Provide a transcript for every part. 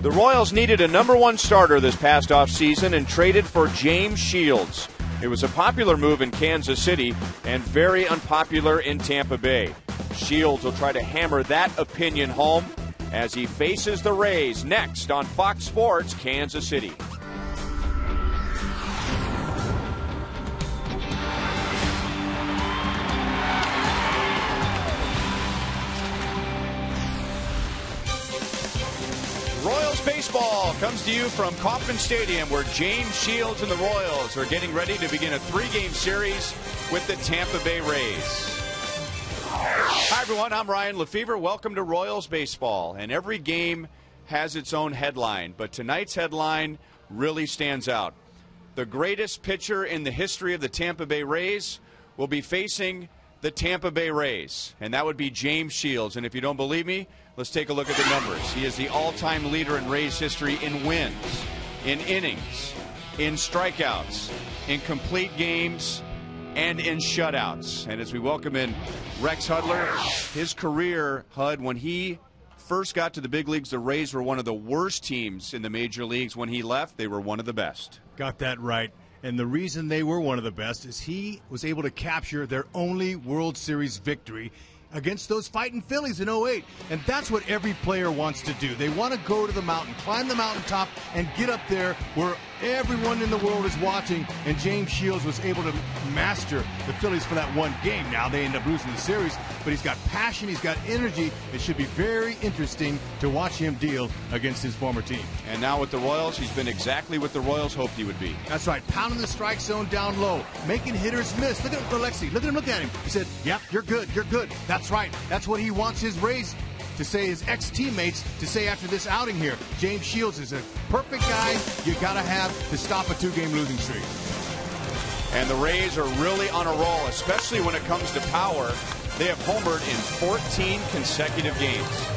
The Royals needed a #1 starter this past offseason and traded for James Shields. It was a popular move in Kansas City and very unpopular in Tampa Bay. Shields will try to hammer that opinion home as he faces the Rays next on Fox Sports Kansas City. Royals baseball comes to you from Kauffman Stadium, where James Shields and the Royals are getting ready to begin a 3-game series with the Tampa Bay Rays. Hi, everyone. I'm Ryan Lefevre. Welcome to Royals baseball. And every game has its own headline, but tonight's headline really stands out. The greatest pitcher in the history of the Tampa Bay Rays will be facing the Tampa Bay Rays, and that would be James Shields. And if you don't believe me, let's take a look at the numbers. He is the all-time leader in Rays history in wins, in innings, in strikeouts, in complete games, and in shutouts. And as we welcome in Rex Hudler, his career, Hud, when he first got to the big leagues, the Rays were one of the worst teams in the major leagues. When he left, they were one of the best. Got that right. And the reason they were one of the best is he was able to capture their only World Series victory against those fighting Phillies in '08. And that's what every player wants to do. They want to go to the mountain, climb the mountaintop, and get up there where everyone in the world is watching. And James Shields was able to master the Phillies for that one game. Now they end up losing the series, but he's got passion, he's got energy. It should be very interesting to watch him deal against his former team. And now with the Royals, he's been exactly what the Royals hoped he would be. That's right, pounding the strike zone down low, making hitters miss. Look at Alexi, look at him. He said, yep, you're good. That's right. That's what he wants his Rays to say, his ex-teammates to say after this outing here. James Shields is a perfect guy you got to have to stop a 2-game losing streak. And the Rays are really on a roll, especially when it comes to power. They have homered in 14 consecutive games.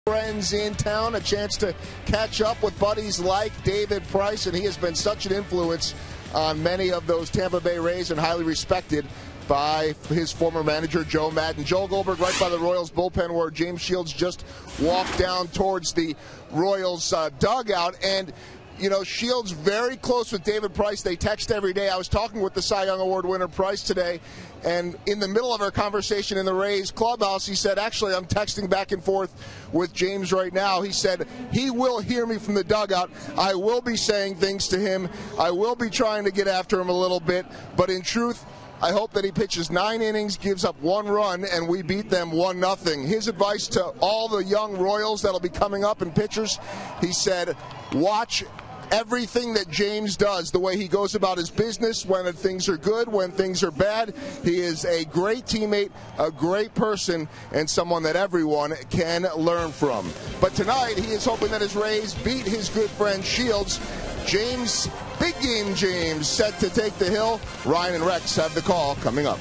friends in town, a chance to catch up with buddies like David Price, and he has been such an influence on many of those Tampa Bay Rays and highly respected by his former manager, Joe Maddon. Joel Goldberg right by the Royals bullpen where James Shields just walked down towards the Royals dugout. And, you know, Shields very close with David Price. They text every day. I was talking with the Cy Young Award winner Price today, and in the middle of our conversation in the Rays clubhouse, he said, actually, I'm texting back and forth with James right now. He said, he will hear me from the dugout. I will be saying things to him. I will be trying to get after him a little bit. But in truth, I hope that he pitches 9 innings, gives up 1 run, and we beat them 1-0. His advice to all the young Royals that'll be coming up and pitchers, he said, watch everything that James does, the way he goes about his business, when things are good, when things are bad. He is a great teammate, a great person, and someone that everyone can learn from. But tonight, he is hoping that his Rays beat his good friend Shields. James, big game James, set to take the hill. Ryan and Rex have the call coming up.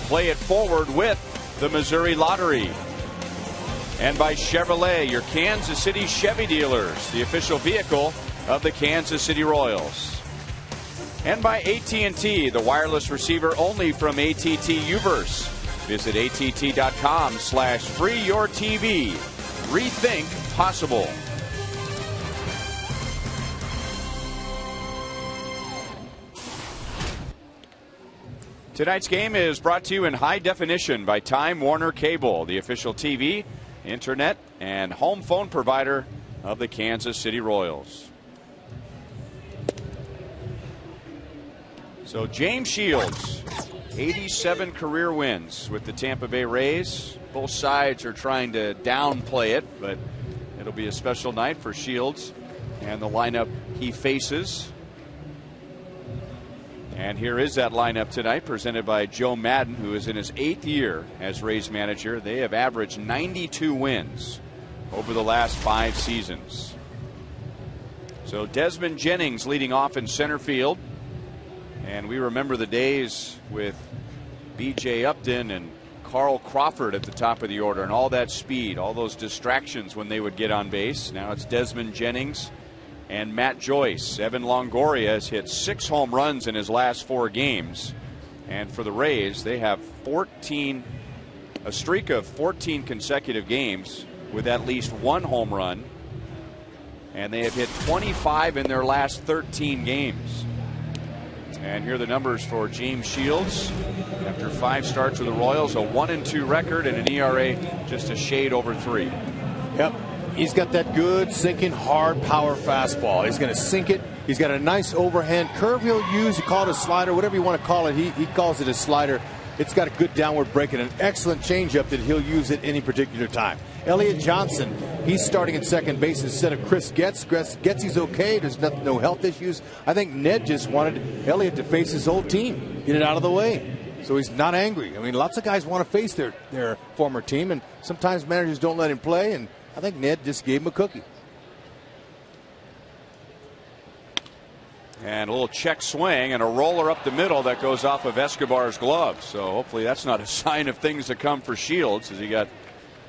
Play it forward with the Missouri Lottery. And by Chevrolet, your Kansas City Chevy dealers, the official vehicle of the Kansas City Royals. And by AT&T, the wireless receiver only from AT&T Uverse. Visit att.com/freeyourtv. Rethink possible. Tonight's game is brought to you in high definition by Time Warner Cable, the official TV, internet, and home phone provider of the Kansas City Royals. So James Shields, 87 career wins with the Tampa Bay Rays. Both sides are trying to downplay it, but it'll be a special night for Shields and the lineup he faces. And here is that lineup tonight, presented by Joe Maddon, who is in his 8th year as Rays manager. They have averaged 92 wins over the last 5 seasons. So Desmond Jennings leading off in center field. And we remember the days with B.J. Upton and Carl Crawford at the top of the order, and all that speed, all those distractions when they would get on base. Now it's Desmond Jennings and Matt Joyce. Evan Longoria has hit 6 home runs in his last 4 games. And for the Rays, they have 14 a streak of 14 consecutive games with at least one home run, and they have hit 25 in their last 13 games. And here are the numbers for James Shields. After 5 starts with the Royals, a 1-2 record and an ERA just a shade over 3. Yep. He's got that good, sinking, hard power fastball. He's going to sink it. He's got a nice overhand curve he'll use. You call it a slider, whatever you want to call it. He calls it a slider. It's got a good downward break and an excellent changeup that he'll use at any particular time. Elliott Johnson, he's starting at second base instead of Chris Getz. Getzy's okay. There's no health issues. I think Ned just wanted Elliott to face his old team, get it out of the way. So he's not angry. I mean, lots of guys want to face their former team, and sometimes managers don't let him play, and I think Ned just gave him a cookie. And a little check swing and a roller up the middle that goes off of Escobar's glove. So hopefully that's not a sign of things to come for Shields, as he got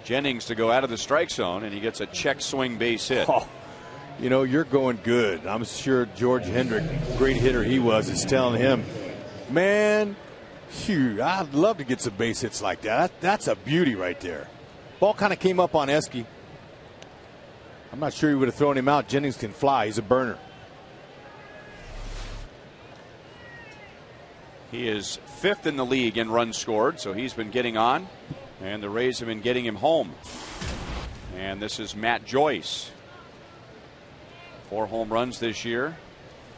Jennings to go out of the strike zone, and he gets a check swing base hit. Oh, you know, you're going good. I'm sure George Hendrick, great hitter he was, is telling him, man, phew, I'd love to get some base hits like that. That's a beauty right there. Ball kind of came up on Esky. I'm not sure he would have thrown him out. Jennings can fly. He's a burner. He is 5th in the league in runs scored, so he's been getting on, and the Rays have been getting him home. And this is Matt Joyce. 4 home runs this year.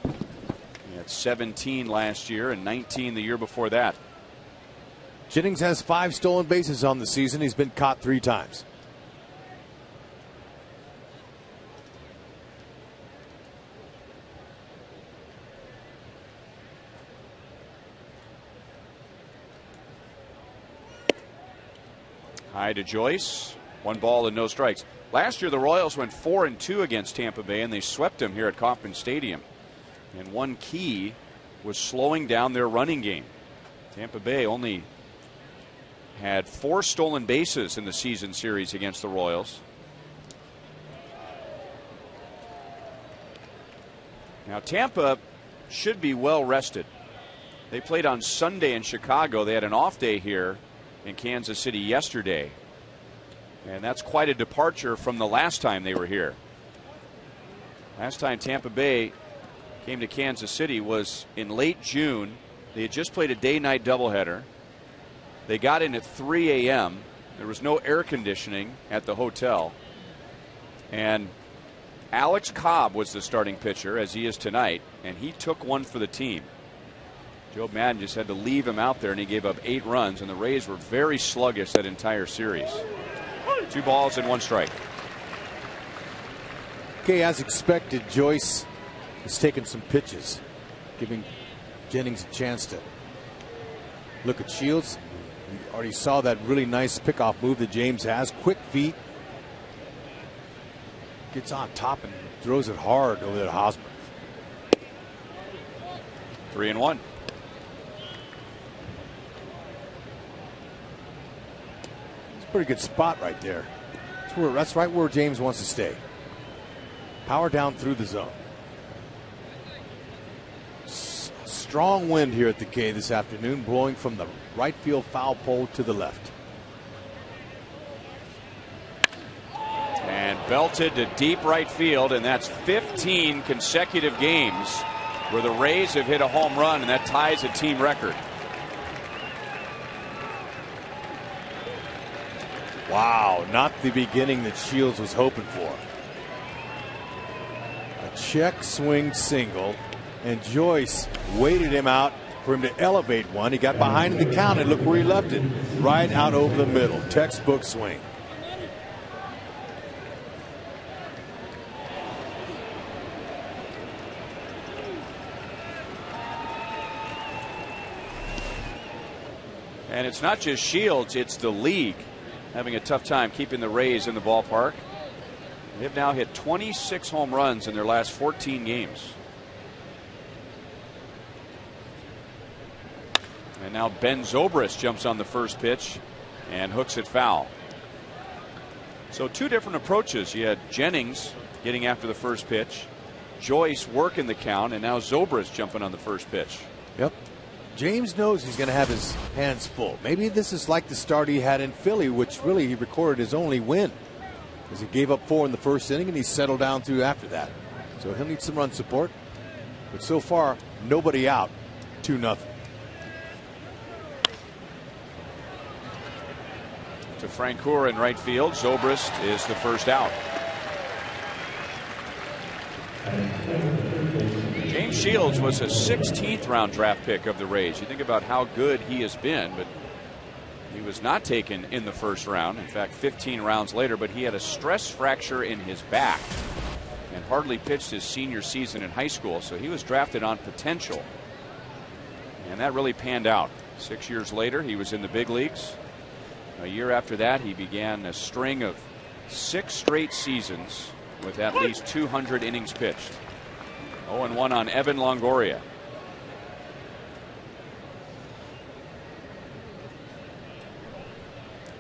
He had 17 last year and 19 the year before that. Jennings has 5 stolen bases on the season. He's been caught 3 times. High to Joyce. 1 ball and no strikes. Last year the Royals went 4-2 against Tampa Bay, and they swept them here at Kauffman Stadium. And one key was slowing down their running game. Tampa Bay only had 4 stolen bases in the season series against the Royals. Now Tampa should be well rested. They played on Sunday in Chicago. They had an off day here in Kansas City yesterday, and that's quite a departure from the last time they were here. Last time Tampa Bay came to Kansas City was in late June. They had just played a day-night doubleheader. They got in at 3 a.m. There was no air conditioning at the hotel, and Alex Cobb was the starting pitcher, as he is tonight, and he took one for the team. Joe Madden just had to leave him out there, and he gave up 8 runs, and the Rays were very sluggish that entire series. 2 balls and 1 strike. Okay, as expected, Joyce has taken some pitches, giving Jennings a chance to look at Shields. We already saw that really nice pickoff move that James has. Quick feet. Gets on top and throws it hard over there to Hosmer. 3-1. Pretty good spot right there. That's right where James wants to stay. Power down through the zone. Strong wind here at the K this afternoon, blowing from the right field foul pole to the left. And belted to deep right field, and that's 15 consecutive games where the Rays have hit a home run, and that ties a team record. Wow, not the beginning that Shields was hoping for. A check swing single, and Joyce waited him out for him to elevate one. He got behind in the count, and look where he left it. Right out over the middle. Textbook swing. And it's not just Shields, it's the league having a tough time keeping the Rays in the ballpark. They've now hit 26 home runs in their last 14 games. And now Ben Zobrist jumps on the first pitch and hooks it foul. So 2 different approaches. You had Jennings getting after the first pitch, Joyce working the count, and now Zobrist jumping on the first pitch. Yep. James knows he's going to have his hands full. Maybe this is like the start he had in Philly, which really he recorded his only win, because he gave up 4 in the first inning and he settled down through after that. So he'll need some run support. But so far, nobody out. 2-0. To Francoeur in right field. Zobrist is the first out. James Shields was a 16th round draft pick of the Rays. You think about how good he has been, but he was not taken in the first round. In fact, 15 rounds later, but he had a stress fracture in his back and hardly pitched his senior season in high school, so he was drafted on potential. And that really panned out. 6 years later, he was in the big leagues. A year after that, he began a string of 6 straight seasons with at least 200 innings pitched. 0-1 on Evan Longoria.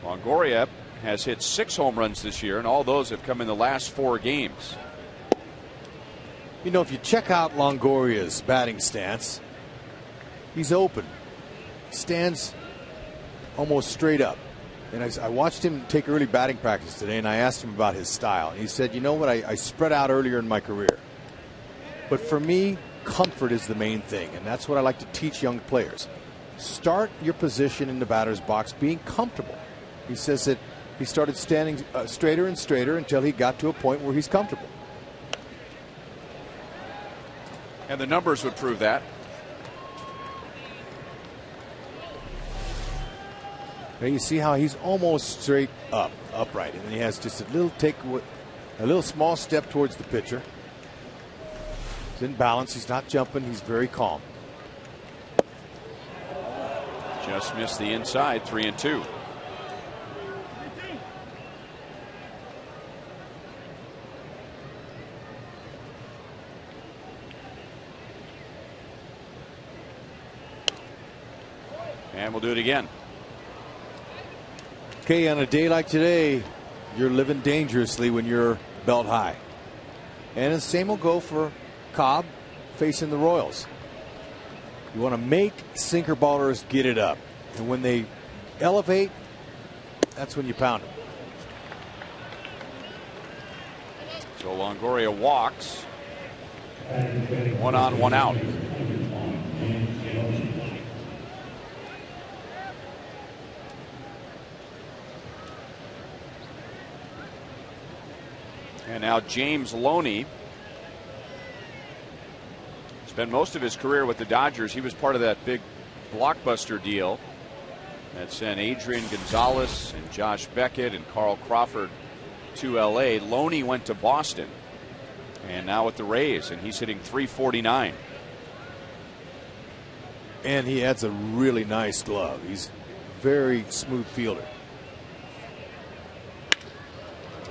Longoria has hit 6 home runs this year, and all those have come in the last 4 games. You know, if you check out Longoria's batting stance, he's open. Stands almost straight up. And I watched him take early batting practice today, and I asked him about his style. And he said, you know what, I spread out earlier in my career. But for me, comfort is the main thing, and that's what I like to teach young players. Start your position in the batter's box being comfortable. He says that he started standing straighter and straighter until he got to a point where he's comfortable. And the numbers would prove that. Now you see how he's almost straight up, upright, and then he has just a little small step towards the pitcher. He's in balance. He's not jumping. He's very calm. Just missed the inside. 3-2. And we'll do it again. Okay, on a day like today, you're living dangerously when you're belt high. And the same will go for Cobb facing the Royals. You want to make sinker ballers get it up. And when they elevate, that's when you pound them. So Longoria walks. 1 on, 1 out. And now James Loney. Spent most of his career with the Dodgers. He was part of that big blockbuster deal that sent Adrian Gonzalez and Josh Beckett and Carl Crawford to L.A. Loney went to Boston and now with the Rays, and he's hitting .349. And he adds a really nice glove. He's a very smooth fielder.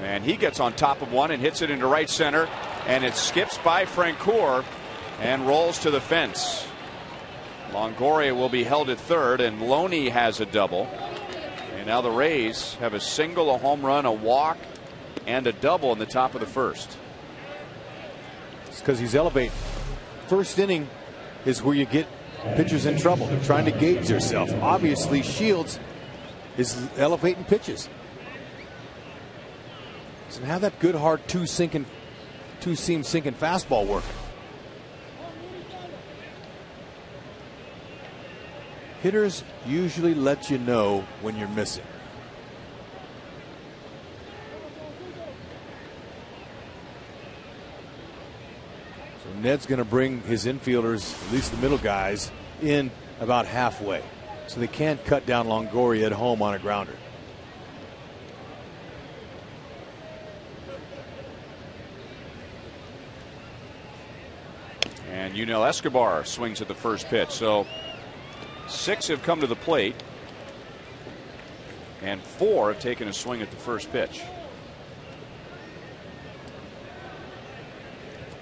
And he gets on top of one and hits it into right center, and it skips by Francoeur and rolls to the fence. Longoria will be held at third, and Loney has a double. And now the Rays have a single, a home run, a walk, and a double in the top of the first. It's because he's elevating. First inning is where you get pitchers in trouble. They're trying to gauge themselves. Obviously, Shields is elevating pitches. So have that good, hard two-seam sinking fastball working. Hitters usually let you know when you're missing. So Ned's going to bring his infielders, at least the middle guys, in about halfway. So they can't cut down Longoria at home on a grounder. And Yunel Escobar swings at the first pitch. So 6 have come to the plate, and 4 have taken a swing at the first pitch.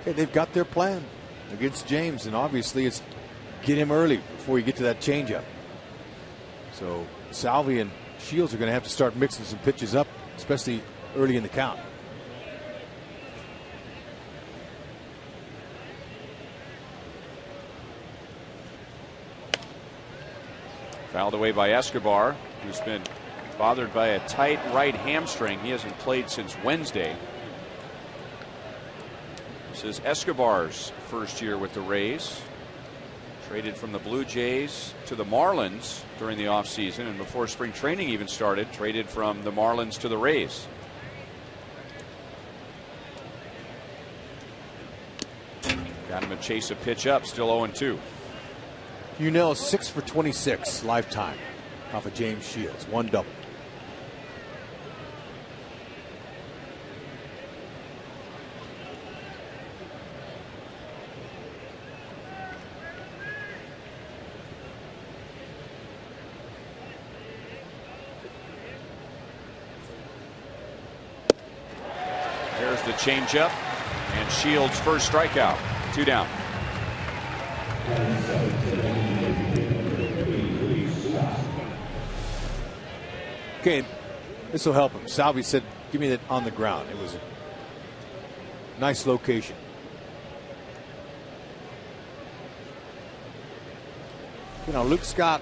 Okay, they've got their plan against James, and obviously it's get him early before you get to that changeup. So Salvi and Shields are going to have to start mixing some pitches up, especially early in the count. Fouled away by Escobar, who's been bothered by a tight right hamstring. He hasn't played since Wednesday. This is Escobar's first year with the Rays. Traded from the Blue Jays to the Marlins during the offseason, and before spring training even started, traded from the Marlins to the Rays. Got him to chase a pitch up, still 0-2. Unell 6 for 26 lifetime off of James Shields, 1 double. There's the changeup, and Shields' first strikeout. 2 down. Okay, this will help him. Salvi said, give me that on the ground. It was a nice location. You know, Luke Scott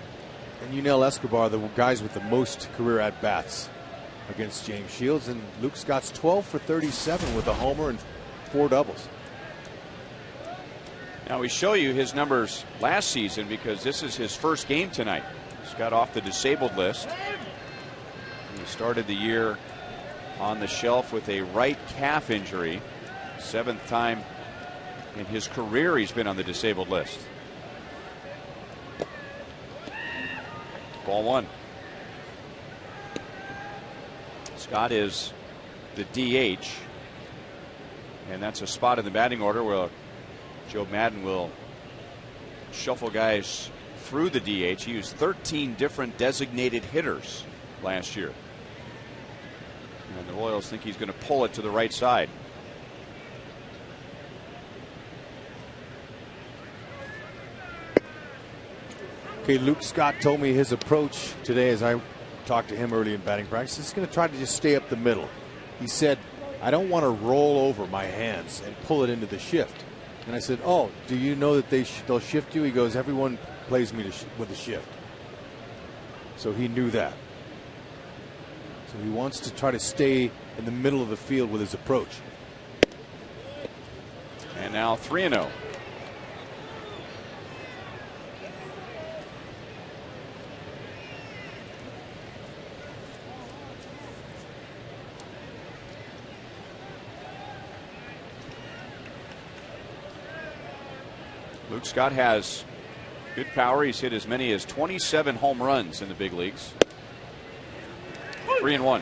and Unell Escobar are the guys with the most career at-bats against James Shields, and Luke Scott's 12 for 37 with a homer and 4 doubles. Now we show you his numbers last season because this is his first game tonight. He's got off the disabled list. He started the year on the shelf with a right calf injury. 7th time in his career he's been on the disabled list. Ball 1. Scott is the DH, and that's a spot in the batting order where Joe Madden will shuffle guys through the DH. He used 13 different designated hitters last year. And the Royals think he's going to pull it to the right side. Okay, Luke Scott told me his approach today as I talked to him early in batting practice. He's going to try to just stay up the middle. He said, I don't want to roll over my hands and pull it into the shift. And I said, oh, do you know that they'll shift you? He goes, everyone plays me with a shift. So he knew that. So he wants to try to stay in the middle of the field with his approach. And now 3-0. Luke Scott has good power. He's hit as many as 27 home runs in the big leagues. 3-1.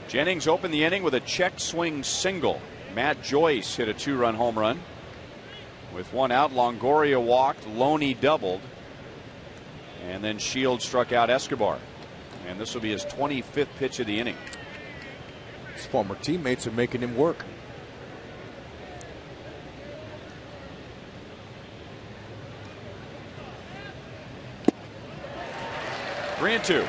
Jennings opened the inning with a check swing single. Matt Joyce hit a 2-run home run. With 1 out, Longoria walked, Loney doubled, and then Shields struck out Escobar. And this will be his 25th pitch of the inning. His former teammates are making him work. Three and 2.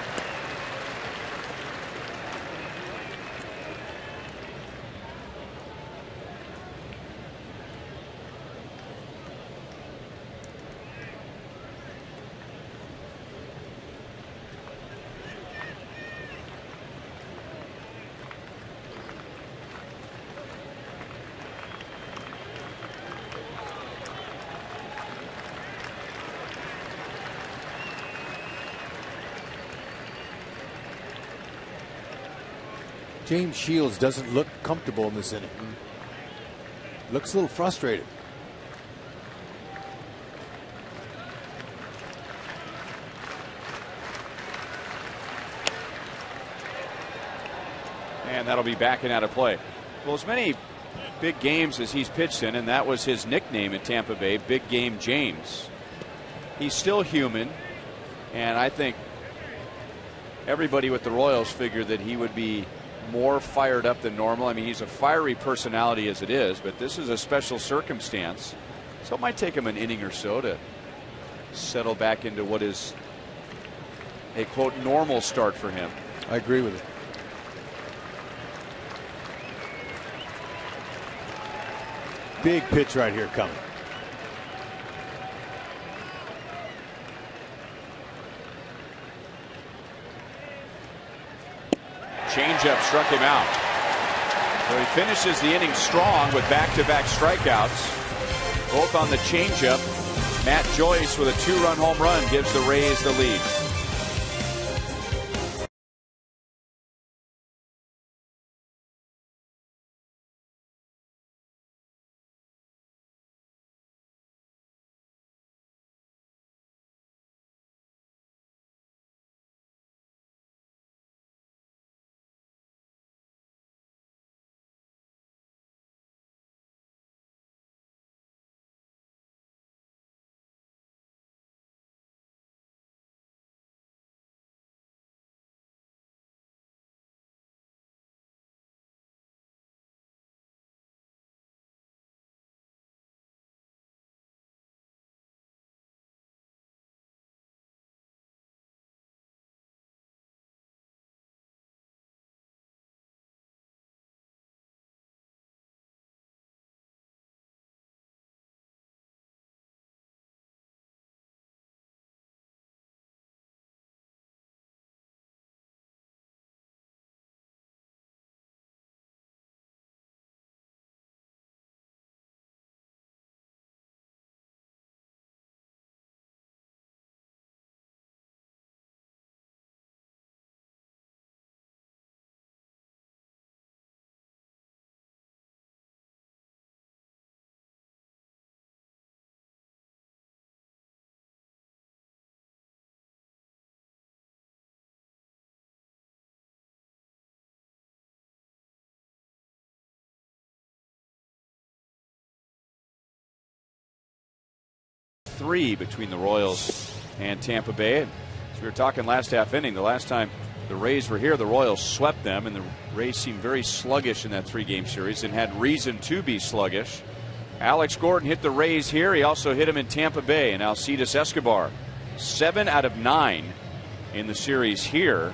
James Shields doesn't look comfortable in this inning. Looks a little frustrated. And that'll be backing out of play. Well, as many big games as he's pitched in, and that was his nickname in Tampa Bay, Big Game James. He's still human, and I think everybody with the Royals figured that he would be more fired up than normal. I mean, he's a fiery personality as it is, but this is a special circumstance. So it might take him an inning or so to settle back into what is a quote normal start for him. I agree with it. Big pitch right here coming. Changeup struck him out. So he finishes the inning strong with back-to-back strikeouts, both on the changeup. Matt Joyce with a 2-run home run gives the Rays the lead. Three between the Royals and Tampa Bay. As we were talking last half inning, the last time the Rays were here, the Royals swept them, and the Rays seemed very sluggish in that 3-game series and had reason to be sluggish. Alex Gordon hit the Rays here. He also hit him in Tampa Bay. And Alcides Escobar, 7 out of 9 in the series here,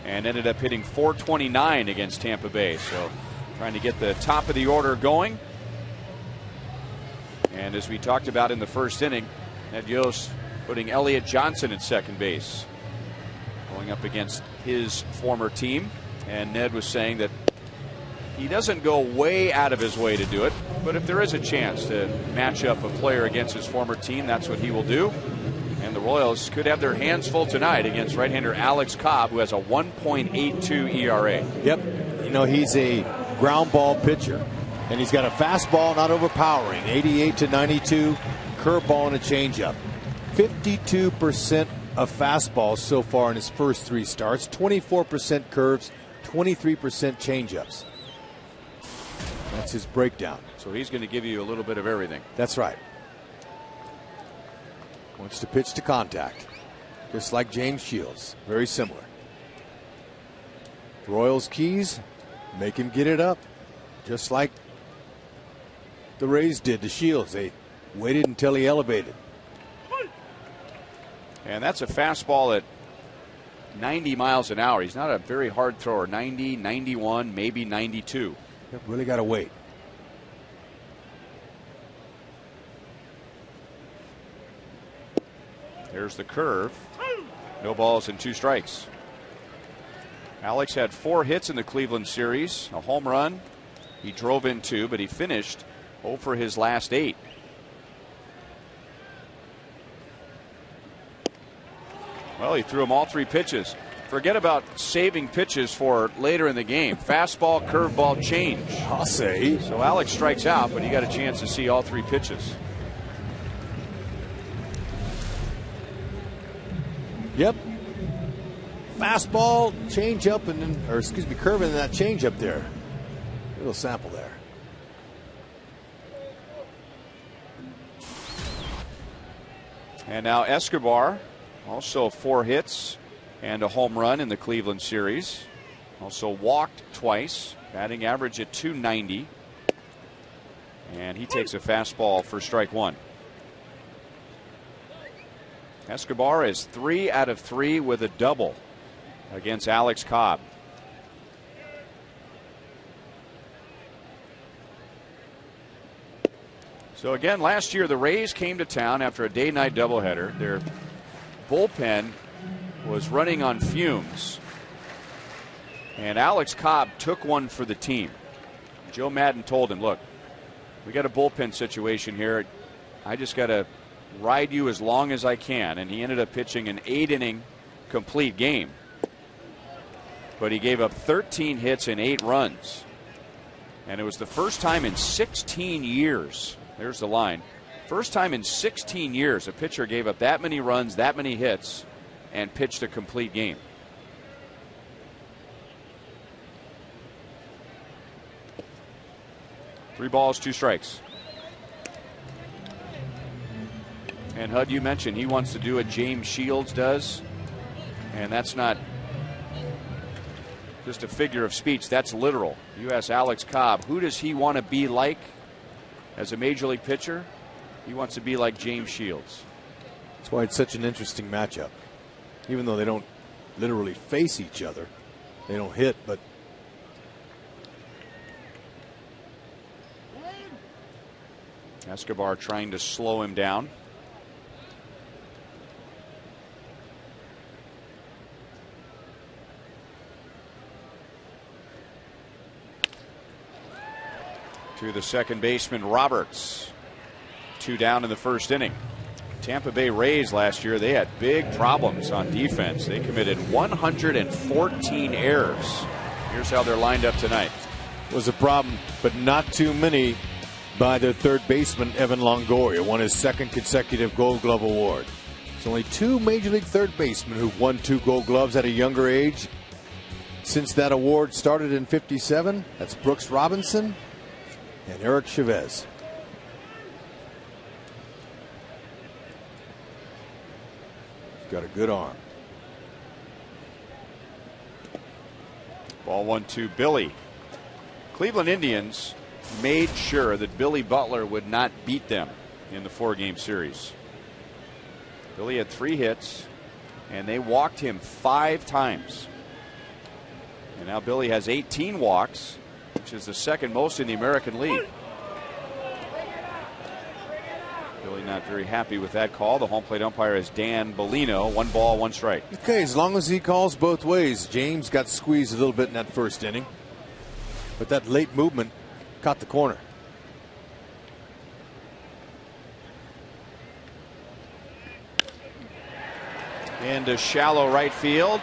and ended up hitting .429 against Tampa Bay. So trying to get the top of the order going. And as we talked about in the first inning, Ned Yost putting Elliott Johnson at second base, going up against his former team. And Ned was saying that he doesn't go way out of his way to do it, but if there is a chance to match up a player against his former team, that's what he will do. And the Royals could have their hands full tonight against right-hander Alex Cobb, who has a 1.82 ERA. Yep. You know, he's a ground ball pitcher. And he's got a fastball, not overpowering, 88 to 92, curveball and a changeup. 52% of fastballs so far in his first 3 starts, 24% curves, 23% changeups. That's his breakdown. So he's going to give you a little bit of everything. That's right. Wants to pitch to contact, just like James Shields. Very similar. Royals keys, make him get it up, just like the Rays did to Shields. They waited until he elevated. And that's a fastball at 90 miles an hour. He's not a very hard thrower. 90, 91, maybe 92. Yep, really got to wait. There's the curve. No balls and 2 strikes. Alex had 4 hits in the Cleveland series, a home run. He drove in 2, but he finished 0 for his last 8. Well, he threw him all 3 pitches. Forget about saving pitches for later in the game. Fastball, curveball, change. I'll say. So Alex strikes out, but he got a chance to see all 3 pitches. Yep. Fastball, changeup, and then, or excuse me, curve and that changeup there. A little sample there. And now Escobar, also 4 hits and a home run in the Cleveland series. Also walked twice, batting average at .290. And he takes a fastball for strike 1. Escobar is 3 out of 3 with a double against Alex Cobb. So again, last year the Rays came to town after a day-night doubleheader. Their bullpen was running on fumes, and Alex Cobb took one for the team. Joe Maddon told him, look, we got a bullpen situation here. I just got to ride you as long as I can. And he ended up pitching an 8-inning complete game. But he gave up 13 hits and 8 runs. And it was the first time in 16 years. There's the line. First time in 16 years a pitcher gave up that many runs, that many hits, and pitched a complete game. Three balls, 2 strikes. And Hud, you mentioned he wants to do what James Shields does. And that's not just a figure of speech, that's literal. You ask Alex Cobb, who does he want to be like as a major league pitcher? He wants to be like James Shields. That's why it's such an interesting matchup. Even though they don't literally face each other, they don't hit, but Escobar trying to slow him down. To the second baseman, Roberts. 2 down in the first inning. Tampa Bay Rays last year, they had big problems on defense. They committed 114 errors. Here's how they're lined up tonight. It was a problem, but not too many by their third baseman, Evan Longoria, won his 2nd consecutive Gold Glove award. It's only 2 Major League third basemen who've won 2 Gold Gloves at a younger age since that award started in '57. That's Brooks Robinson and Eric Chavez. He's got a good arm. Ball 1-2, Billy. Cleveland Indians made sure that Billy Butler would not beat them in the 4-game series. Billy had 3 hits, and they walked him 5 times. And now Billy has 18 walks, which is the 2nd most in the American League. Billy not very happy with that call. The home plate umpire is Dan Bellino. 1 ball, 1 strike. Okay, as long as he calls both ways. James got squeezed a little bit in that first inning, but that late movement caught the corner. Into shallow right field,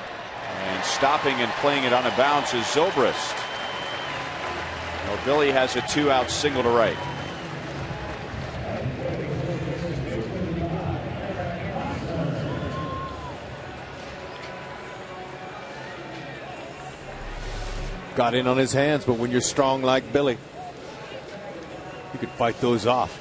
and stopping and playing it on a bounce is Zobrist. Well, Billy has a 2-out single to right. Got in on his hands, but when you're strong like Billy, you can fight those off.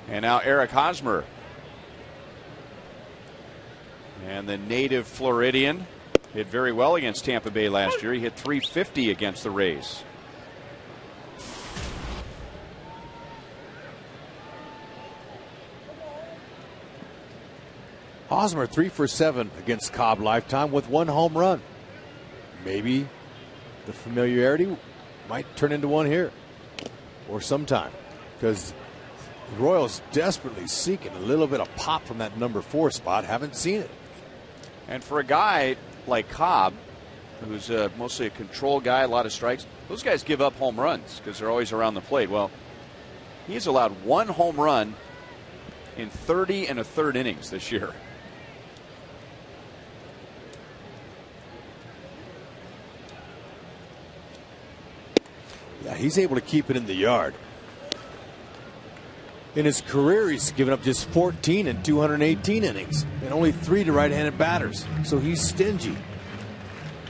And now Eric Hosmer. And the native Floridian hit very well against Tampa Bay last year. He hit .350 against the Rays. Hosmer 3 for 7 against Cobb lifetime with 1 home run. Maybe the familiarity might turn into one here or sometime, because the Royals desperately seeking a little bit of pop from that number 4 spot. Haven't seen it. And for a guy like Cobb, who's mostly a control guy, a lot of strikes, those guys give up home runs because they're always around the plate. Well, he's allowed 1 home run in 30 1/3 innings this year. Yeah, he's able to keep it in the yard. In his career, he's given up just 14 in 218 innings and only 3 to right-handed batters. So he's stingy.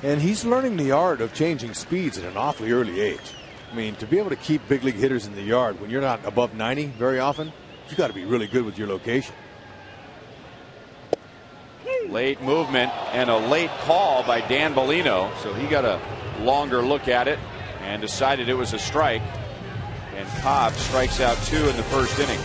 And he's learning the art of changing speeds at an awfully early age. I mean, to be able to keep big league hitters in the yard when you're not above 90 very often, you got to be really good with your location. Late movement and a late call by Dan Bellino, so he got a longer look at it and decided it was a strike. And Cobb strikes out 2 in the first inning.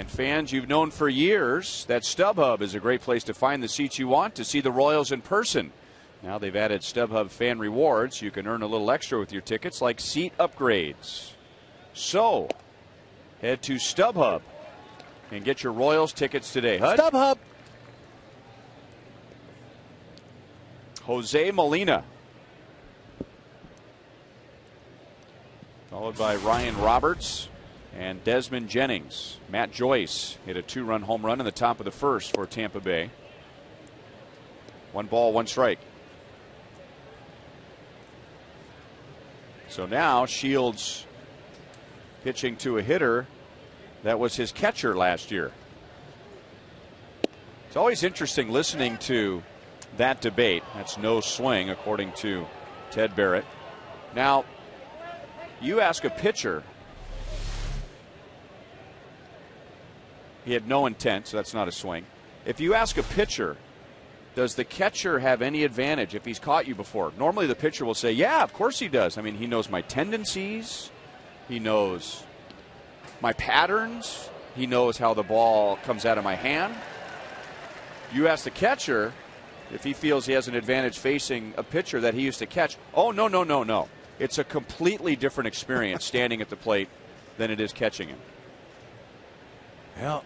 Fans you've known for years that StubHub is a great place to find the seats you want to see the Royals in person. Now they've added StubHub fan rewards. You can earn a little extra with your tickets, like seat upgrades. So head to StubHub and get your Royals tickets today. HUD? StubHub. Jose Molina, followed by Ryan Roberts and Desmond Jennings. Matt Joyce hit a 2-run home run in the top of the first for Tampa Bay. 1 ball, 1 strike. So now Shields pitching to a hitter that was his catcher last year. It's always interesting listening to that debate. That's no swing, according to Ted Barrett. Now, you ask a pitcher, he had no intent, so that's not a swing. If you ask a pitcher, does the catcher have any advantage if he's caught you before? Normally the pitcher will say, yeah, of course he does. I mean, he knows my tendencies. He knows my patterns. He knows how the ball comes out of my hand. You ask the catcher if he feels he has an advantage facing a pitcher that he used to catch. Oh, no, no, no, no. It's a completely different experience standing at the plate than it is catching him. Well,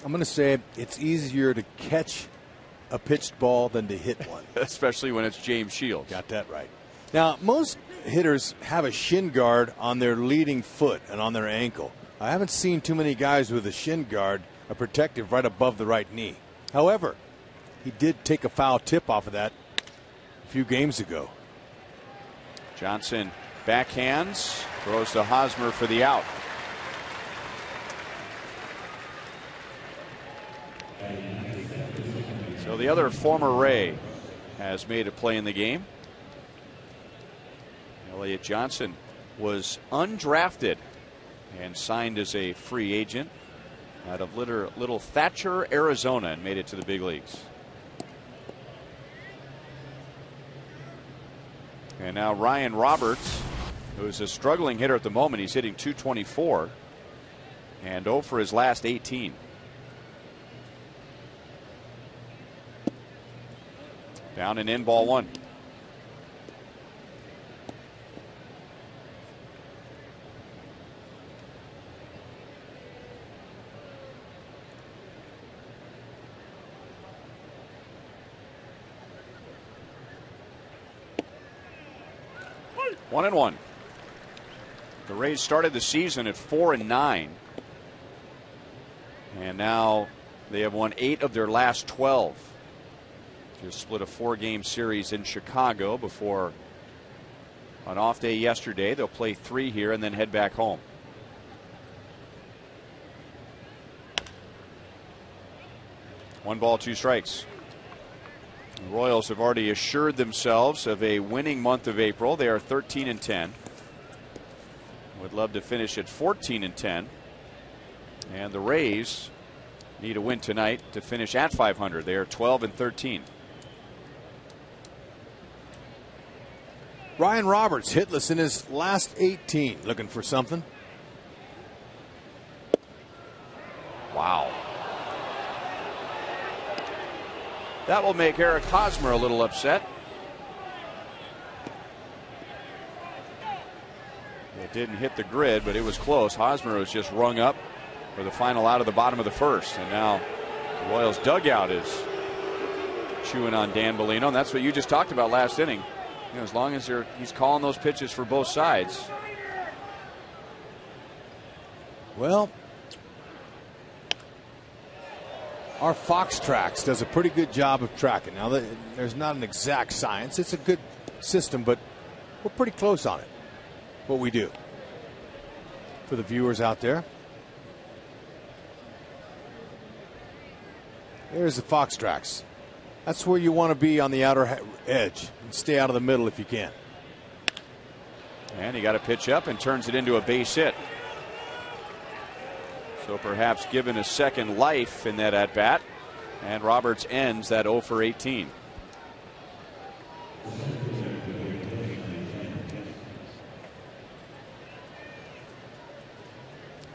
I'm going to say it's easier to catch a pitched ball than to hit one. Especially when it's James Shields. Got that right. Now, most hitters have a shin guard on their leading foot and on their ankle. I haven't seen too many guys with a shin guard, a protective right above the right knee. However, he did take a foul tip off of that a few games ago. Johnson backhands, throws to Hosmer for the out. So the other former Ray has made a play in the game. Elliott Johnson was undrafted and signed as a free agent out of little Thatcher, Arizona, and made it to the big leagues. And now Ryan Roberts, who's a struggling hitter at the moment. He's hitting .224 and 0 for his last 18. Down and in, ball 1. 1-1. The Rays started the season at 4-9. And now they have won 8 of their last 12. Just split a 4-game series in Chicago before an off day yesterday. They'll play 3 here and then head back home. One ball, 2 strikes. The Royals have already assured themselves of a winning month of April. They are 13-10. Would love to finish at 14-10. And the Rays need a win tonight to finish at 500. They are 12-13. Ryan Roberts hitless in his last 18. Looking for something. Wow. That will make Eric Hosmer a little upset. It didn't hit the grid, but it was close. Hosmer was just rung up for the final out of the bottom of the first. And now the Royals dugout is chewing on Dan Bellino. And that's what you just talked about last inning. You know, as long as he's calling those pitches for both sides. Well, our Fox Tracks does a pretty good job of tracking. Now, there's not an exact science. It's a good system, but we're pretty close on it. What we do for the viewers out there. There's the Fox Tracks. That's where you want to be on the outer edge and stay out of the middle if you can. And he got a pitch up and turns it into a base hit. So perhaps given a second life in that at bat, and Roberts ends that 0 for 18.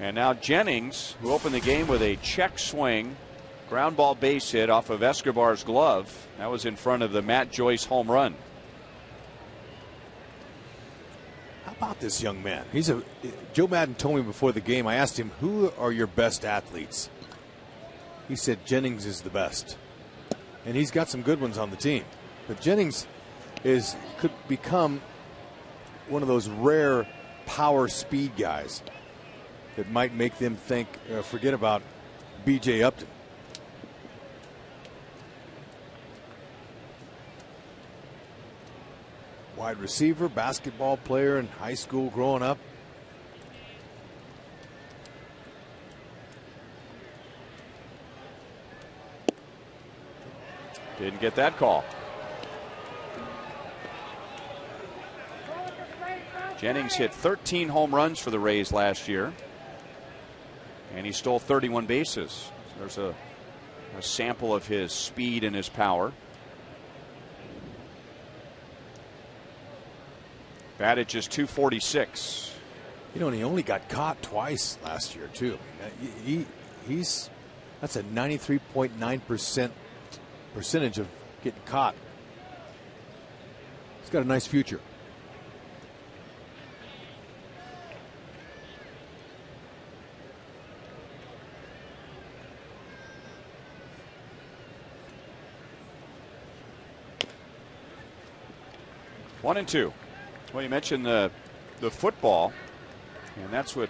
And now Jennings, who opened the game with a check swing, ground ball base hit off of Escobar's glove. That was in front of the Matt Joyce home run. How about this young man? Joe Madden told me before the game, I asked him, who are your best athletes? He said Jennings is the best. And he's got some good ones on the team. But Jennings could become one of those rare power speed guys that might make them forget about B.J. Upton. Wide receiver, basketball player in high school growing up. Didn't get that call. Jennings hit 13 home runs for the Rays last year. And he stole 31 bases. So there's a sample of his speed and his power. Batted just .246. You know, and he only got caught twice last year too. That's a 93.9% percentage of getting caught. He's got a nice future. One and two. Well, you mentioned the football, and that's what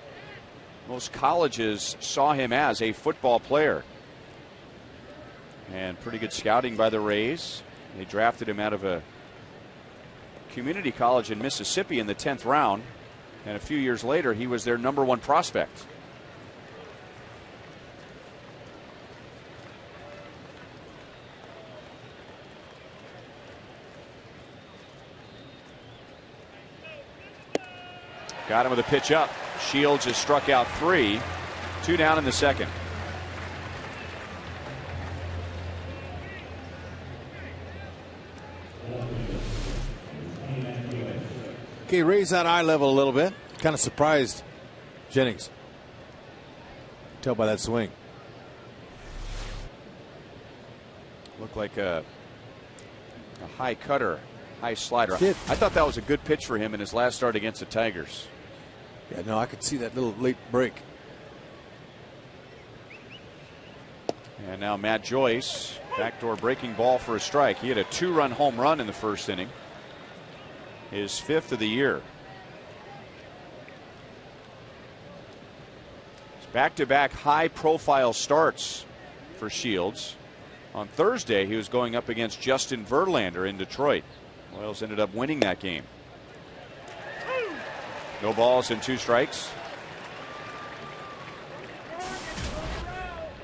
most colleges saw him as, a football player. And pretty good scouting by the Rays. They drafted him out of a community college in Mississippi in the 10th round, and a few years later he was their #1 prospect. Got him with a pitch up. Shields has struck out 3. 2 down in the second. Okay, raise that eye level a little bit. Kind of surprised Jennings. Tell by that swing. Looked like a high cutter, high slider. Did. I thought that was a good pitch for him in his last start against the Tigers. Yeah, no, I could see that little late break. And now Matt Joyce, backdoor breaking ball for a strike. He had a 2-run home run in the first inning. his 5th of the year. Back-to-back high-profile starts for Shields. On Thursday, he was going up against Justin Verlander in Detroit. Royals ended up winning that game. No balls and 2 strikes.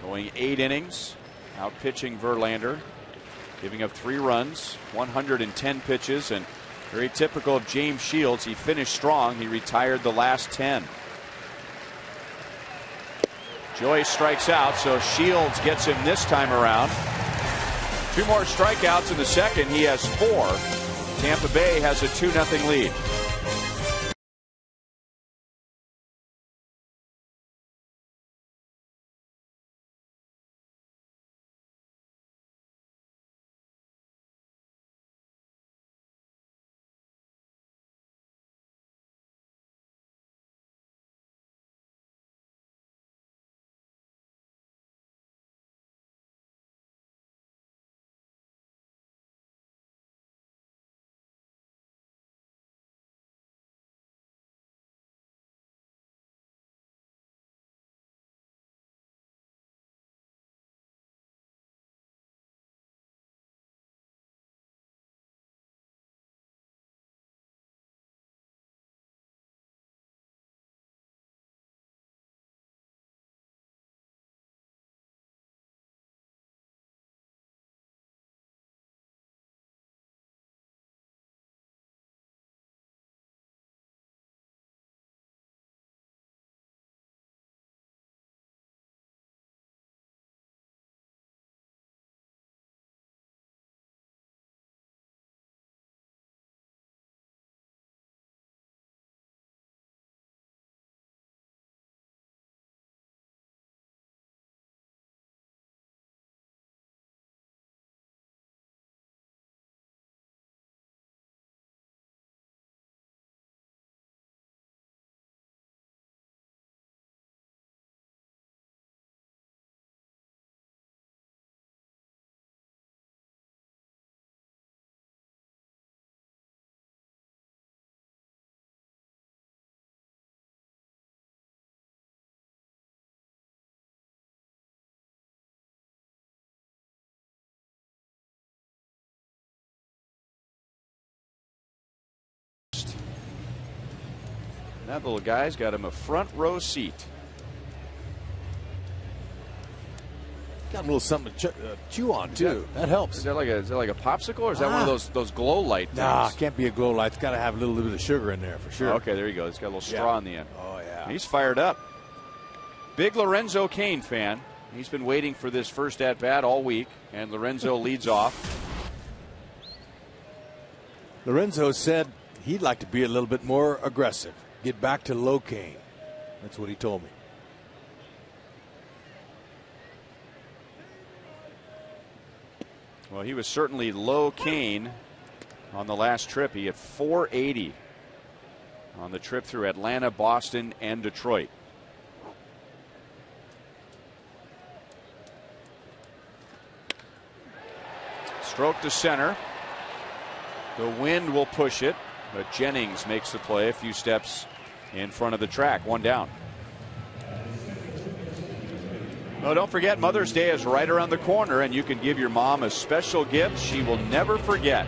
Going 8 innings, out pitching Verlander, giving up 3 runs, 110 pitches, and very typical of James Shields. He finished strong. He retired the last 10. Joyce strikes out, so Shields gets him this time around. 2 more strikeouts in the second. He has 4. Tampa Bay has a 2-0 lead. That little guy's got him a front row seat. Got him a little something to chew on too. That helps. Is that like a popsicle, or is that one of those glow light things? Nah, it can't be a glow light. It's got to have a little bit of sugar in there for sure. Oh, okay, there you go. It's got a little straw on the end. Oh yeah. He's fired up. Big Lorenzo Cain fan. He's been waiting for this first at bat all week, and Lorenzo leads off. Lorenzo said he'd like to be a little bit more aggressive. Get back to low Cain. That's what he told me. Well, he was certainly low Cain on the last trip. He had 480 on the trip through Atlanta, Boston, and Detroit. Stroke to center. The wind will push it, but Jennings makes the play a few steps in front of the track. 1 down. Well, don't forget, Mother's Day is right around the corner, and you can give your mom a special gift she will never forget.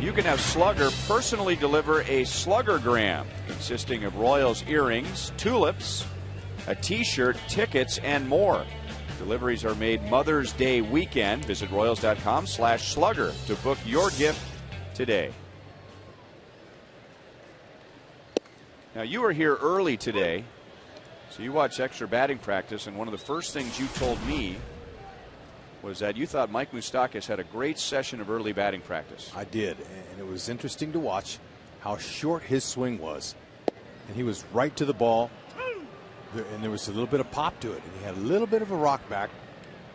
You can have Slugger personally deliver a Sluggergram consisting of Royals earrings, tulips, a t-shirt, tickets, and more. Deliveries are made Mother's Day weekend. Visit Royals.com/Slugger to book your gift today. Now, you were here early today, so you watched extra batting practice, and one of the first things you told me was that you thought Mike Moustakas had a great session of early batting practice. I did, and it was interesting to watch how short his swing was. And he was right to the ball, and there was a little bit of pop to it, and he had a little bit of a rock back.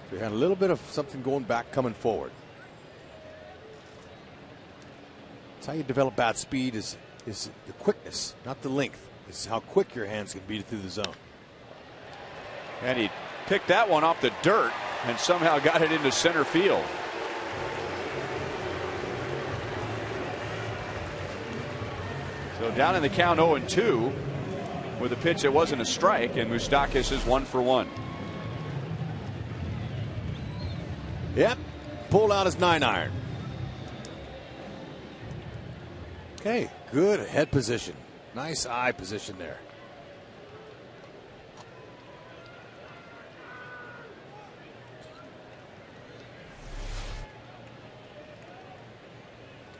So he had a little bit of something going back, coming forward. That's how you develop bat speed, is the quickness, not the length. It's how quick your hands can beat it through the zone. And he picked that one off the dirt and somehow got it into center field. So down in the count 0-2 with a pitch that wasn't a strike, and Moustakas is 1 for 1. Yep, pulled out his 9-iron. Okay, good head position. Nice eye position there.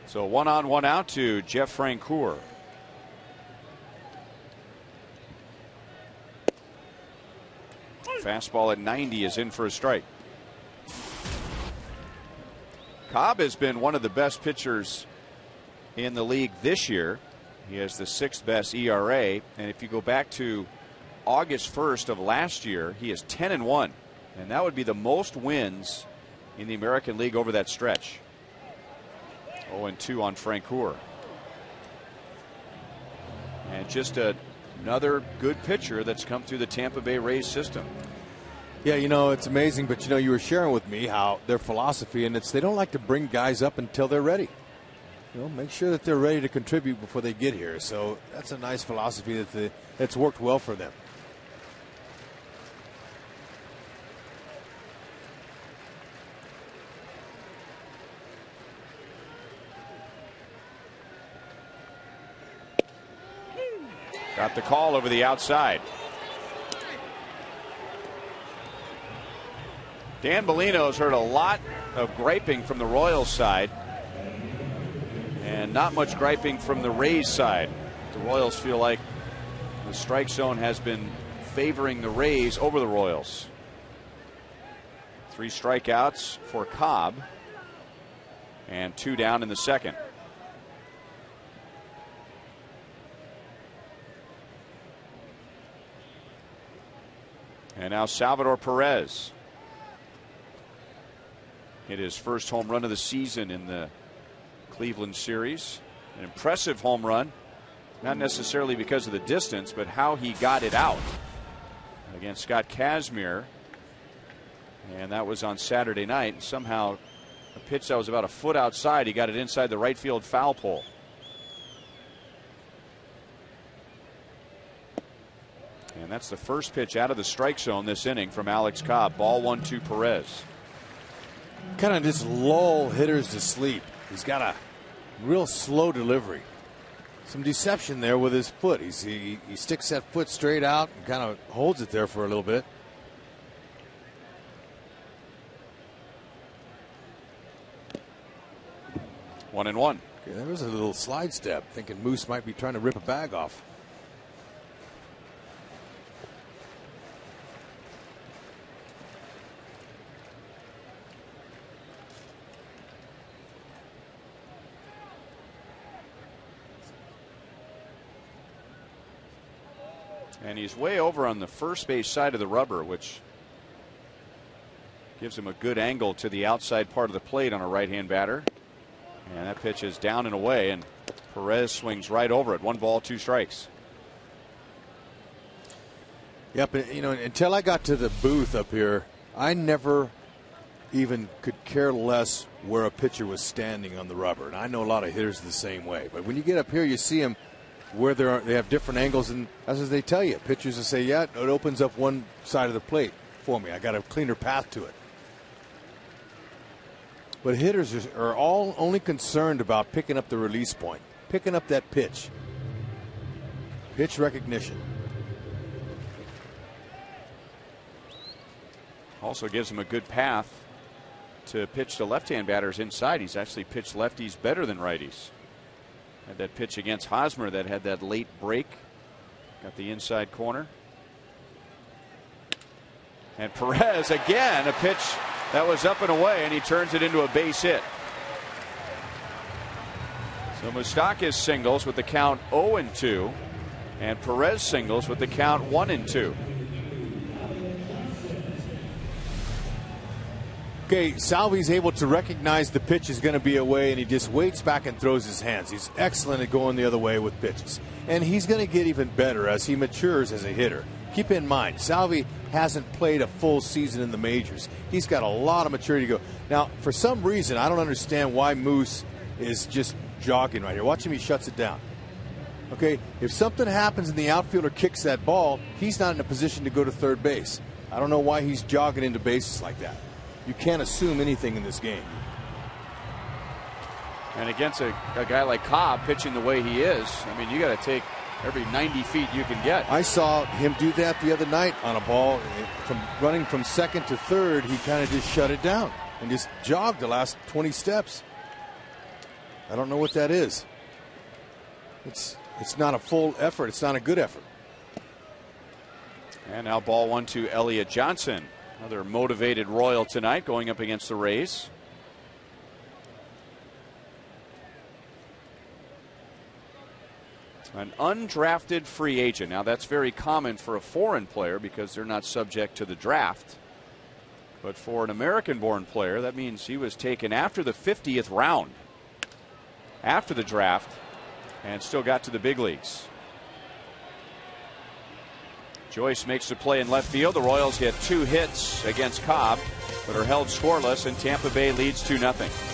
So 1 on, 1 out to Jeff Francoeur. Fastball at 90 is in for a strike. Cobb has been one of the best pitchers in the league this year. He has the 6th best ERA, and if you go back to August 1st of last year, he is 10-1, and that would be the most wins in the American League over that stretch. 0-2 on Francoeur. And just another good pitcher that's come through the Tampa Bay Rays system. Yeah, you know, it's amazing, but you know, you were sharing with me how their philosophy, and it's they don't like to bring guys up until they're ready. You know, make sure that they're ready to contribute before they get here. So that's a nice philosophy that's worked well for them. Got the call over the outside. Dan Bellino's heard a lot of griping from the Royals side and not much griping from the Rays side. The Royals feel like the strike zone has been favoring the Rays over the Royals. 3 strikeouts for Cobb and 2 down in the second. And now Salvador Perez hit his first home run of the season in the Cleveland series. An impressive home run, not necessarily because of the distance, but how he got it out against Scott Kazmir. And that was on Saturday night. Somehow a pitch that was about a foot outside, he got it inside the right field foul pole. And that's the first pitch out of the strike zone this inning from Alex Cobb. Ball 1-2 Perez. Kind of just lull hitters to sleep. He's got a real slow delivery. Some deception there with his foot. He sticks that foot straight out and kind of holds it there for a little bit. One and one. Okay, there was a little slide step, thinking Moose might be trying to rip a bag off. And he's way over on the first base side of the rubber, which gives him a good angle to the outside part of the plate on a right-hand batter. And that pitch is down and away, and Perez swings right over it. 1 ball, 2 strikes. Yep, you know, until I got to the booth up here, I never even could care less where a pitcher was standing on the rubber. And I know a lot of hitters the same way. But when you get up here, you see them where they have different angles, and as they tell you, pitchers will say, yeah, it opens up one side of the plate for me. I got a cleaner path to it. But hitters are all only concerned about picking up the release point, picking up that pitch. Pitch recognition. Also gives him a good path to pitch to left-hand batters inside. He's actually pitched lefties better than righties. Had that pitch against Hosmer that had that late break. Got the inside corner. And Perez again, a pitch that was up and away, and he turns it into a base hit. So Moustakas singles with the count 0-2, and Perez singles with the count 1-2. Okay, Salvi's able to recognize the pitch is going to be away, and he just waits back and throws his hands. He's excellent at going the other way with pitches. And he's going to get even better as he matures as a hitter. Keep in mind, Salvi hasn't played a full season in the majors. He's got a lot of maturity to go. Now, for some reason, I don't understand why Moose is just jogging right here. Watch him, he shuts it down. Okay, if something happens and the outfielder kicks that ball, he's not in a position to go to third base. I don't know why he's jogging into bases like that. You can't assume anything in this game. And against a guy like Cobb pitching the way he is, I mean, you got to take every 90 feet you can get. I saw him do that the other night on a ball. From running from second to third, he kind of just shut it down and just jogged the last 20 steps. I don't know what that is. It's not a full effort. It's not a good effort. And now ball 1 to Elliott Johnson. Another motivated Royal tonight going up against the Rays. An undrafted free agent. Now that's very common for a foreign player because they're not subject to the draft. But for an American-born player, that means he was taken after the 50th round, after the draft, and still got to the big leagues. Joyce makes the play in left field. The Royals get 2 hits against Cobb, but are held scoreless, and Tampa Bay leads 2-0.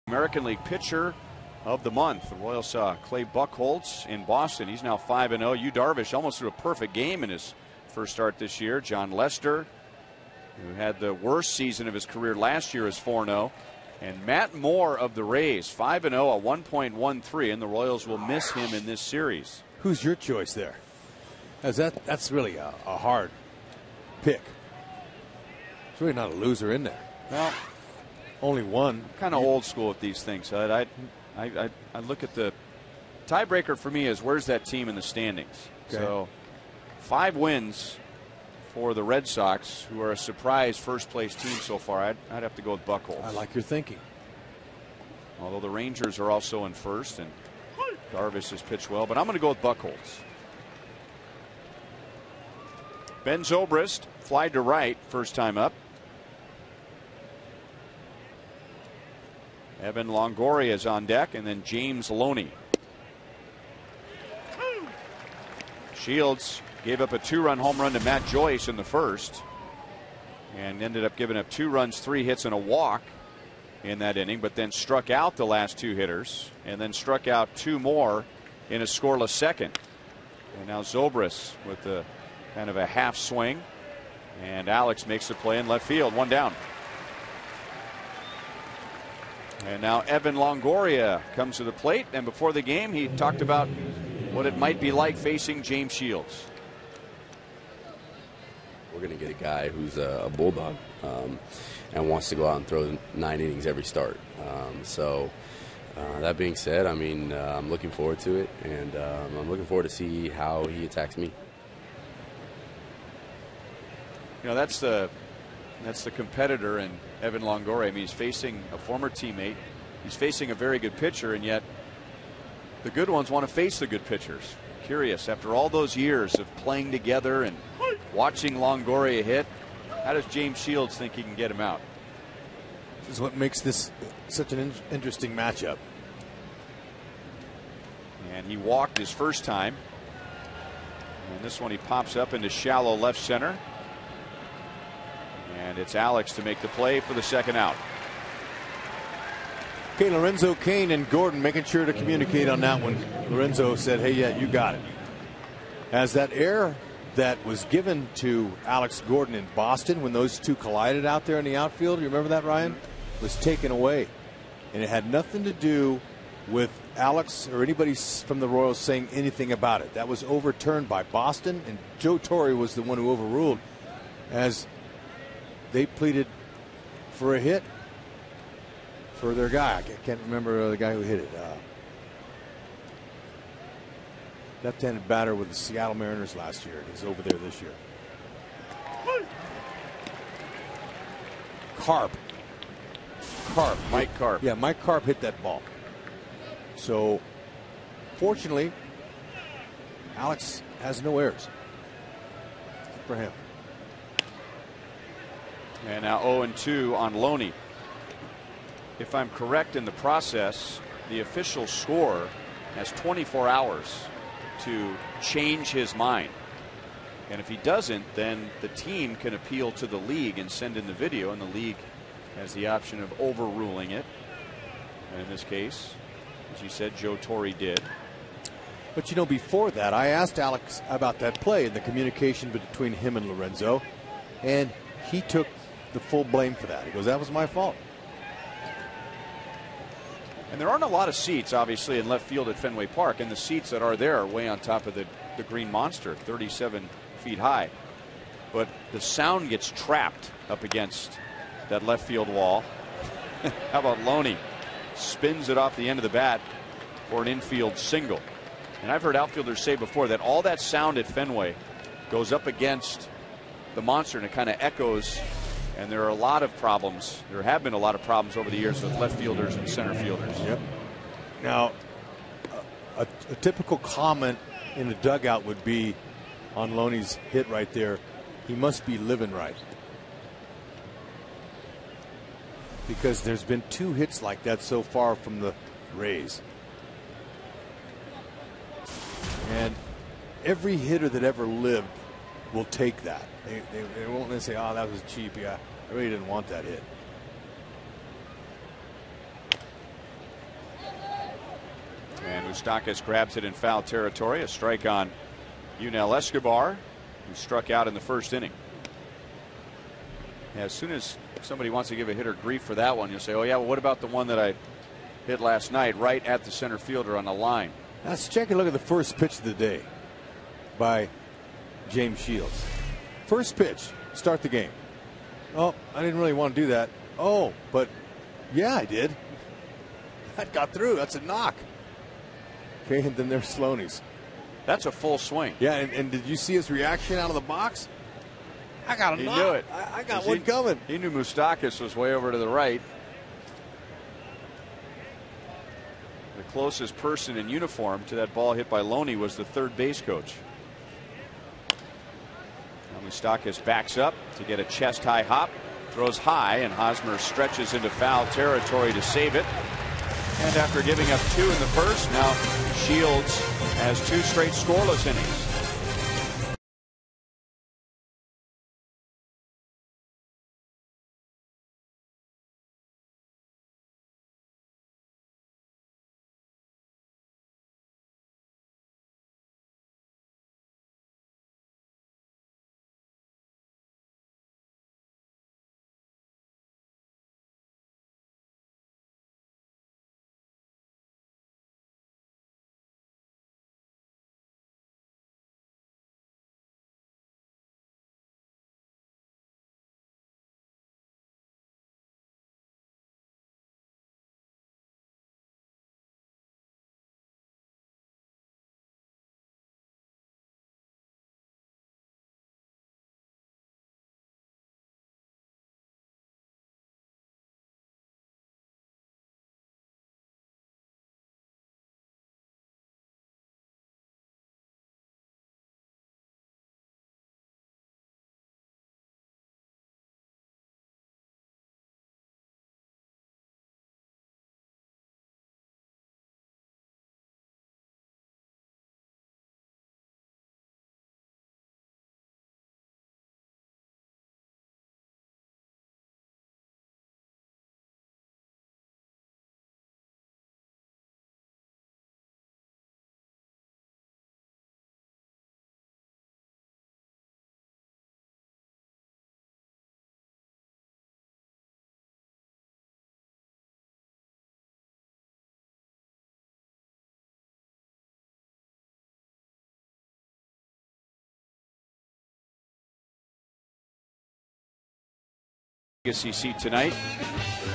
American League Pitcher of the Month. The Royals saw Clay Buchholz in Boston. He's now 5-0. Yu Darvish almost threw a perfect game in his first start this year. John Lester, who had the worst season of his career last year, is 4-0. And Matt Moore of the Rays, 5-0, a 1.13, and the Royals will miss him in this series. Who's your choice there? That's really a hard pick. There's really not a loser in there. Well, only one. Kind of old school with these things. I look at the tiebreaker for me is where's that team in the standings. Okay. So 5 wins for the Red Sox, who are a surprise first place team so far. I'd have to go with Buchholz. I like your thinking. Although the Rangers are also in first, and Darvish has pitched well, but I'm going to go with Buchholz. Ben Zobrist flied to right first time up. Evan Longoria is on deck, and then James Loney. Shields gave up a 2-run home run to Matt Joyce in the first and ended up giving up 2 runs, 3 hits, and a walk in that inning, but then struck out the last 2 hitters and then struck out 2 more in a scoreless second. And now Zobrist with a kind of a half swing, and Alex makes the play in left field, 1 down. And now Evan Longoria comes to the plate, and before the game he talked about what it might be like facing James Shields. We're going to get a guy who's a bulldog and wants to go out and throw 9 innings every start. That being said, I mean, I'm looking forward to it, and I'm looking forward to see how he attacks me. You know, that's the competitor in Evan Longoria. I mean, he's facing a former teammate. He's facing a very good pitcher, and yet the good ones want to face the good pitchers. Curious, after all those years of playing together and watching Longoria hit, how does James Shields think he can get him out? This is what makes this such an interesting matchup. And he walked his first time. And this one he pops up into shallow left center. And it's Alex to make the play for the second out. Okay, Lorenzo Cain and Gordon making sure to communicate on that one. Lorenzo said, hey, yeah, you got it. As that error that was given to Alex Gordon in Boston when those two collided out there in the outfield, you remember that, Ryan? Was taken away. And it had nothing to do with Alex or anybody from the Royals saying anything about it. That was overturned by Boston, and Joe Torre was the one who overruled as they pleaded for a hit for their guy. I can't remember the guy who hit it. Left-handed batter with the Seattle Mariners last year. He's over there this year. Carp. Mike Carp. Yeah, Mike Carp hit that ball. So, fortunately, Alex has no errors for him. And now 0-2 on Loney. If I'm correct in the process, the official score has 24 hours to change his mind. And if he doesn't, then the team can appeal to the league and send in the video, and the league has the option of overruling it. And in this case, as you said, Joe Torre did. But you know, before that, I asked Alex about that play and the communication between him and Lorenzo, and he took the full blame for that. He goes, that was my fault. And there aren't a lot of seats, obviously, in left field at Fenway Park, and the seats that are there are way on top of the green monster, 37 feet high. But the sound gets trapped up against that left field wall. How about Loney? Spins it off the end of the bat for an infield single. And I've heard outfielders say before that all that sound at Fenway goes up against the monster, and it kind of echoes. And there are a lot of problems. There have been a lot of problems over the years with left fielders and center fielders. Yep. Now, a typical comment in the dugout would be on Loney's hit right there, he must be living right. Because there's been 2 hits like that so far from the Rays. And every hitter that ever lived will take that. They won't say, oh, that was cheap. Yeah, I really didn't want that hit. And Moustakas grabs it in foul territory. A strike on Yunel Escobar, who struck out in the first inning. As soon as somebody wants to give a hitter grief for that one, you'll say, oh, yeah, well, what about the one that I hit last night right at the center fielder on the line? Let's check a look at the first pitch of the day by James Shields. First pitch, start the game. Oh, I didn't really want to do that. Oh, but yeah, I did. That got through. That's a knock. Okay, and then there's Loney's. That's a full swing. Yeah, and did you see his reaction out of the box? I got a knock. He knew it. I got one coming. He knew Moustakas was way over to the right. The closest person in uniform to that ball hit by Loney was the third base coach. Moustakas backs up to get a chest high hop, throws high, and Hosmer stretches into foul territory to save it. And after giving up 2 in the first, now Shields has 2 straight scoreless innings. KCA tonight.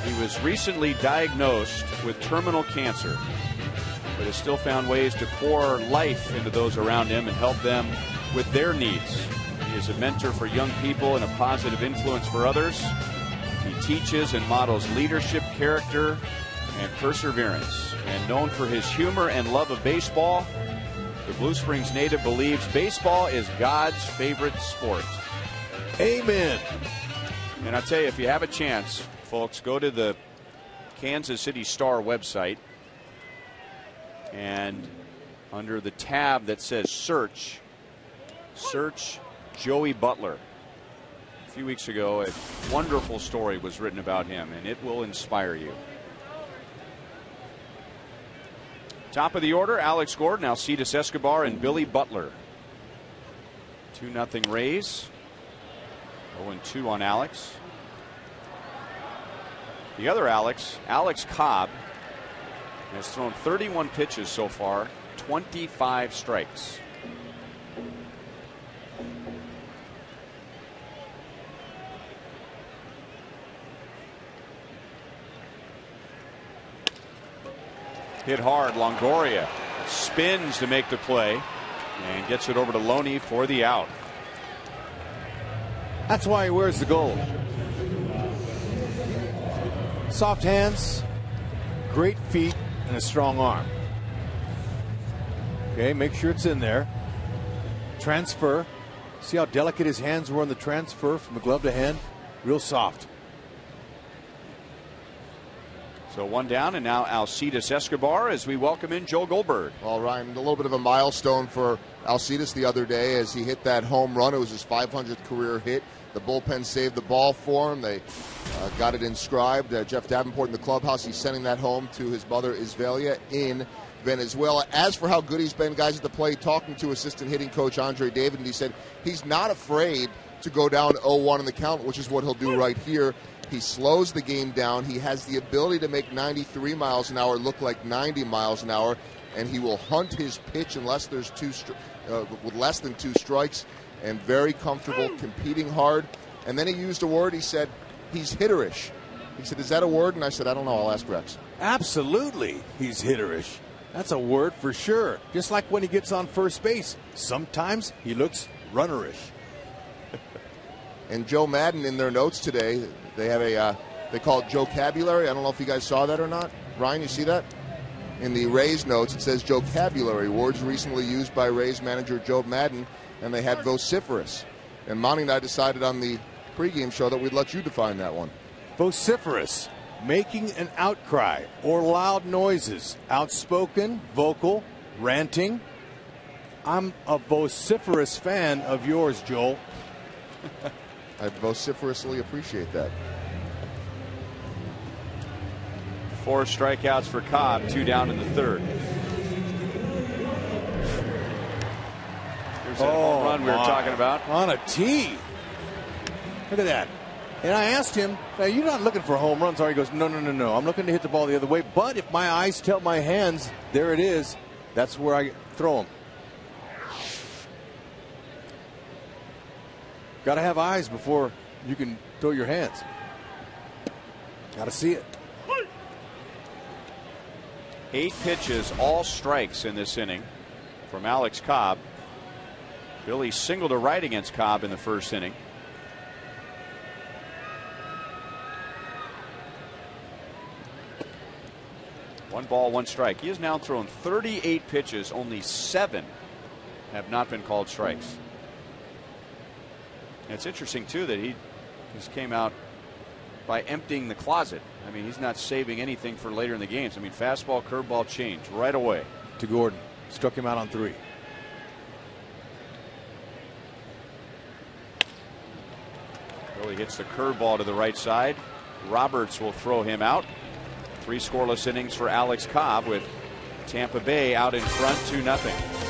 He was recently diagnosed with terminal cancer, but has still found ways to pour life into those around him and help them with their needs. He is a mentor for young people and a positive influence for others. He teaches and models leadership, character, and perseverance. And known for his humor and love of baseball, the Blue Springs native believes baseball is God's favorite sport. Amen. And I'll tell you, if you have a chance, folks, go to the Kansas City Star website, and under the tab that says search Joey Butler. A few weeks ago, a wonderful story was written about him, and it will inspire you. Top of the order, Alex Gordon, Alcides Escobar, and Billy Butler. 2-0 Rays. 0-2 on Alex. The other Alex Cobb, has thrown 31 pitches so far, 25 strikes. Hit hard, Longoria spins to make the play and gets it over to Loney for the out. That's why he wears the gold. Soft hands, great feet, and a strong arm. Okay, make sure it's in there. Transfer. See how delicate his hands were on the transfer from the glove to hand? Real soft. So one down, and now Alcides Escobar as we welcome in Joe Goldberg. Well, Ryan, a little bit of a milestone for Alcides the other day as he hit that home run. It was his 500th career hit. The bullpen saved the ball for him. They got it inscribed. Jeff Davenport in the clubhouse, he's sending that home to his mother, Isvelia, in Venezuela. As for how good he's been, guys at the plate, talking to assistant hitting coach Andre David, and he said he's not afraid to go down 0-1 in the count, which is what he'll do right here. He slows the game down. He has the ability to make 93 miles an hour look like 90 miles an hour, and he will hunt his pitch unless there's with less than 2 strikes, and very comfortable, competing hard. And then he used a word. He said he's hitterish. He said, is that a word? And I said, I don't know. I'll ask Rex. Absolutely, he's hitterish. That's a word for sure. Just like when he gets on first base. Sometimes he looks runnerish. And Joe Madden, in their notes today, they have they call it Joe-cabulary. I don't know if you guys saw that or not. Ryan, you see that? In the Rays notes, it says Joe-cabulary, words recently used by Rays manager Joe Madden, and they had vociferous. And Monty and I decided on the pregame show that we'd let you define that one. Vociferous, making an outcry or loud noises. Outspoken, vocal, ranting. I'm a vociferous fan of yours, Joel. I vociferously appreciate that. 4 strikeouts for Cobb, 2 down in the third. Here's that home run we were talking about. On a tee. Look at that. And I asked him, now, you're not looking for home runs, are you? He goes, no. I'm looking to hit the ball the other way. But if my eyes tell my hands, there it is. That's where I throw them. Got to have eyes before you can throw your hands. Got to see it. 8 pitches, all strikes in this inning from Alex Cobb. Billy singled to right against Cobb in the first inning. One ball, 1 strike. He has now thrown 38 pitches. Only 7 have not been called strikes. And it's interesting, too, that he just came out by emptying the closet. I mean, he's not saving anything for later in the games. I mean, fastball, curveball, change right away. To Gordon. Struck him out on 3. Billy hits the curveball to the right side. Roberts will throw him out. 3 scoreless innings for Alex Cobb with Tampa Bay out in front 2-0.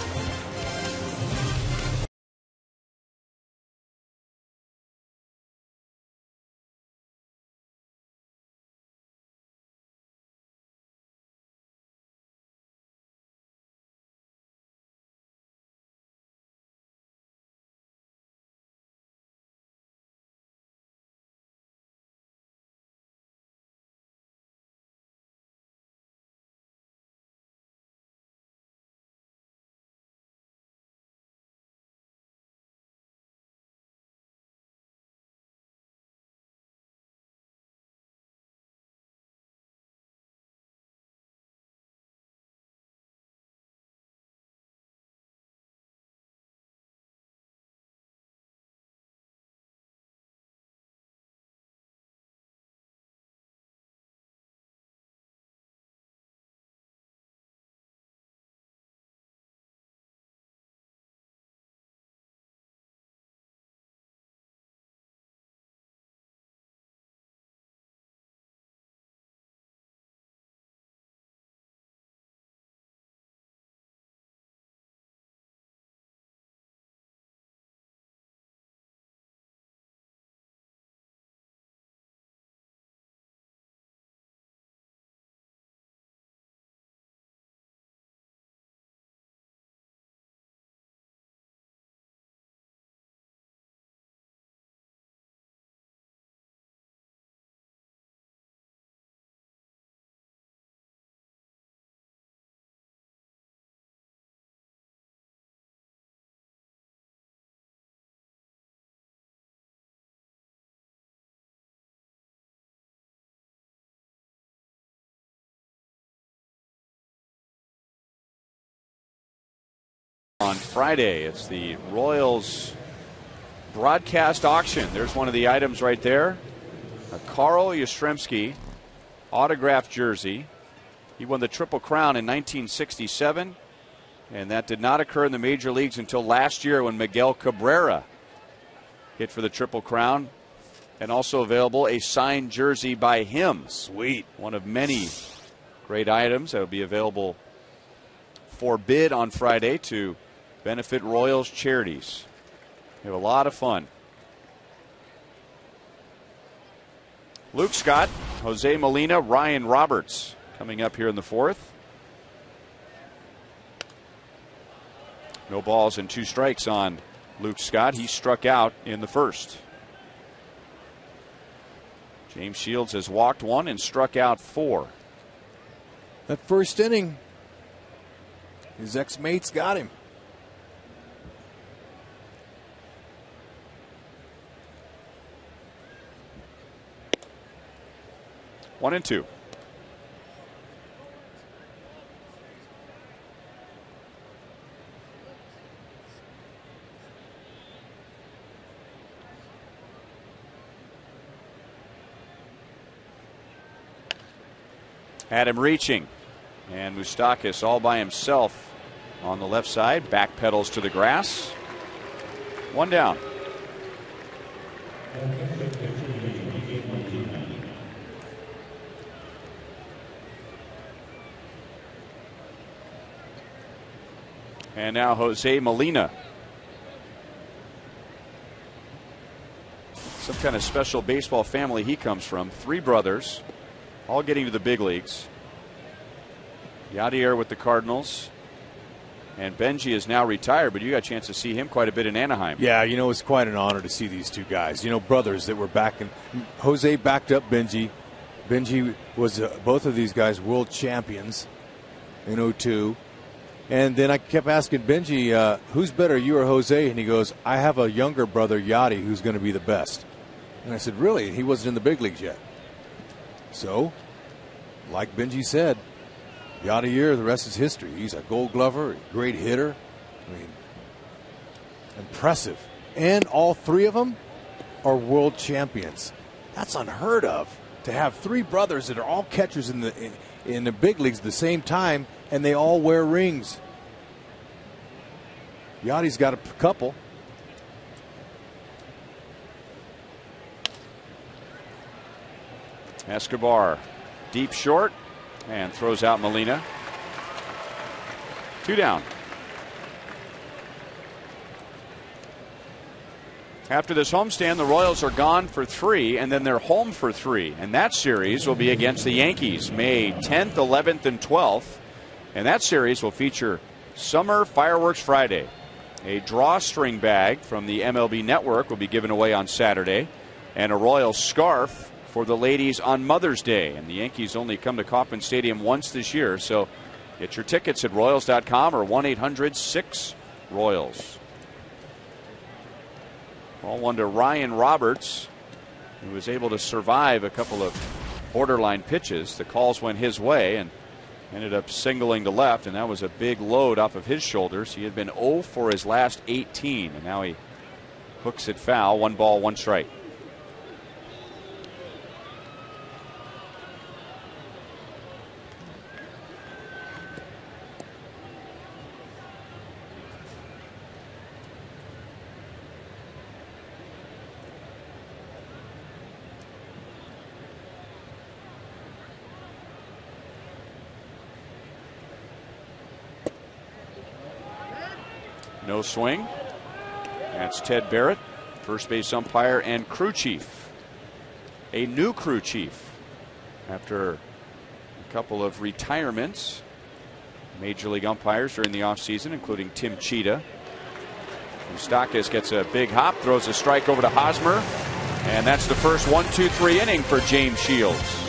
on Friday. It's the Royals broadcast auction. There's one of the items right there. A Carl Yastrzemski autographed jersey. He won the Triple Crown in 1967, and that did not occur in the major leagues until last year when Miguel Cabrera hit for the Triple Crown. And also available a signed jersey by him. Sweet. One of many great items that will be available for bid on Friday to benefit Royals charities. We have a lot of fun. Luke Scott, Jose Molina, Ryan Roberts coming up here in the fourth. No balls and 2 strikes on Luke Scott. He struck out in the first. James Shields has walked 1 and struck out 4. That first inning, his ex-mates got him. One and 2. Had him reaching, and Moustakas all by himself on the left side. Back pedals to the grass. 1 down. And now Jose Molina. Some kind of special baseball family he comes from. 3 brothers, all getting to the big leagues. Yadier with the Cardinals. And Benji is now retired, but you got a chance to see him quite a bit in Anaheim. Yeah, you know, it's quite an honor to see these 2 guys. You know, brothers that were back in. Jose backed up Benji. Benji was both of these guys world champions in '02. And then I kept asking Benji, who's better, you or Jose? And he goes, I have a younger brother, Yadi, who's going to be the best. And I said, really? He wasn't in the big leagues yet. So, like Benji said, Yadier, the rest is history. He's a Gold Glover, a great hitter. I mean, impressive. And all 3 of them are world champions. That's unheard of, to have 3 brothers that are all catchers in the big leagues at the same time, and they all wear rings. Yachty's got a couple. Escobar deep short and throws out Molina. 2 down. After this homestand, the Royals are gone for 3, and then they're home for 3. And that series will be against the Yankees May 10th, 11th, and 12th. And that series will feature Summer Fireworks Friday. A drawstring bag from the MLB Network will be given away on Saturday, and a Royals scarf for the ladies on Mother's Day. And the Yankees only come to Kauffman Stadium once this year, so get your tickets at Royals.com or 1-800-6-ROYALS. Ball 1 to Ryan Roberts, who was able to survive a couple of borderline pitches. The calls went his way and ended up singling to left, and that was a big load off of his shoulders. He had been 0 for his last 18, and now he hooks it foul. 1 ball, 1 strike. No swing. That's Ted Barrett, first base umpire and crew chief. A new crew chief after a couple of retirements. Major league umpires during the offseason, including Tim Cheetah. Moustakas gets a big hop, throws a strike over to Hosmer, and that's the first 1-2-3 inning for James Shields.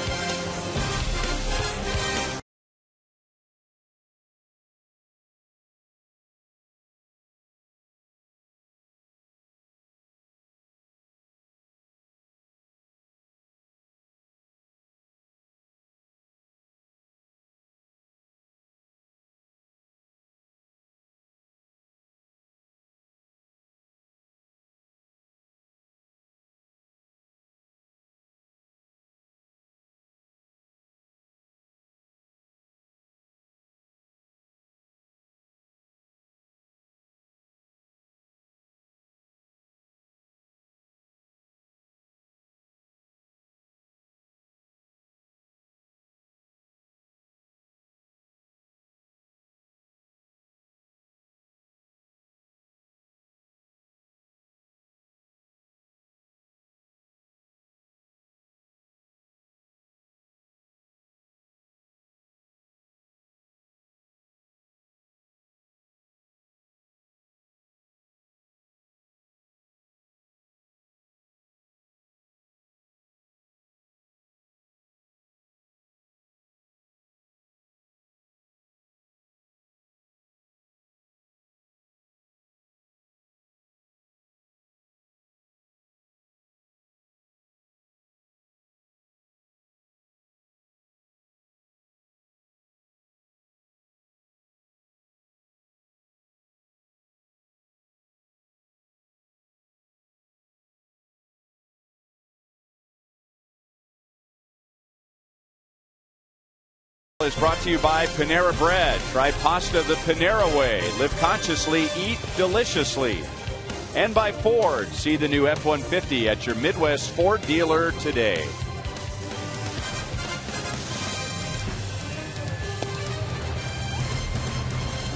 is brought to you by Panera Bread. Try pasta the Panera way. Live consciously, eat deliciously. And by Ford. See the new F-150 at your Midwest Ford dealer today.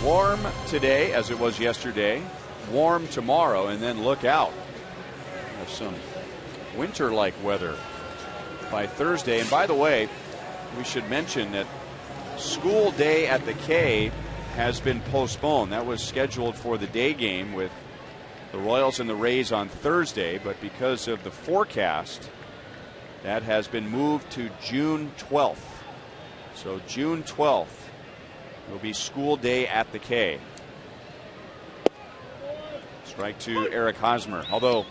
Warm today, as it was yesterday. Warm tomorrow, and then look out. There's some winter-like weather by Thursday. And by the way, we should mention that school day at the K has been postponed. That was scheduled for the day game with the Royals and the Rays on Thursday, but because of the forecast, that has been moved to June 12th. So June 12th will be school day at the K. Strike to Eric Hosmer. Although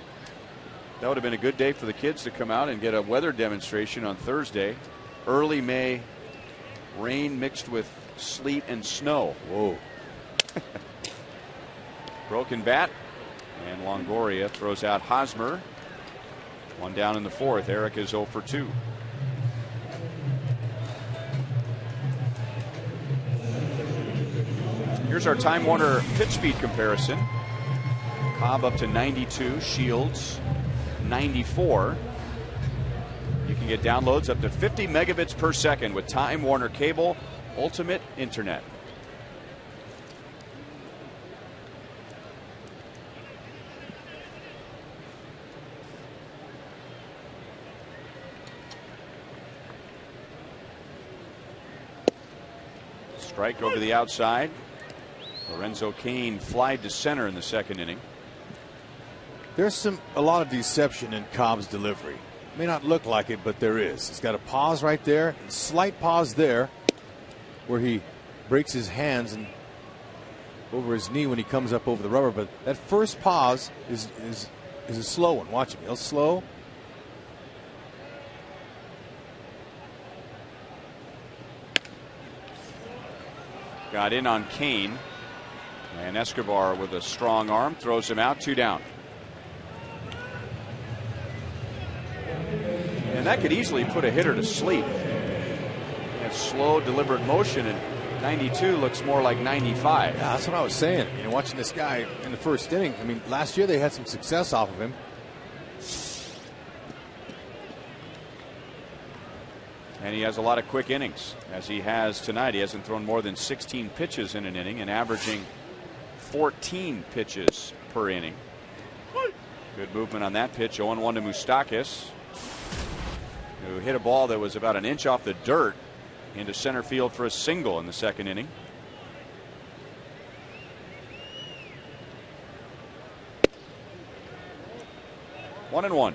that would have been a good day for the kids to come out and get a weather demonstration on Thursday. Early May rain mixed with sleet and snow. Whoa. Broken bat. And Longoria throws out Hosmer. One down in the fourth. Eric is 0 for 2. Here's our Time Warner pitch speed comparison. Cobb up to 92. Shields 94. You can get downloads up to 50 megabits per second with Time Warner Cable Ultimate Internet. Strike over the outside. Lorenzo Cain flied to center in the second inning. There's a lot of deception in Cobb's delivery. May not look like it, but there is. He's got a pause right there, a slight pause there, where he breaks his hands and over his knee when he comes up over the rubber. But that first pause is a slow one. Watch him. He'll slow. Got in on Cain, and Escobar with a strong arm throws him out. 2 down. And that could easily put a hitter to sleep. That slow, deliberate motion, and 92 looks more like 95. Yeah, that's what I was saying. You know, watching this guy in the first inning. I mean, last year they had some success off of him. And he has a lot of quick innings, as he has tonight. He hasn't thrown more than 16 pitches in an inning and averaging 14 pitches per inning. Good movement on that pitch. 0-1 to Moustakas, who hit a ball that was about an inch off the dirt into center field for a single in the second inning. One and one.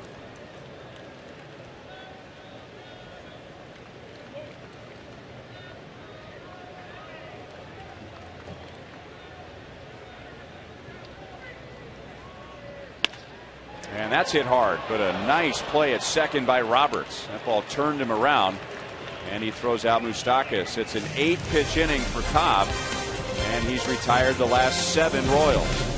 And that's hit hard, but a nice play at second by Roberts. That ball turned him around, and he throws out Moustakas. It's an 8-pitch inning for Cobb, and he's retired the last 7 Royals.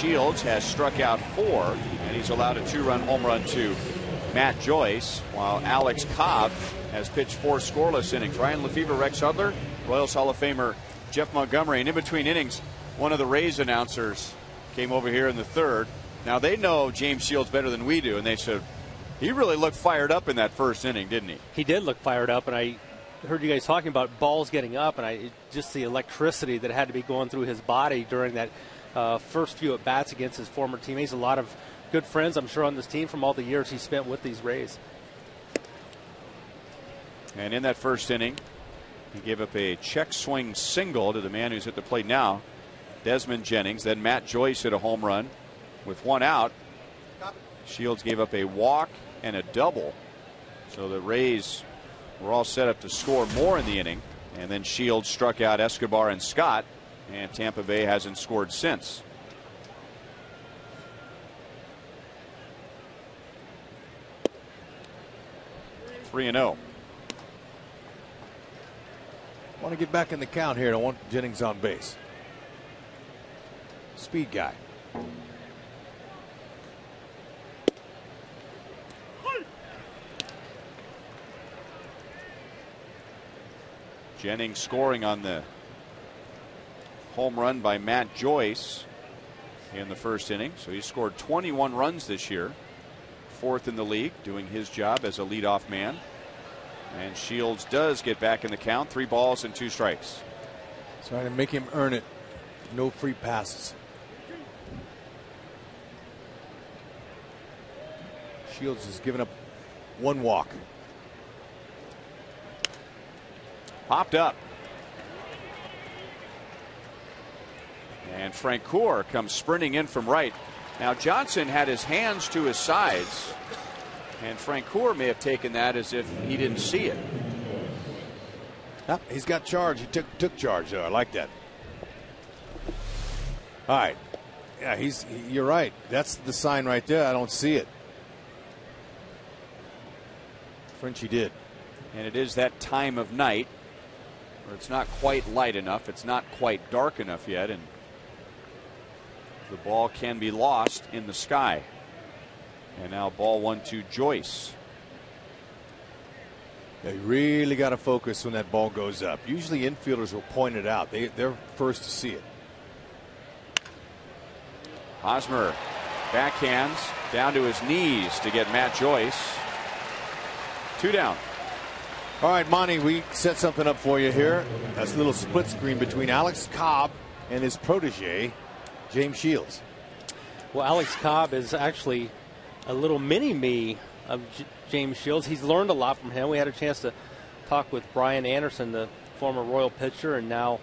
Shields has struck out 4, and he's allowed a 2-run home run to Matt Joyce, while Alex Cobb has pitched 4 scoreless innings. Ryan Lefebvre, Rex Hudler, Royals Hall of Famer Jeff Montgomery, and in between innings, one of the Rays announcers came over here in the 3rd. Now they know James Shields better than we do, and they said he really looked fired up in that first inning, didn't he? He did look fired up, and I heard you guys talking about balls getting up, and just the electricity that had to be going through his body during that first few at bats against his former teammates. A lot of good friends, I'm sure, on this team from all the years he spent with these Rays. And in that first inning, he gave up a check swing single to the man who's at the plate now, Desmond Jennings. Then Matt Joyce hit a home run with 1 out. Shields gave up a walk and a double. So the Rays were all set up to score more in the inning. And then Shields struck out Escobar and Scott, and Tampa Bay hasn't scored since. Three and 0. Want to get back in the count here. I want Jennings on base. Speed guy. Jennings scoring on the home run by Matt Joyce in the first inning. So he scored 21 runs this year, 4th in the league, doing his job as a leadoff man. And Shields does get back in the count. 3 balls and 2 strikes. Trying to make him earn it. No free passes. Shields has given up 1 walk. Popped up. And Francoeur comes sprinting in from right. Now Johnson had his hands to his sides, and Francoeur may have taken that as if he didn't see it. Yep, he's got charge. He took charge though. I like that. All right. Yeah, you're right. That's the sign right there. I don't see it. Frenchie did. And it is that time of night where it's not quite light enough. It's not quite dark enough yet, and the ball can be lost in the sky. And now ball 1 to Joyce. Yeah, you really got to focus when that ball goes up. Usually infielders will point it out. They're first to see it. Hosmer backhands down to his knees to get Matt Joyce. 2 down. All right, Monty, we set something up for you here. That's a little split screen between Alex Cobb and his protege, James Shields. Well, Alex Cobb is actually a little mini-me of James Shields. He's learned a lot from him. We had a chance to talk with Brian Anderson, the former Royal pitcher and now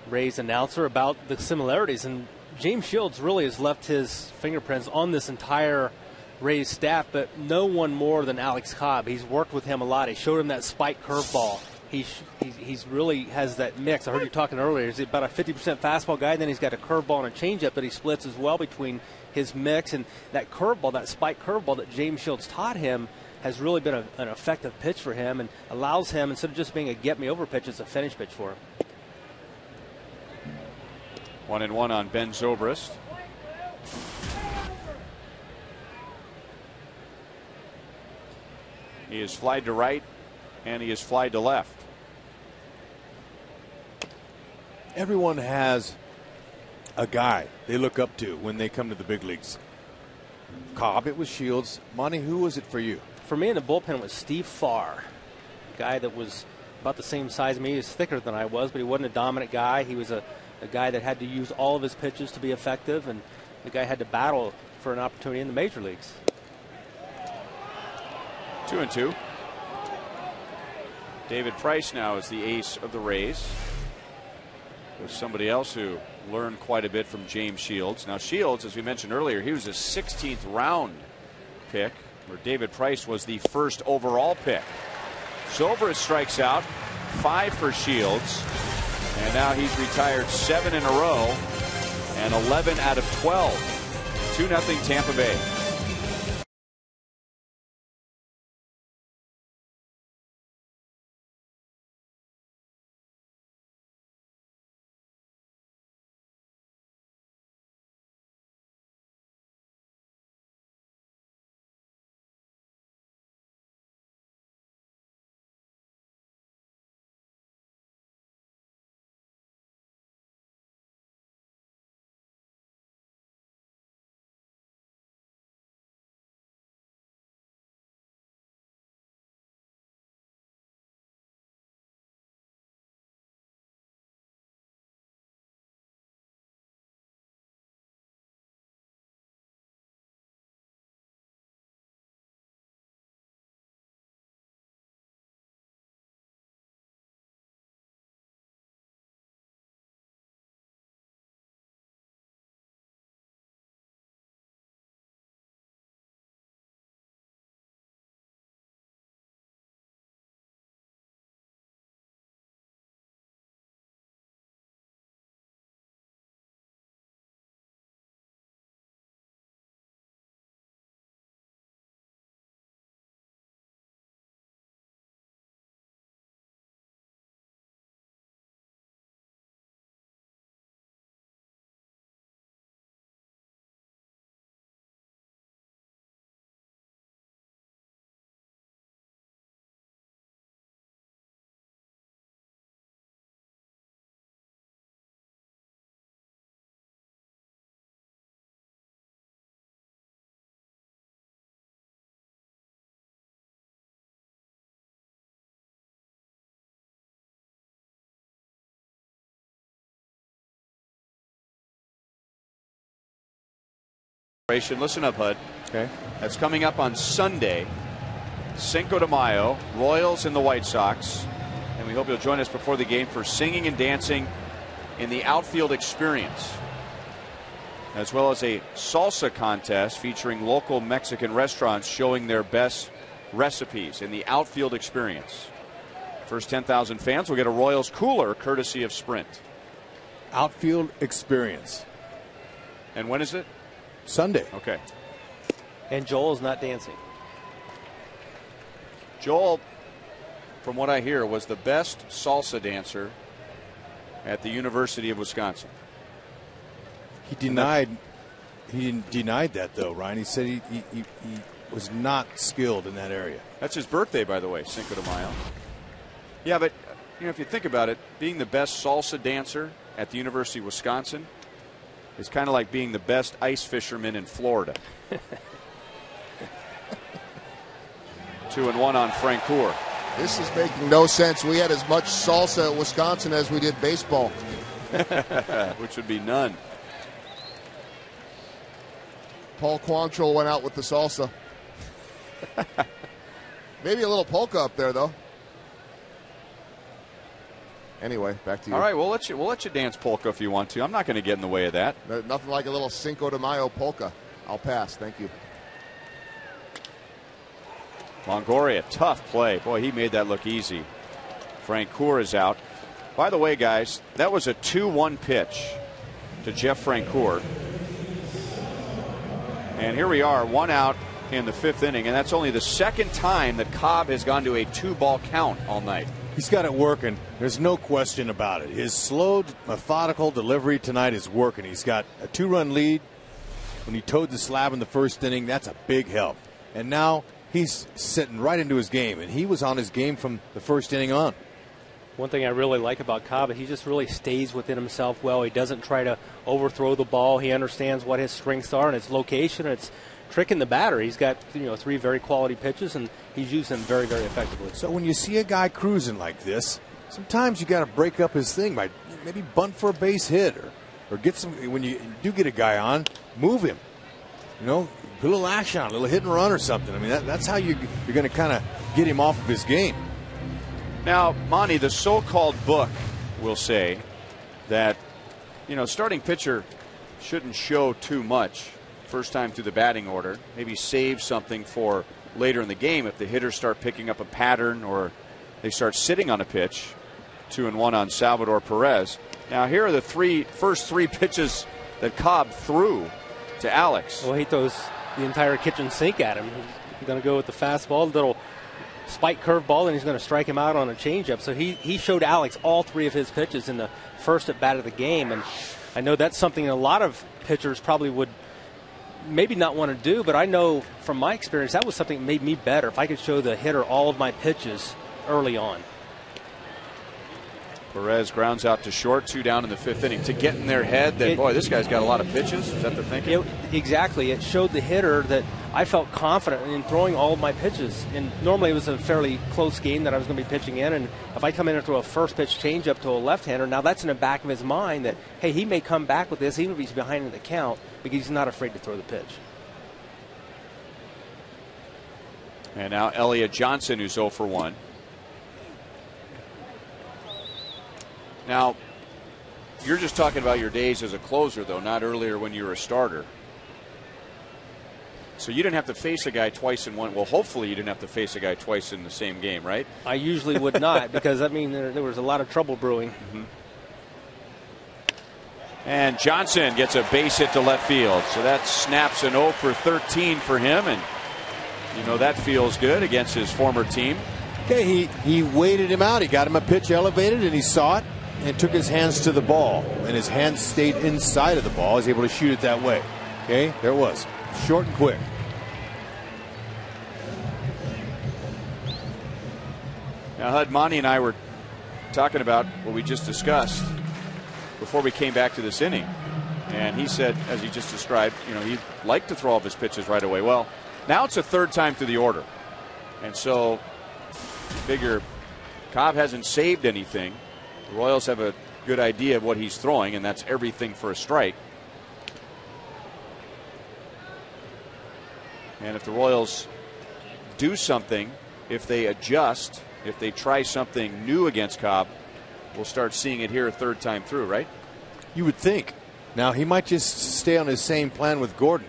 Rays announcer, about the similarities. And James Shields really has left his fingerprints on this entire Rays staff, but no one more than Alex Cobb. He's worked with him a lot. He showed him that spike curveball. He's really has that mix. I heard you talking earlier. He's about a 50% fastball guy. Then he's got a curveball and a changeup that he splits as well between his mix. And that curveball, that spike curveball that James Shields taught him, has really been an effective pitch for him and allows him, instead of just being a get-me-over pitch, it's a finish pitch for him. 1-1 on Ben Zobrist. He is flied to right, and he is flied to left. Everyone has a guy they look up to when they come to the big leagues. Cobb, it was Shields. Monty, who was it for you? For me in the bullpen, it was Steve Farr, a guy that was about the same size as me. He was thicker than I was, but he wasn't a dominant guy. He was a guy that had to use all of his pitches to be effective, and the guy had to battle for an opportunity in the major leagues. 2-2. David Price now is the ace of the Rays. There's somebody else who learned quite a bit from James Shields. Now Shields, as we mentioned earlier, he was a 16th round pick, where David Price was the first overall pick. Zobrist strikes out, 5 for Shields, and now he's retired 7 in a row and 11 out of 12. 2-0 Tampa Bay. Listen up, Hud. Okay. That's coming up on Sunday, Cinco de Mayo, Royals and the White Sox. And we hope you'll join us before the game for singing and dancing in the outfield experience, as well as a salsa contest featuring local Mexican restaurants showing their best recipes in the outfield experience. First 10,000 fans will get a Royals cooler courtesy of Sprint. Outfield experience. And when is it? Sunday. Okay. And Joel is not dancing. Joel, from what I hear, was the best salsa dancer at the University of Wisconsin. He denied that, though, Ryan. He said he was not skilled in that area. That's his birthday, by the way, Cinco de Mayo. Yeah, but if you think about it, being the best salsa dancer at the University of Wisconsin is kind of like being the best ice fisherman in Florida. 2-1 on Francoeur. This is making no sense. We had as much salsa at Wisconsin as we did baseball. Which would be none. Paul Quantrill went out with the salsa. Maybe a little polka up there, though. Anyway, back to you. All right, we'll let you dance polka if you want to. I'm not going to get in the way of that. Nothing like a little Cinco de Mayo polka. I'll pass. Thank you. Longoria, tough play. Boy, he made that look easy. Francoeur is out. By the way, guys, that was a 2-1 pitch to Jeff Francoeur. And here we are, 1 out in the 5th inning, and that's only the second time that Cobb has gone to a 2-ball count all night. He's got it working. There's no question about it. His slow, methodical delivery tonight is working. He's got a 2-run lead. When he towed the slab in the 1st inning, that's a big help. And now he's sitting right into his game, and he was on his game from the 1st inning on. One thing I really like about Cobb, he just really stays within himself well. He doesn't try to overthrow the ball. He understands what his strengths are and its location. It's tricking the batter. He's got 3 very quality pitches, and he's used them very, very effectively. So when you see a guy cruising like this, sometimes you got to break up his thing by maybe bunt for a base hit or get some. When you do get a guy on, move him. Put a little action on, a little hit and run or something. I mean, that's how you're going to kind of get him off of his game. Now, Monty, the so-called book will say that, starting pitcher shouldn't show too much first time through the batting order. Maybe save something for later in the game if the hitters start picking up a pattern or they start sitting on a pitch. 2-1 on Salvador Perez. Now, here are the first three pitches that Cobb threw to Alex. Well, he throws the entire kitchen sink at him. He's going to go with the fastball, little spike curveball, and he's going to strike him out on a changeup. So he showed Alex all 3 of his pitches in the first at bat of the game, and I know that's something a lot of pitchers probably would maybe not want to do, but I know from my experience that was something that made me better if I could show the hitter all of my pitches early on. Perez grounds out to short, 2 down in the 5th inning. To get in their head that, boy, this guy's got a lot of pitches? Is that the thinking? Exactly. It showed the hitter that I felt confident in throwing all of my pitches. And normally it was a fairly close game that I was going to be pitching in. And if I come in and throw a first pitch changeup to a left-hander, now that's in the back of his mind that, hey, he may come back with this even if he's behind in the count because he's not afraid to throw the pitch. And now Elliott Johnson, who's 0 for 1. Now, you're just talking about your days as a closer, though, not earlier when you were a starter. So you didn't have to face a guy twice in one. Well, hopefully you didn't have to face a guy twice in the same game, right? I usually would not because, there was a lot of trouble brewing. Mm-hmm. And Johnson gets a base hit to left field. So that snaps an 0 for 13 for him. And, that feels good against his former team. Okay, he waited him out. He got him a pitch elevated, and he saw it. And took his hands to the ball, and his hands stayed inside of the ball. He was able to shoot it that way. Okay, there it was. Short and quick. Now, Hud, Monty and I were talking about what we just discussed before we came back to this inning. And he said, as he just described, he'd like to throw all of his pitches right away. Well, now it's a 3rd time through the order. And so, figure Cobb hasn't saved anything. The Royals have a good idea of what he's throwing, and that's everything for a strike. And if the Royals do something, if they adjust, if they try something new against Cobb, we'll start seeing it here a third time through, right? You would think. Now, he might just stay on his same plan with Gordon.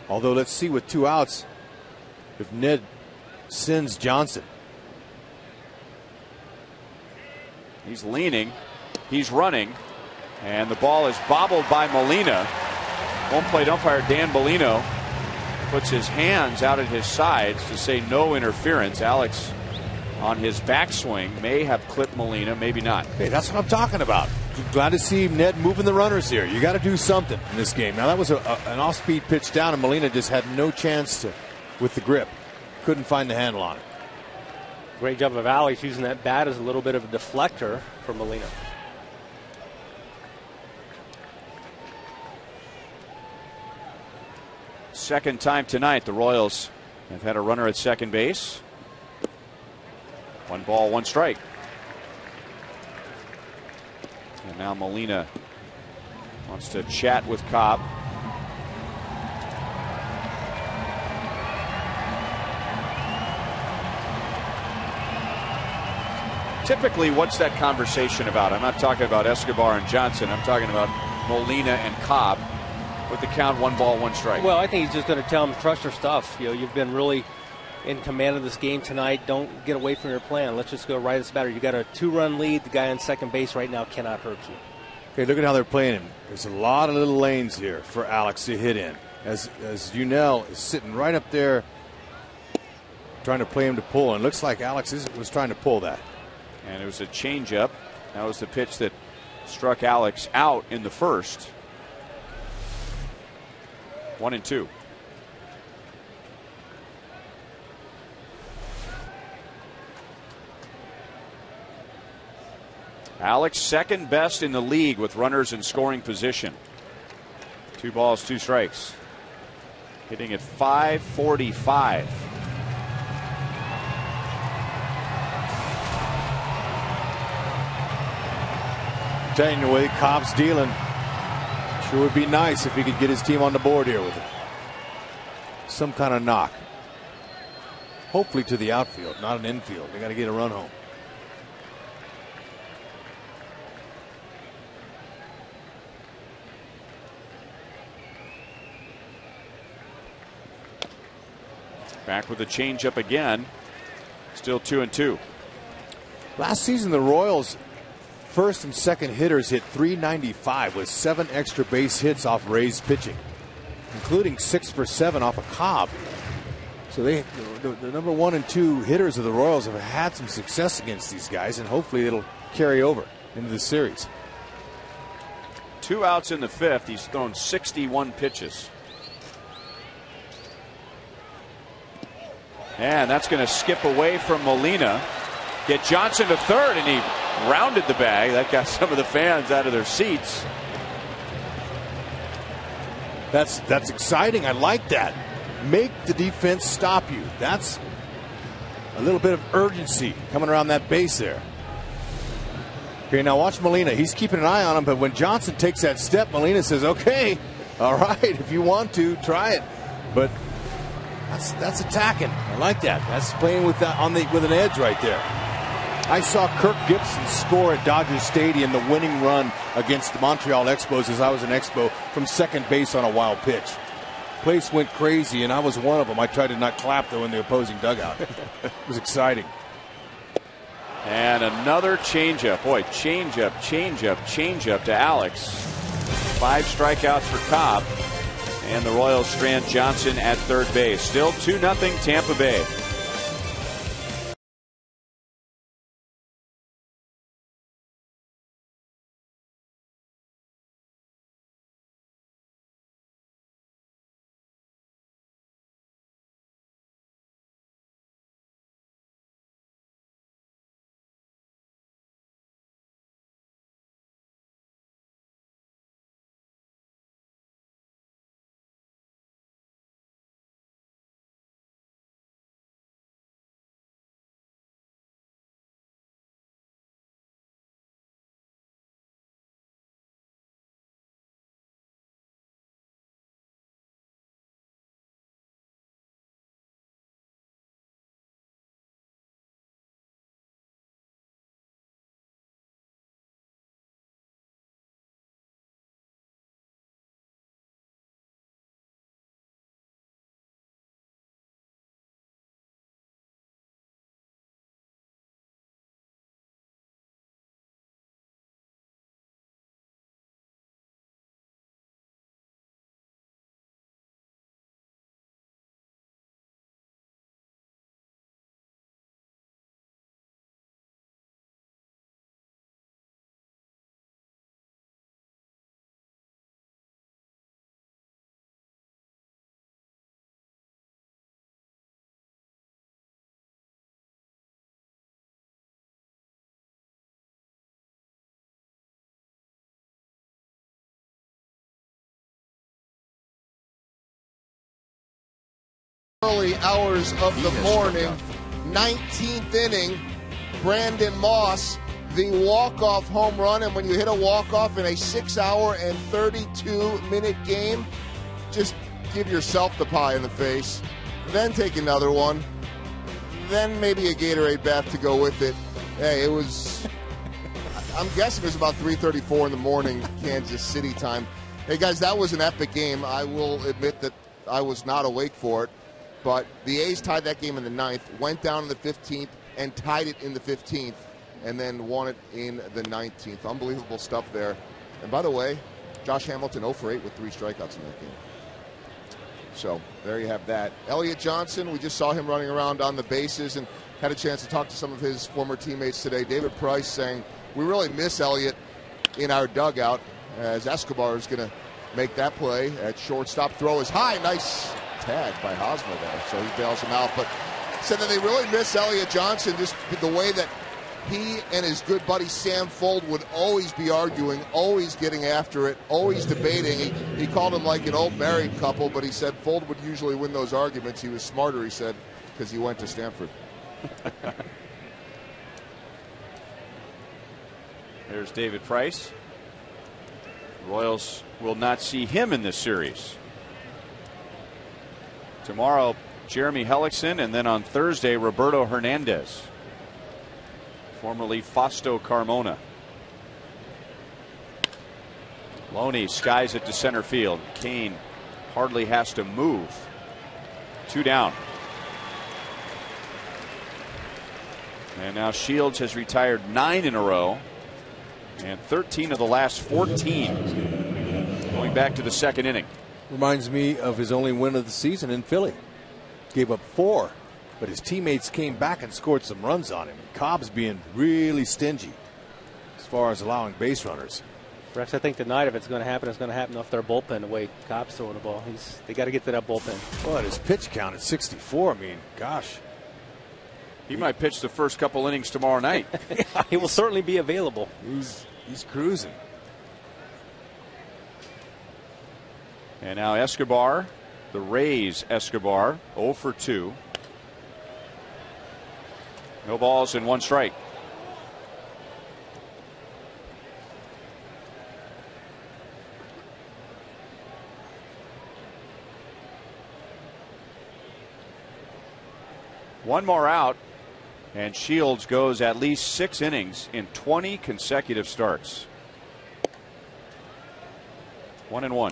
Although, let's see with 2 outs if Ned sends Johnson. He's leaning. He's running. And the ball is bobbled by Molina. Home plate umpire Dan Bellino puts his hands out at his sides to say no interference. Alex, on his backswing, may have clipped Molina, maybe not. Hey, that's what I'm talking about. Glad to see Ned moving the runners here. You got to do something in this game. Now, that was an off-speed pitch down, and Molina just had no chance with the grip. Couldn't find the handle on it. Great job of Alex using that bat as a little bit of a deflector for Molina. Second time tonight the Royals have had a runner at second base. 1 ball, 1 strike. And now Molina wants to chat with Cobb. Typically, what's that conversation about? I'm not talking about Escobar and Johnson. I'm talking about Molina and Cobb with the count 1 ball, 1 strike. Well, I think he's just going to tell him, trust your stuff. You know, you've been really in command of this game tonight. Don't get away from your plan. Let's just go right at this batter. You got a 2-run lead. The guy on second base right now cannot hurt you. Okay, look at how they're playing him. There's a lot of little lanes here for Alex to hit in. As Unell is sitting right up there trying to play him to pull, and it looks like Alex was trying to pull that. And it was a changeup. That was the pitch that struck Alex out in the first. 1-2. Alex second best in the league with runners in scoring position. 2 balls, 2 strikes. Hitting at .545. Telling you the way Cobb's dealing, sure would be nice if he could get his team on the board here with it. Some kind of knock. Hopefully to the outfield, not an infield. They got to get a run home. Back with a changeup again. Still 2-2. Last season, the Royals' first and second hitters hit .395 with 7 extra base hits off Ray's pitching, including 6 for 7 off of Cobb. So the number 1 and 2 hitters of the Royals have had some success against these guys, and hopefully it'll carry over into the series. 2 outs in the 5th. He's thrown 61 pitches. And that's going to skip away from Molina. Get Johnson to third, and he rounded the bag. That got some of the fans out of their seats. That's exciting. I like that. Make the defense stop you. That's a little bit of urgency coming around that base there. Okay, now watch Molina. He's keeping an eye on him, but when Johnson takes that step, Molina says, okay, all right, if you want to, try it. But that's attacking. I like that. That's playing with an edge right there. I saw Kirk Gibson score at Dodger Stadium the winning run against the Montreal Expos as I was an Expo from second base on a wild pitch. Place went crazy, and I was one of them. I tried to not clap, though, in the opposing dugout. It was exciting. And another changeup. Boy, changeup to Alex. 5 strikeouts for Cobb. And the Royals strand Johnson at third base. Still 2-0 Tampa Bay. early hours of the morning. 19th inning, Brandon Moss, the walk-off home run. And when you hit a walk-off in a 6-hour and 32-minute game, just give yourself the pie in the face. Then take another one. Then maybe a Gatorade bath to go with it. Hey, it was, I'm guessing it was about 3:34 in the morning, Kansas City time. Hey, guys, that was an epic game. I will admit that I was not awake for it. But the A's tied that game in the 9th, went down in the 15th, and tied it in the 15th, and then won it in the 19th. Unbelievable stuff there. And by the way, Josh Hamilton 0 for 8 with 3 strikeouts in that game. So there you have that. Elliott Johnson, we just saw him running around on the bases and had a chance to talk to some of his former teammates today. David Price saying, we really miss Elliott in our dugout, as Escobar is going to make that play at shortstop. Throw is high. Nice tag by Hosmer there, so he bails him out. But said that they really miss Elliott Johnson, just the way that he and his good buddy Sam Fuld would always be arguing, always getting after it, always debating. He called him like an old married couple, but he said Fuld would usually win those arguments. He was smarter, he said, because he went to Stanford. There's David Price. Royals will not see him in this series. Tomorrow, Jeremy Hellickson, and then on Thursday, Roberto Hernandez, formerly Fausto Carmona. Loney skies it to center field. Kane hardly has to move. 2 down. And now Shields has retired 9 in a row, and 13 of the last 14 going back to the 2nd inning. Reminds me of his only win of the season in Philly. Gave up 4, but his teammates came back and scored some runs on him. Cobb's being really stingy as far as allowing base runners. Rex, I think tonight if it's going to happen, it's going to happen off their bullpen, the way Cobb's throwing the ball. They got to get to that bullpen. Well, his pitch count at 64, I mean, gosh. He might pitch the first couple innings tomorrow night. He will certainly be available. He's cruising. And now Escobar, the Rays Escobar, 0 for 2. No balls and 1 strike. One more out, and Shields goes at least 6 innings in 20 consecutive starts. 1-1.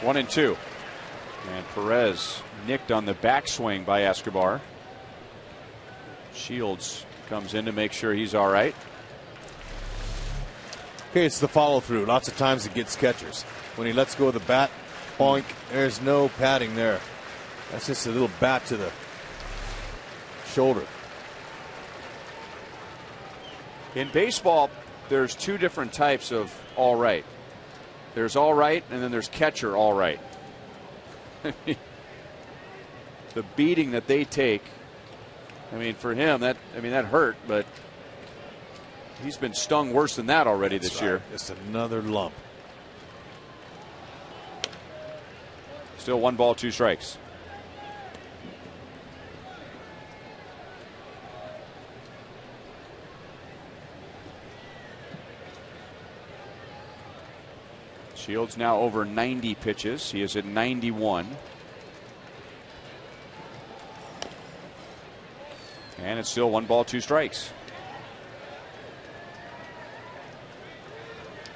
One and 2. And Perez nicked on the backswing by Escobar. Shields comes in to make sure he's all right. Okay, it's the follow through. Lots of times it gets catchers. When he lets go of the bat, boink, there's no padding there. That's just a little bat to the shoulder. In baseball, there's 2 different types of all right. There's all right, and then there's catcher all right. The beating that they take, I mean, for him, that hurt, but he's been stung worse than that already this year. Just another lump. Still 1 ball, 2 strikes. Shields now over 90 pitches. He is at 91. And it's still 1 ball, 2 strikes.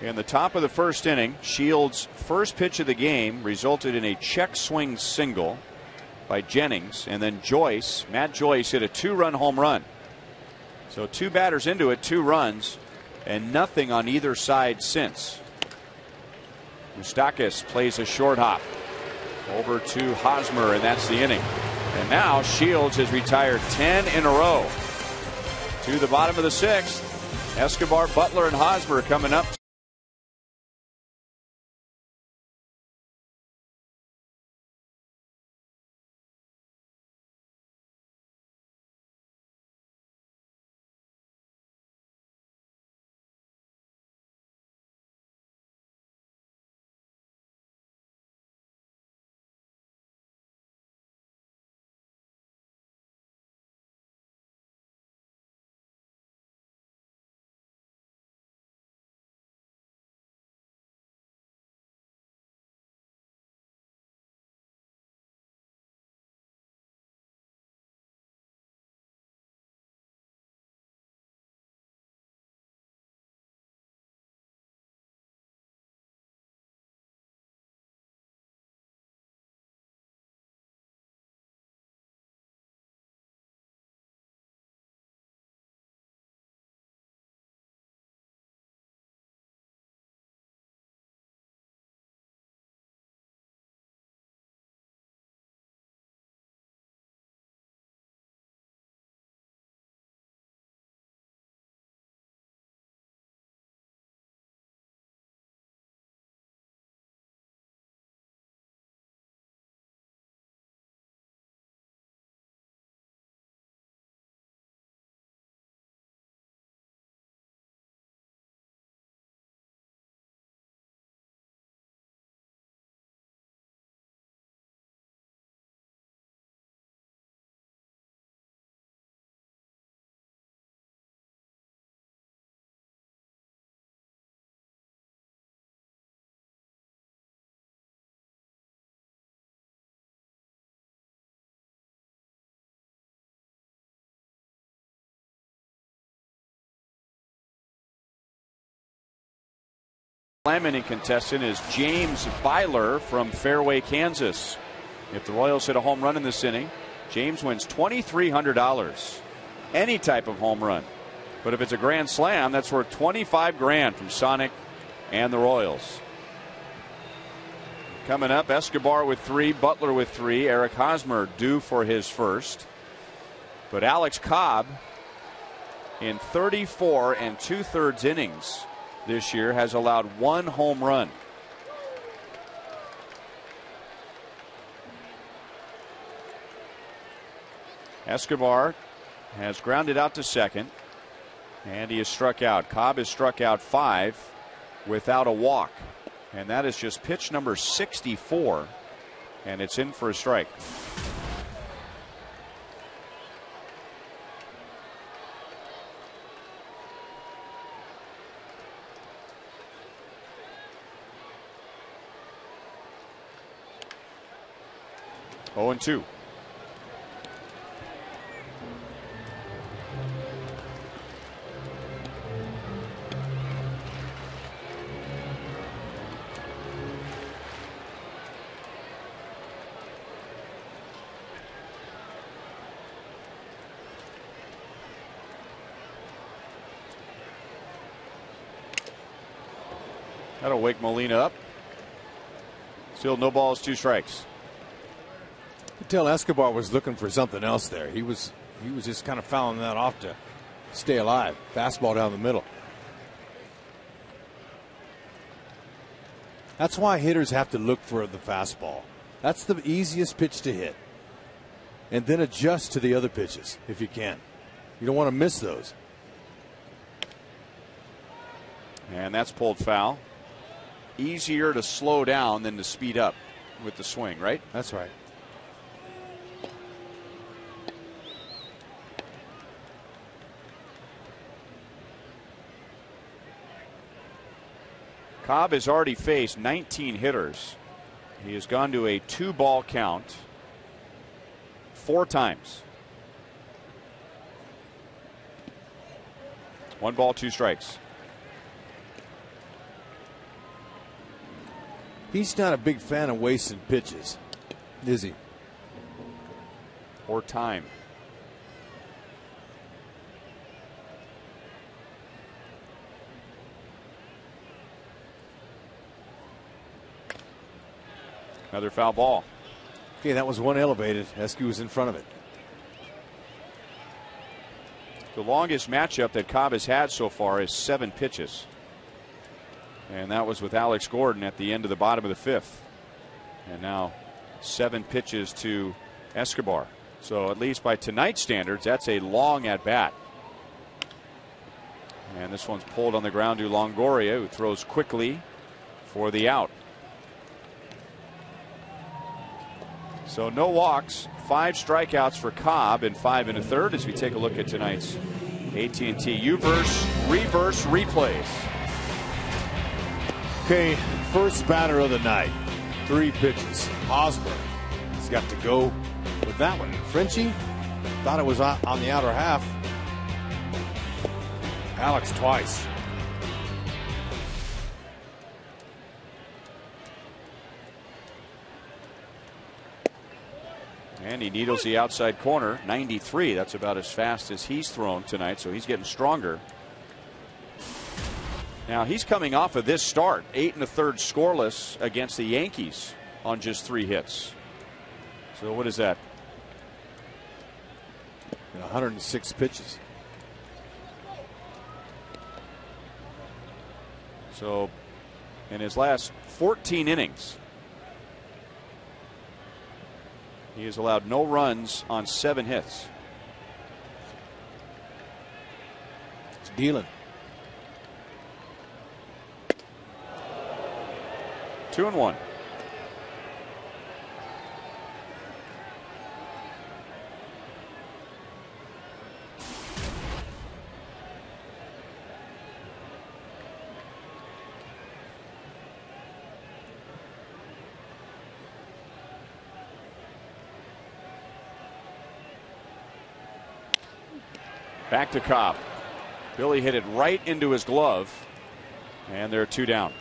In the top of the 1st inning, Shields' first pitch of the game resulted in a check swing single by Jennings, and then Matt Joyce hit a 2-run home run. So 2 batters into it, 2 runs, and nothing on either side since. Moustakas plays a short hop over to Hosmer, and that's the inning. And now Shields has retired 10 in a row. To the bottom of the 6th, Escobar, Butler, and Hosmer coming up. Slam-inning contestant is James Byler from Fairway, Kansas. If the Royals hit a home run in this inning, James wins $2,300. Any type of home run. But if it's a grand slam, that's worth $25,000 from Sonic and the Royals. Coming up, Escobar with 3, Butler with 3, Eric Hosmer due for his first. But Alex Cobb, in 34 2/3 innings this year, has allowed 1 home run. Escobar has grounded out to second, and he has struck out. Cobb has struck out 5 without a walk, and that is just pitch number 64, and it's in for a strike. Oh, and 2. That'll wake Molina up. Still no balls, 2 strikes. You could tell Escobar was looking for something else there. He was just kind of fouling that off to stay alive. Fastball down the middle. That's why hitters have to look for the fastball. That's the easiest pitch to hit. And then adjust to the other pitches if you can. You don't want to miss those. And that's pulled foul. Easier to slow down than to speed up with the swing, right? That's right. Cobb has already faced 19 hitters. He has gone to a 2-ball count 4 times. 1 ball, 2 strikes. He's not a big fan of wasting pitches, is he? Or time. Another foul ball. Okay, that was one elevated. Esky was in front of it. The longest matchup that Cobb has had so far is 7 pitches. And that was with Alex Gordon at the end of the bottom of the 5th. And now 7 pitches to Escobar. So at least by tonight's standards, that's a long at bat. And this one's pulled on the ground to Longoria, who throws quickly for the out. So no walks, 5 strikeouts for Cobb, and 5 1/3 as we take a look at tonight's AT&T U-verse reverse replays. Okay, first batter of the night. 3 pitches. Hosmer has got to go with that one. Frenchie thought it was on the outer half. Alex twice. And he needles the outside corner, 93. That's about as fast as he's thrown tonight, so he's getting stronger. Now he's coming off of this start, 8 1/3 scoreless against the Yankees on just 3 hits. So what is that? 106 pitches. So in his last 14 innings, he has allowed no runs on 7 hits. It's dealing. 2-1. Back to Cobb. Billy hit it right into his glove, and they're 2 down.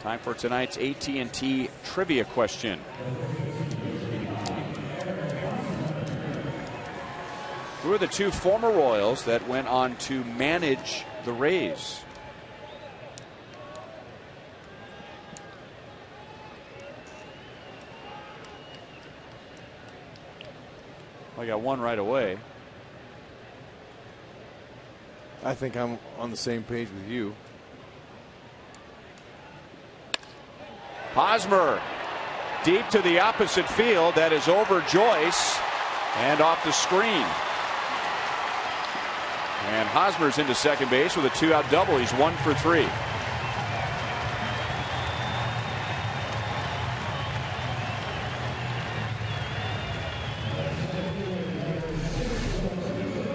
Time for tonight's AT&T trivia question. Who are the two former Royals that went on to manage the Rays? I got one right away. I think I'm on the same page with you. Hosmer deep to the opposite field. That is over Joyce and off the screen. And Hosmer's into second base with a 2-out double. He's 1 for 3.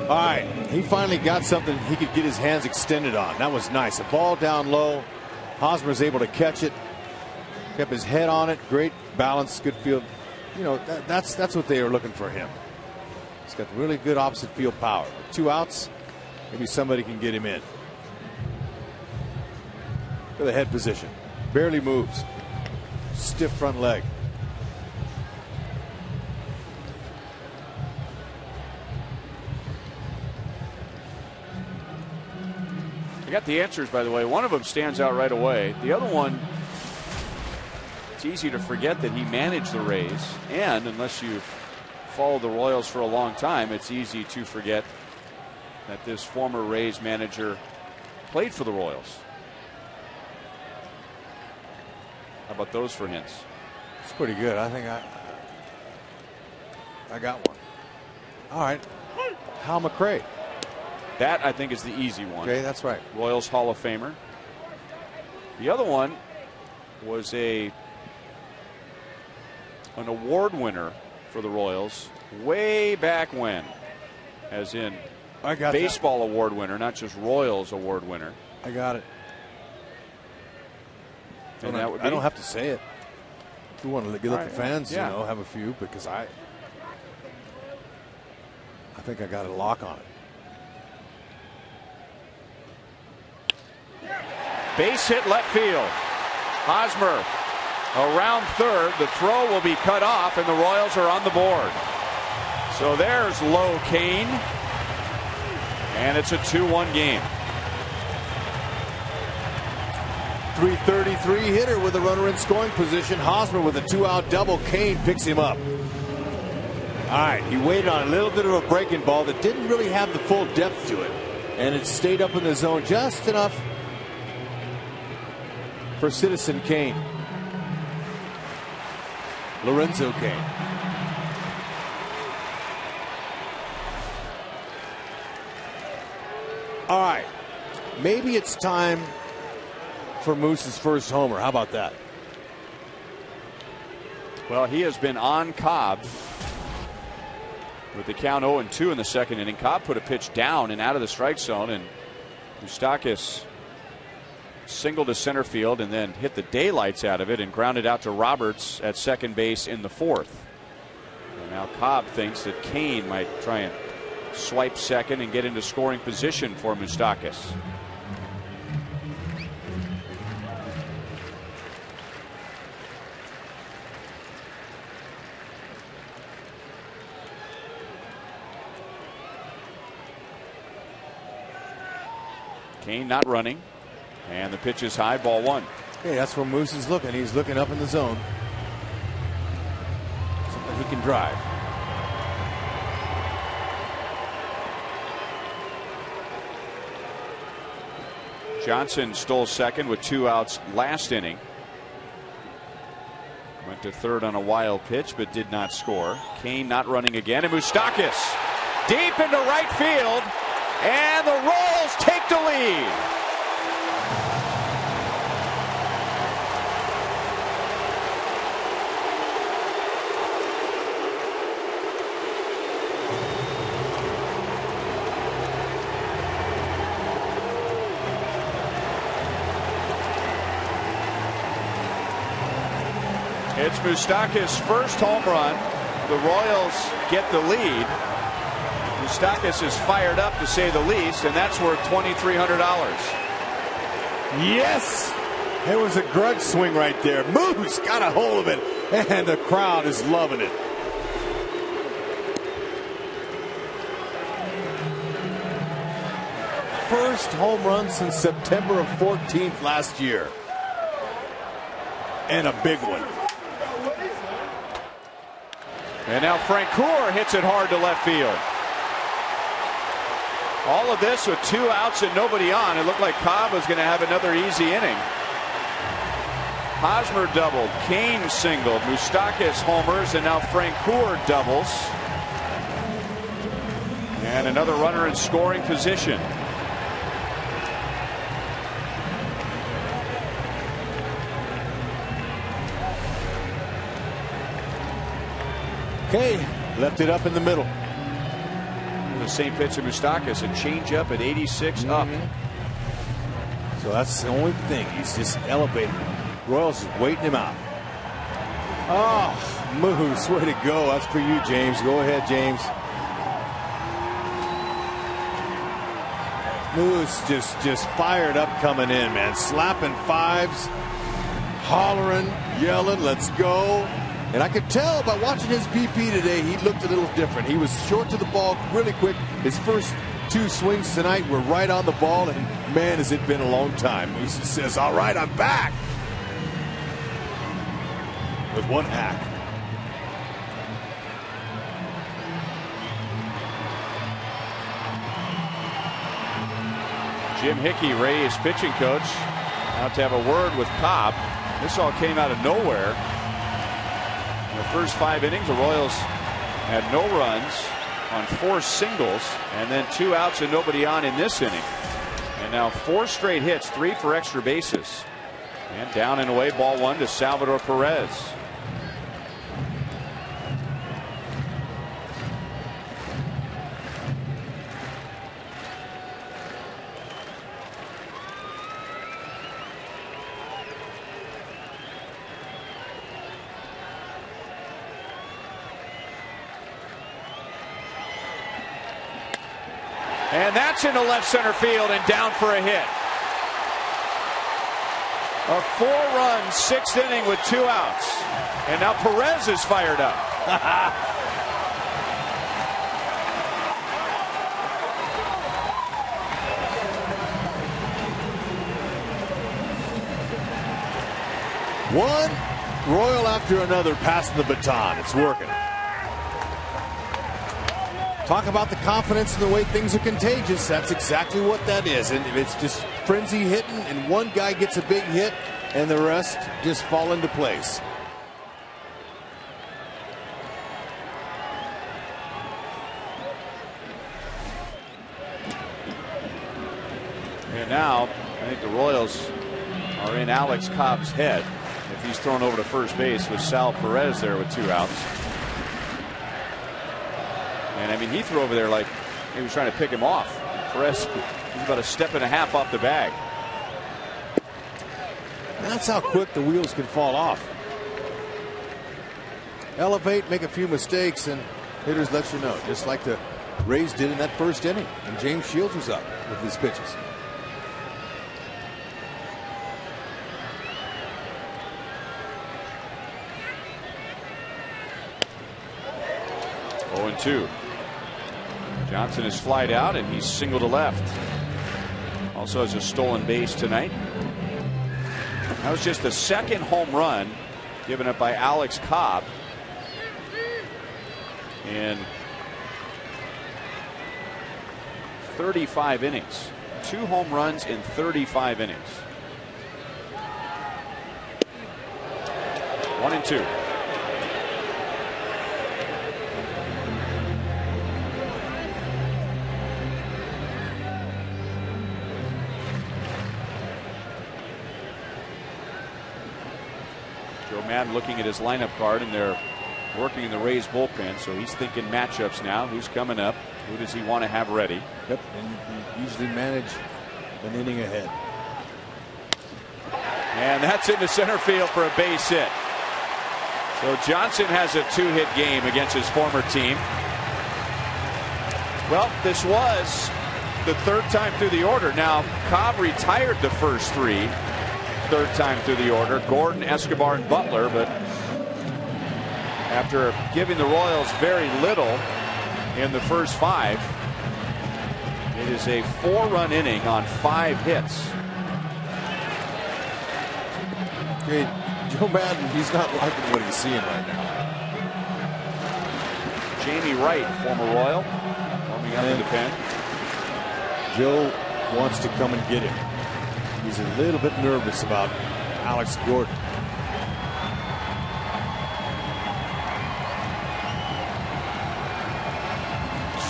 All right, he finally got something he could get his hands extended on. That was nice. A ball down low. Hosmer's able to catch it. Kept his head on it. Great balance, good field. You know, that's what they were looking for him. He's got really good opposite field power. With 2 outs, maybe somebody can get him in. For the head position. Barely moves. Stiff front leg. I got the answers, by the way. One of them stands out right away. The other one, it's easy to forget that he managed the Rays. And unless you've followed the Royals for a long time, it's easy to forget that this former Rays manager played for the Royals. How about those for hints? It's pretty good. I think I got one. All right. Hal McRae. That, I think, is the easy one. Okay, that's right. Royals Hall of Famer. The other one was an award winner for the Royals way back when, as in baseball award winner, not just Royals award winner. I got it. And that would be? I don't have to say it. If you want to let the fans, yeah, you know, have a few, because I think I got a lock on it. Base hit left field. Hosmer around third. The throw will be cut off, and the Royals are on the board. So there's Low Kane, and it's a 2-1 game. 333 hitter with a runner in scoring position. Hosmer with a 2-out double. Kane picks him up. All right, he waited on a little bit of a breaking ball that didn't really have the full depth to it, and it stayed up in the zone just enough for Citizen Kane. Lorenzo Kane. All right, maybe it's time for Moose's first homer. How about that? Well, he has been on Cobb with the count 0-2 in the second inning. Cobb put a pitch down and out of the strike zone, and Moustakas singled to center field and then hit the daylights out of it and grounded out to Roberts at second base in the fourth. And now Cobb thinks that Kane might try and swipe second and get into scoring position for Moustakas. Kane not running. And the pitch is high, ball 1. Hey, that's where Moose is looking. He's looking up in the zone. Something he can drive. Johnson stole second with 2 outs last inning. Went to third on a wild pitch, but did not score. Kane not running again, and Moustakas deep into right field, and the Royals take the lead. It's Moustakas' first home run. The Royals get the lead. Moustakas is fired up, to say the least, and that's worth $2,300. Yes! It was a grudge swing right there. Moose got a hold of it, and the crowd is loving it. First home run since September of 14th last year. And a big one. And now Frank Coor hits it hard to left field. All of this with 2 outs and nobody on. It looked like Cobb was going to have another easy inning. Hosmer doubled, Kane singled, Moustakas homers, and now Frank Coor doubles. And another runner in scoring position. Okay, left it up in the middle. The same pitch to Moustakas, a changeup at 86 up. So that's the only thing. He's just elevating. Royals is waiting him out. Oh, Moose, way to go. That's for you, James. Go ahead, James. Moose just fired up coming in, man. Slapping fives, hollering, yelling, let's go. And I could tell by watching his BP today, he looked a little different. He was short to the ball really quick. His first 2 swings tonight were right on the ball, and man, has it been a long time. Moose says, all right, I'm back. With 1 hack. Jim Hickey, Ray's pitching coach, out to have a word with Cobb. This all came out of nowhere. In the first 5 innings, the Royals had no runs on 4 singles, and then 2 outs and nobody on in this inning. And now 4 straight hits, 3 for extra bases. And down and away, ball 1 to Salvador Perez. And that's into left center field and down for a hit. A 4-run 6th inning with 2 outs. And now Perez is fired up. One Royal after another passing the baton. It's working. Talk about the confidence and the way things are contagious. That's exactly what that is. And it's just frenzy hitting, and one guy gets a big hit, and the rest just fall into place. And now, I think the Royals are in Alex Cobb's head. If he's thrown over to first base with Sal Perez there with 2 outs. And I mean, he threw over there like he was trying to pick him off. Perez, he's about a step and a half off the bag. That's how quick the wheels can fall off. Elevate, make a few mistakes, and hitters let you know. Just like the Rays did in that first inning. And James Shields was up with his pitches. Oh, 0-2. Johnson is flied out, and he's single to left. Also has a stolen base tonight. That was just the 2nd home run given up by Alex Cobb in 35 innings. 2 home runs in 35 innings. 1-2. Joe Madden looking at his lineup card, and they're working in the Rays bullpen, so he's thinking matchups now. Who's coming up? Who does he want to have ready? Yep, and you usually manage an inning ahead. And that's into center field for a base hit. So Johnson has a 2-hit game against his former team. Well, this was the 3rd time through the order. Now, Cobb retired the first 3. third time through the order. Gordon, Escobar, and Butler, but after giving the Royals very little in the first 5, it is a 4-run inning on 5 hits. Okay, Joe Madden, he's not liking what he's seeing right now. Jamie Wright, former Royal, warming up in the pen. Joe wants to come and get him. He's a little bit nervous about Alex Gordon.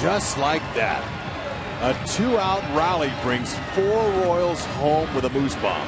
Just like that, a 2-out rally brings 4 Royals home with a Moose bomb.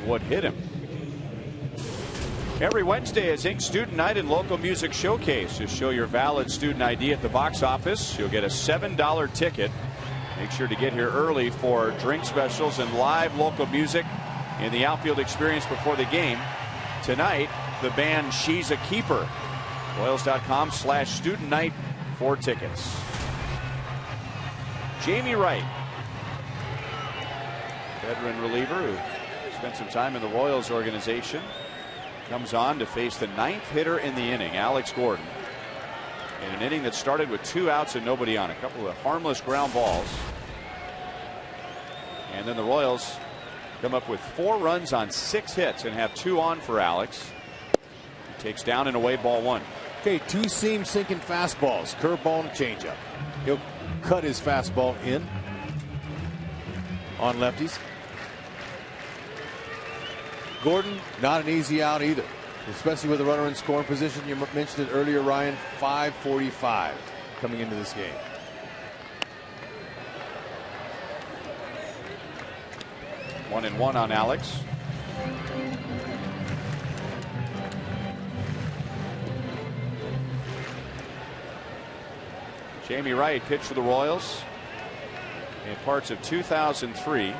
What hit him. Every Wednesday is Ink Student Night and Local Music Showcase. Just show your valid student ID at the box office. You'll get a $7 ticket. Make sure to get here early for drink specials and live local music in the outfield experience before the game. Tonight, the band She's a Keeper. Royals.com/student night for tickets. Jamie Wright, veteran reliever who spent some time in the Royals organization, comes on to face the 9th hitter in the inning, Alex Gordon, in an inning that started with 2 outs and nobody on. A couple of harmless ground balls, and then the Royals come up with 4 runs on 6 hits and have 2 on for Alex. He takes down and away, ball 1. Okay, 2 seam sinking fastballs, curveball and changeup. He'll cut his fastball in on lefties. Gordon, not an easy out either, especially with a runner in scoring position. You mentioned it earlier, Ryan. 5:45 coming into this game. One and one on Alex. Jamie Wright pitched for the Royals in parts of 2003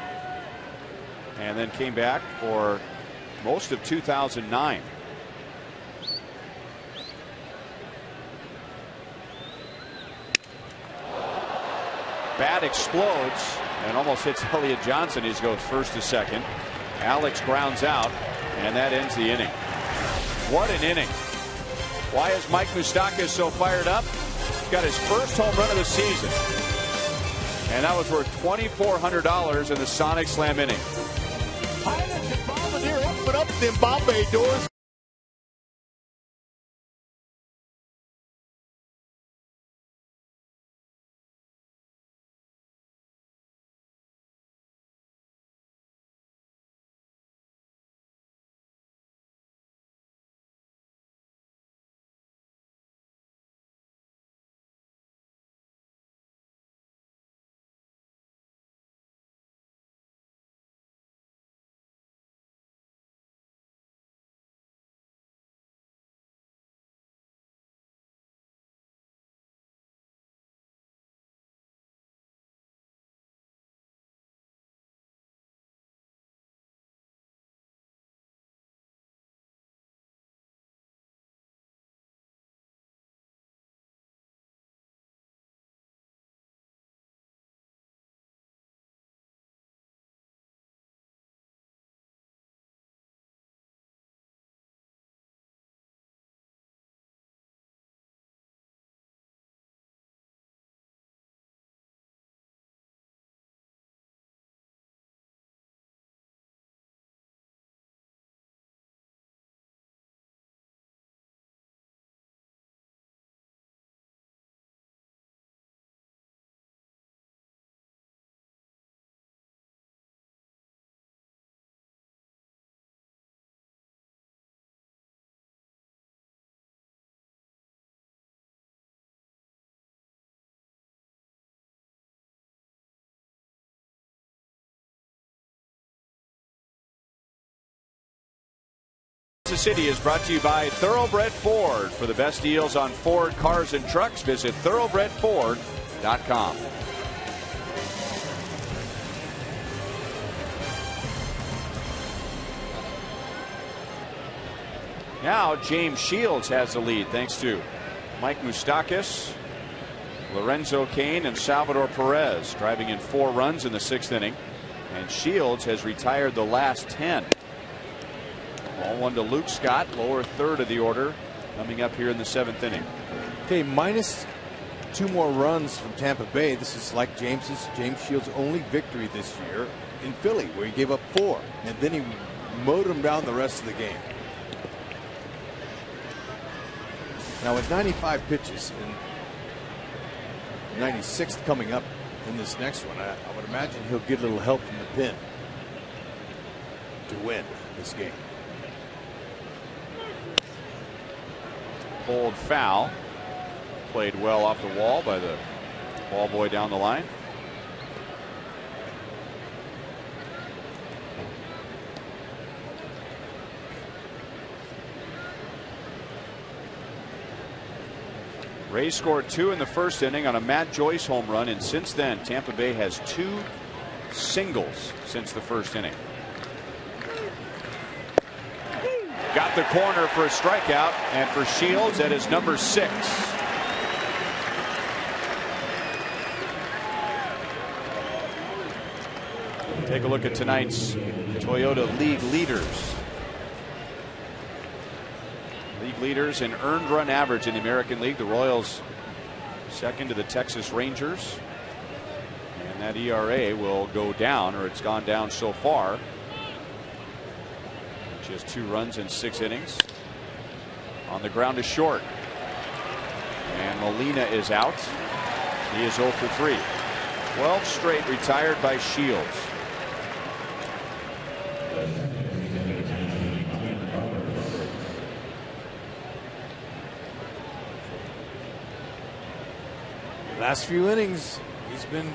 and then came back for most of 2009. Bat explodes and almost hits Elliott Johnson. He goes first to second. Alex grounds out, and that ends the inning. What an inning. Why is Mike Moustakas so fired up? Got his first home run of the season, and that was worth $2,400 in the Sonic Slam inning. Pilots and Bombardier open up them Bombay doors. Kansas City is brought to you by Thoroughbred Ford. For the best deals on Ford cars and trucks, visit thoroughbredford.com. Now James Shields has the lead thanks to Mike Moustakas, Lorenzo Cain, and Salvador Perez driving in 4 runs in the 6th inning. And Shields has retired the last 10. Ball 1 to Luke Scott, lower third of the order, coming up here in the 7th inning. Okay, minus 2 more runs from Tampa Bay. This is like James Shields' only victory this year in Philly, where he gave up 4, and then he mowed them down the rest of the game. Now with 95 pitches and 96th coming up in this next one, I would imagine he'll get a little help from the pen to win this game. Pulled foul. Played well off the wall by the ball boy down the line. Rays scored 2 in the 1st inning on a Matt Joyce home run, and since then Tampa Bay has 2 singles since the 1st inning. Got the corner for a strikeout, and for Shields that is number 6. Take a look at tonight's Toyota League leaders. League leaders in earned run average in the American League. The Royals second to the Texas Rangers. And that ERA will go down, or it's gone down so far. Just 2 runs in 6 innings. On the ground is short. And Molina is out. He is 0 for 3. 12 straight retired by Shields. Last few innings, he's been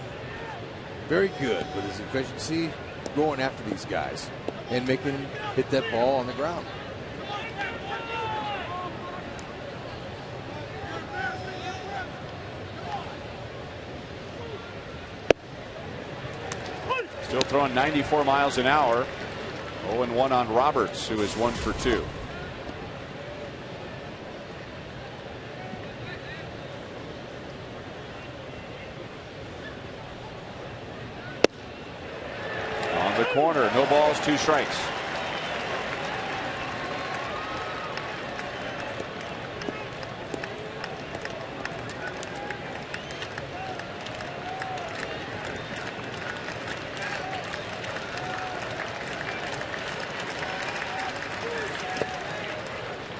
very good with his efficiency going after these guys and making them hit that ball on the ground. Still throwing 94 miles an hour. 0-1 on Roberts, who is 1 for 2. Corner, no balls, 2 strikes.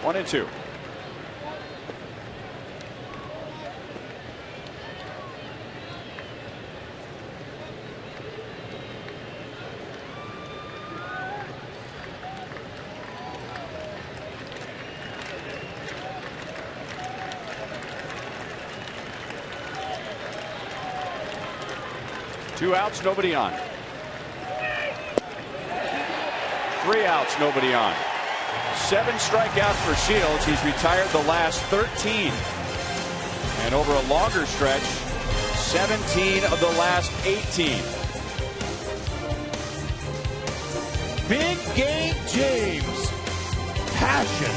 One and 2. Two outs, nobody on. 3 outs, nobody on. 7 strikeouts for Shields. He's retired the last 13. And over a longer stretch, 17 of the last 18. Big game James. Passion.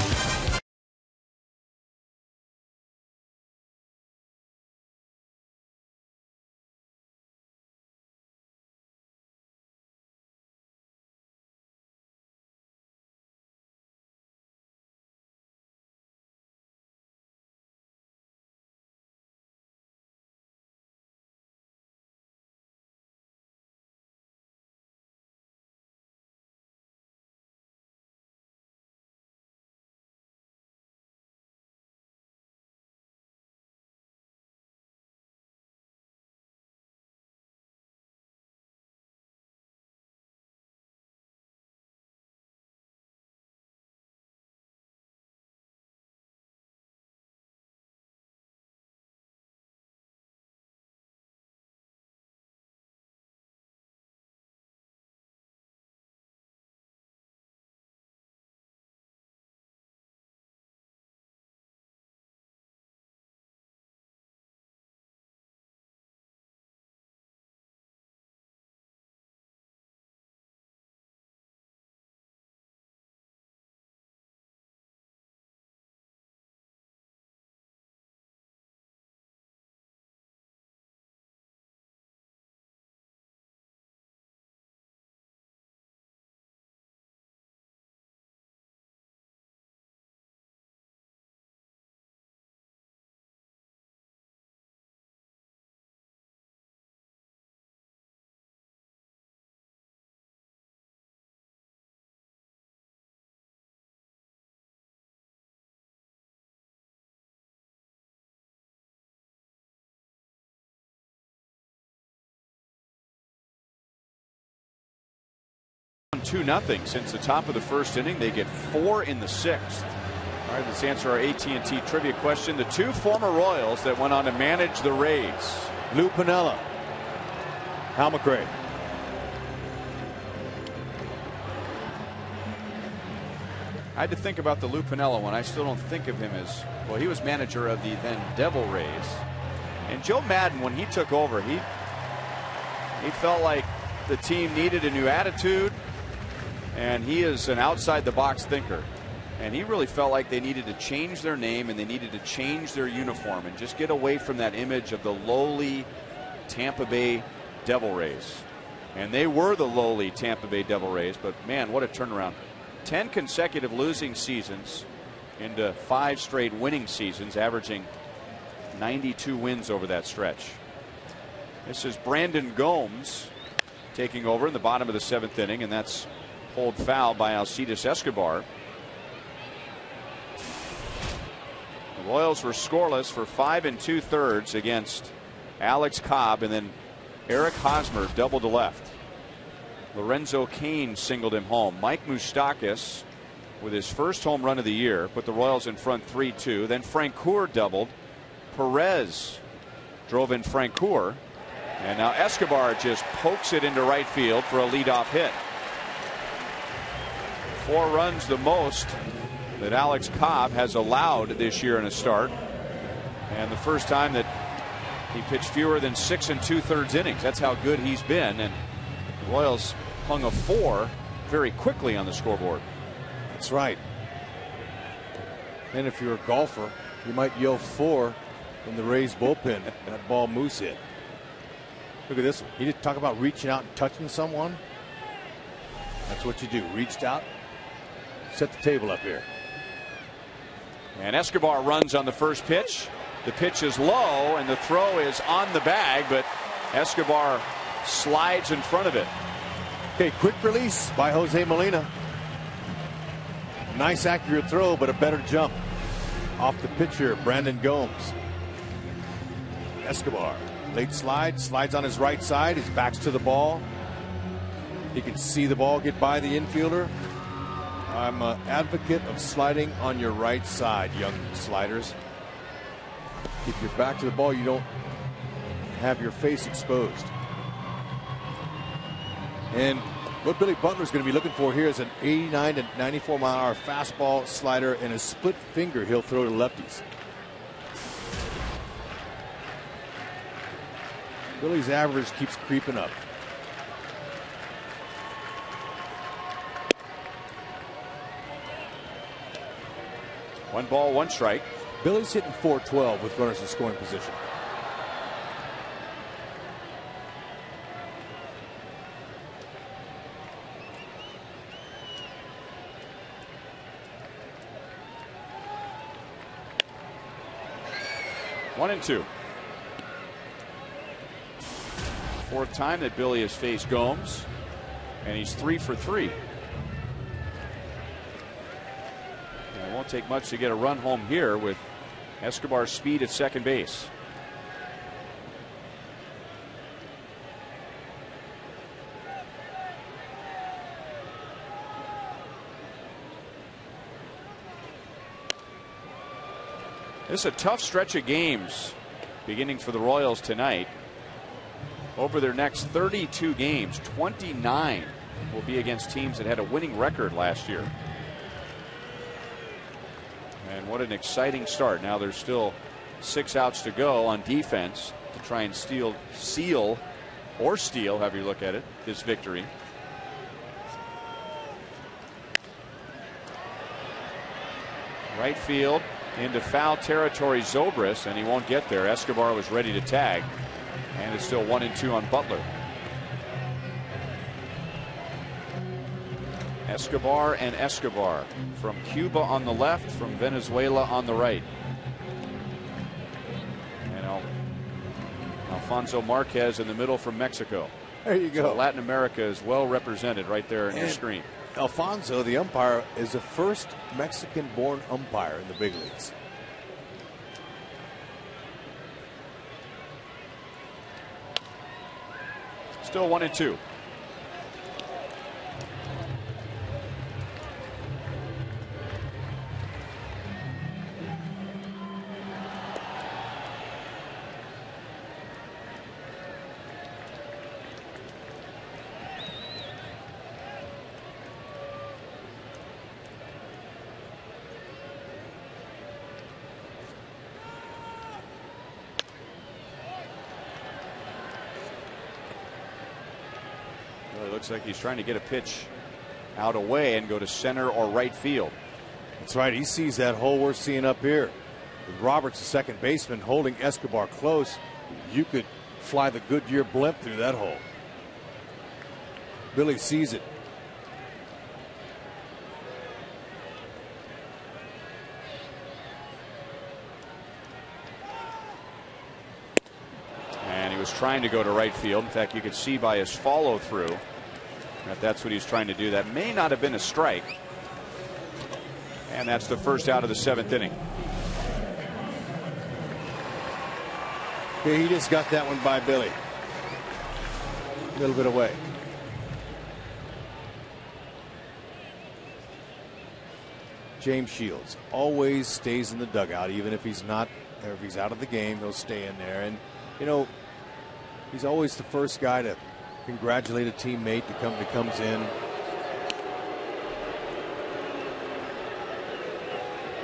2-0 since the top of the first inning. They get 4 in the 6th. All right, let's answer our AT&T trivia question. The 2 former Royals that went on to manage the Rays. Lou Piniella, Hal McRae. I had to think about the Lou Piniella one. I still don't think of him as, well, he was manager of the then Devil Rays. And Joe Madden, when he took over, he felt like the team needed a new attitude, and he is an outside-the-box thinker. And he really felt like they needed to change their name and they needed to change their uniform and just get away from that image of the lowly Tampa Bay Devil Rays. And they were the lowly Tampa Bay Devil Rays, but man, what a turnaround. 10 consecutive losing seasons into 5 straight winning seasons, averaging 92 wins over that stretch. This is Brandon Gomes taking over in the bottom of the 7th inning, and that's pulled foul by Alcides Escobar. The Royals were scoreless for 5 2/3 against Alex Cobb, and then Eric Hosmer doubled to left. Lorenzo Cain singled him home. Mike Moustakas, with his first home run of the year, put the Royals in front 3-2. Then Francoeur doubled. Perez drove in Francoeur. And now Escobar just pokes it into right field for a leadoff hit. 4 runs, the most that Alex Cobb has allowed this year in a start. And the first time that he pitched fewer than 6 2/3 innings. That's how good he's been. And the Royals hung a 4 very quickly on the scoreboard. That's right. And if you're a golfer, you might yell 4 in the Rays bullpen. That ball Moose hit. Look at this one. He did talk about reaching out and touching someone. That's what you do. Reached out. Set the table up here. And Escobar runs on the first pitch. The pitch is low and the throw is on the bag, but Escobar slides in front of it. Okay, quick release by Jose Molina. Nice accurate throw, but a better jump off the pitcher, Brandon Gomes. Escobar, late slide, slides on his right side. His back's to the ball. He can see the ball get by the infielder. I'm an advocate of sliding on your right side, young sliders. Keep your back to the ball. You don't have your face exposed. And what Billy Butler's going to be looking for here is an 89 to 94 mile an hour fastball, slider, and a split finger he'll throw to lefties. Billy's average keeps creeping up. One ball, one strike. Billy's hitting .412 with runners in scoring position. One and two. Fourth time that Billy has faced Gomes, and he's 3 for 3. And it won't take much to get a run home here with Escobar's speed at second base. This is a tough stretch of games beginning for the Royals tonight. Over their next 32 games, 29 will be against teams that had a winning record last year. And what an exciting start. Now there's still 6 outs to go on defense to try and steal, however you look at it, this victory. Right field into foul territory, Zobrist, and he won't get there. Escobar was ready to tag, and it's still 1 and 2 on Butler. Escobar and Escobar, from Cuba on the left, from Venezuela on the right. And Alfonso Marquez in the middle from Mexico. There you go. So Latin America is well represented right there in your screen. Alfonso, the umpire, is the first Mexican-born umpire in the big leagues. Still 1 and 2. Well, it looks like he's trying to get a pitch out away and go to center or right field. That's right. He sees that hole we're seeing up here. With Roberts, the second baseman, holding Escobar close, you could fly the Goodyear blimp through that hole. Billy sees it. And he was trying to go to right field. In fact, you could see by his follow through that that's what he's trying to do. That may not have been a strike. And that's the first out of the 7th inning. Yeah, he just got that one by Billy. A little bit away. James Shields always stays in the dugout, even if he's not, or if he's out of the game, he'll stay in there. And you know, he's always the first guy to congratulate a teammate that comes in.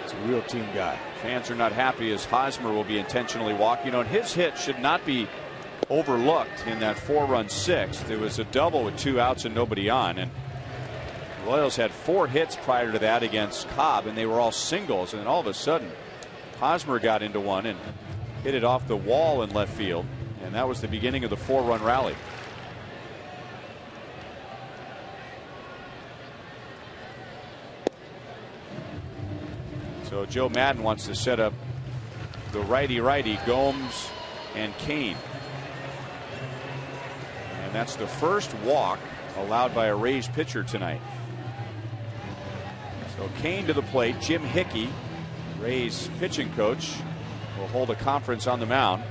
It's a real team guy. Fans are not happy as Hosmer will be intentionally walking. And his hit should not be overlooked in that 4-run 6th. It was a double with 2 outs and nobody on. And the Royals had 4 hits prior to that against Cobb, and they were all singles. And then all of a sudden, Hosmer got into one and hit it off the wall in left field. And that was the beginning of the 4-run rally. So Joe Madden wants to set up the righty-righty Gomes and Kane. And that's the first walk allowed by a Rays pitcher tonight. So Kane to the plate. Jim Hickey, Rays pitching coach, will hold a conference on the mound.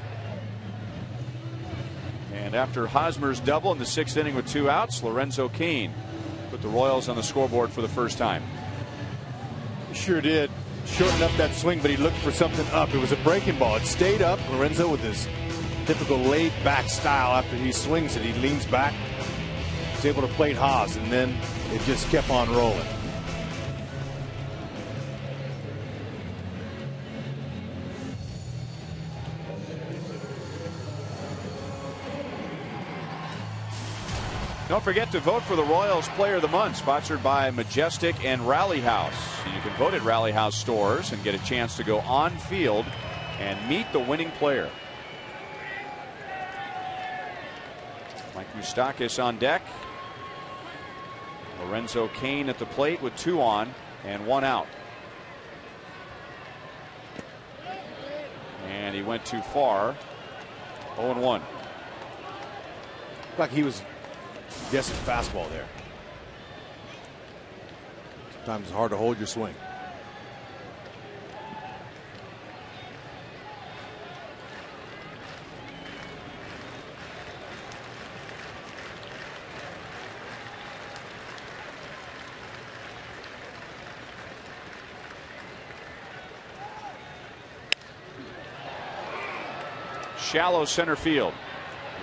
And after Hosmer's double in the 6th inning with 2 outs, Lorenzo Cain put the Royals on the scoreboard for the first time. He sure did. Shortened up that swing, but he looked for something up. It was a breaking ball. It stayed up. Lorenzo, with his typical laid back style, after he swings it, he leans back. He's able to plate Haas, and then it just kept on rolling. Don't forget to vote for the Royals Player of the Month, sponsored by Majestic and Rally House. You can vote at Rally House stores and get a chance to go on field and meet the winning player. Mike Moustakas on deck. Lorenzo Cain at the plate with 2 on and 1 out. And he went too far. 0-1. Like he was guessing fastball there. Sometimes it's hard to hold your swing. Shallow center field.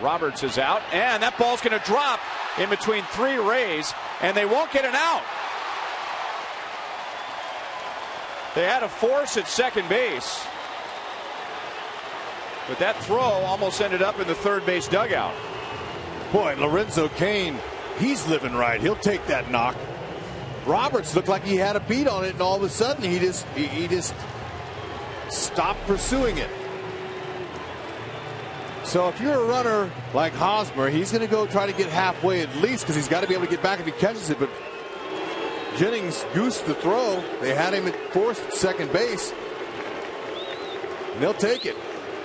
Roberts is out, and that ball's going to drop in between 3 Rays, and they won't get an out. They had a force at second base, but that throw almost ended up in the third base dugout. Boy, Lorenzo Cain, he's living right. He'll take that knock. Roberts looked like he had a beat on it, and all of a sudden he just stopped pursuing it. So if you're a runner like Hosmer, he's going to go try to get halfway at least, because he's got to be able to get back if he catches it. But Jennings goosed the throw. They had him at second base. And they'll take it.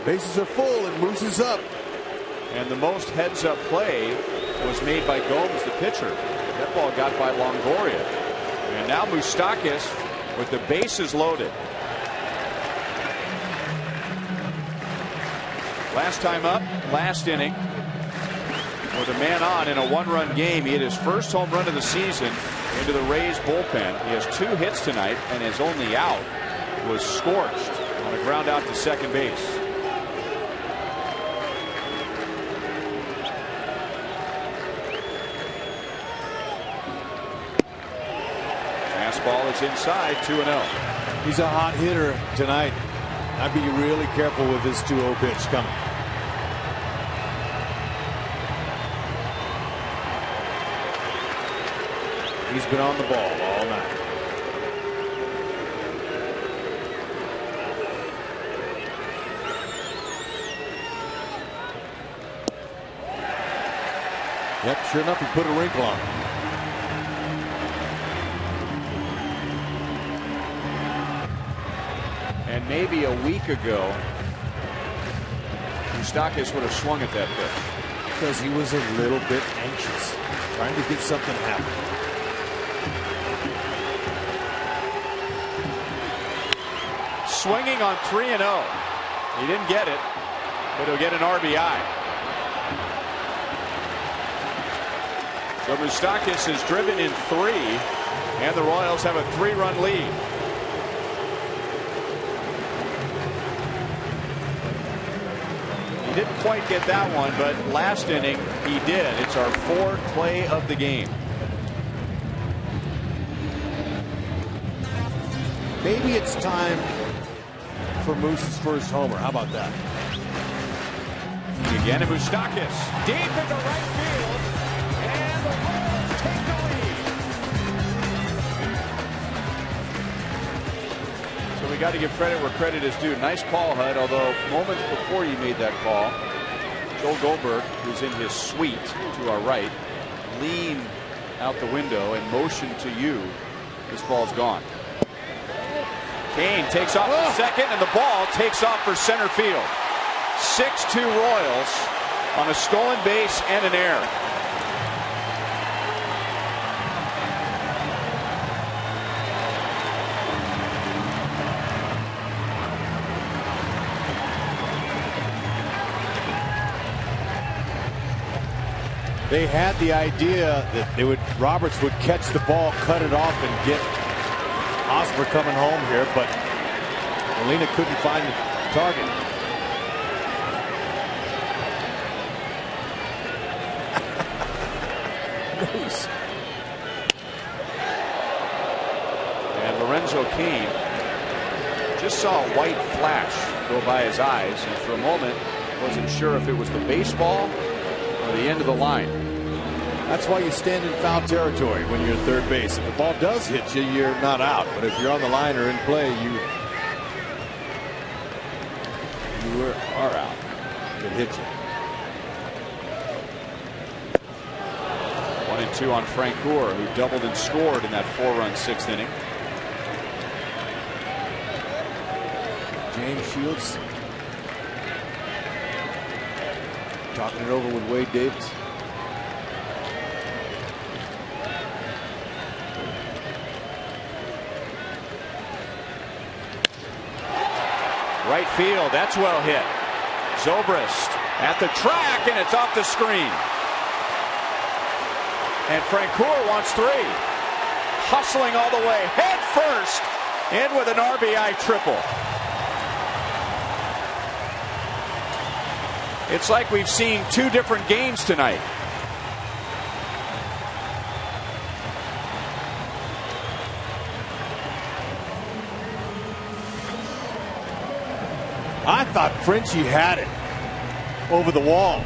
Bases are full and Moose is up. And the most heads-up play was made by Gomes, the pitcher. That ball got by Longoria. And now Moustakas with the bases loaded. Last time up, last inning, with a man on in a 1-run game. He hit his first home run of the season into the Rays bullpen. He has 2 hits tonight, and his only out was scorched on a ground out to second base. Fastball is inside, 2-0. He's a hot hitter tonight. I'd be really careful with this 2-0 pitch coming. He's been on the ball all night. Yep, sure enough, he put a wrinkle on. And maybe a week ago, Moustakis would have swung at that pitch. Because he was a little bit anxious, trying to get something happen. Swinging on 3-0. He didn't get it, but he'll get an RBI. So Moustakis has driven in 3, and the Royals have a 3-run lead. He didn't quite get that one, but last inning he did. It's our 4th play of the game. Maybe it's time for Moose's first homer. How about that? Again to Moustakis. Deep into right field. And the Royals take the lead. So we got to give credit where credit is due. Nice call, Hud, although moments before you made that call, Joel Goldberg, who's in his suite to our right, leaned out the window and motioned to you. This ball's gone. Kane takes off for second, and the ball takes off for center field. 6-2 Royals on a stolen base and an error. They had the idea that Roberts would catch the ball, cut it off, and get Hosmer coming home here, but Molina couldn't find the target. Nice. And Lorenzo Cain just saw a white flash go by his eyes, and for a moment wasn't sure if it was the baseball or the end of the line. That's why you stand in foul territory when you're at third base. If the ball does hit you, you're not out. But if you're on the line or in play, you are out. It hits you. 1-2 on Francoeur, who doubled and scored in that 4-run 6th inning. James Shields talking it over with Wade Davis. Right field, that's well hit. Zobrist at the track, and it's off the screen. And Francoeur wants 3. Hustling all the way, head first, in with an RBI triple. It's like we've seen 2 different games tonight. I thought Frenchie had it over the wall.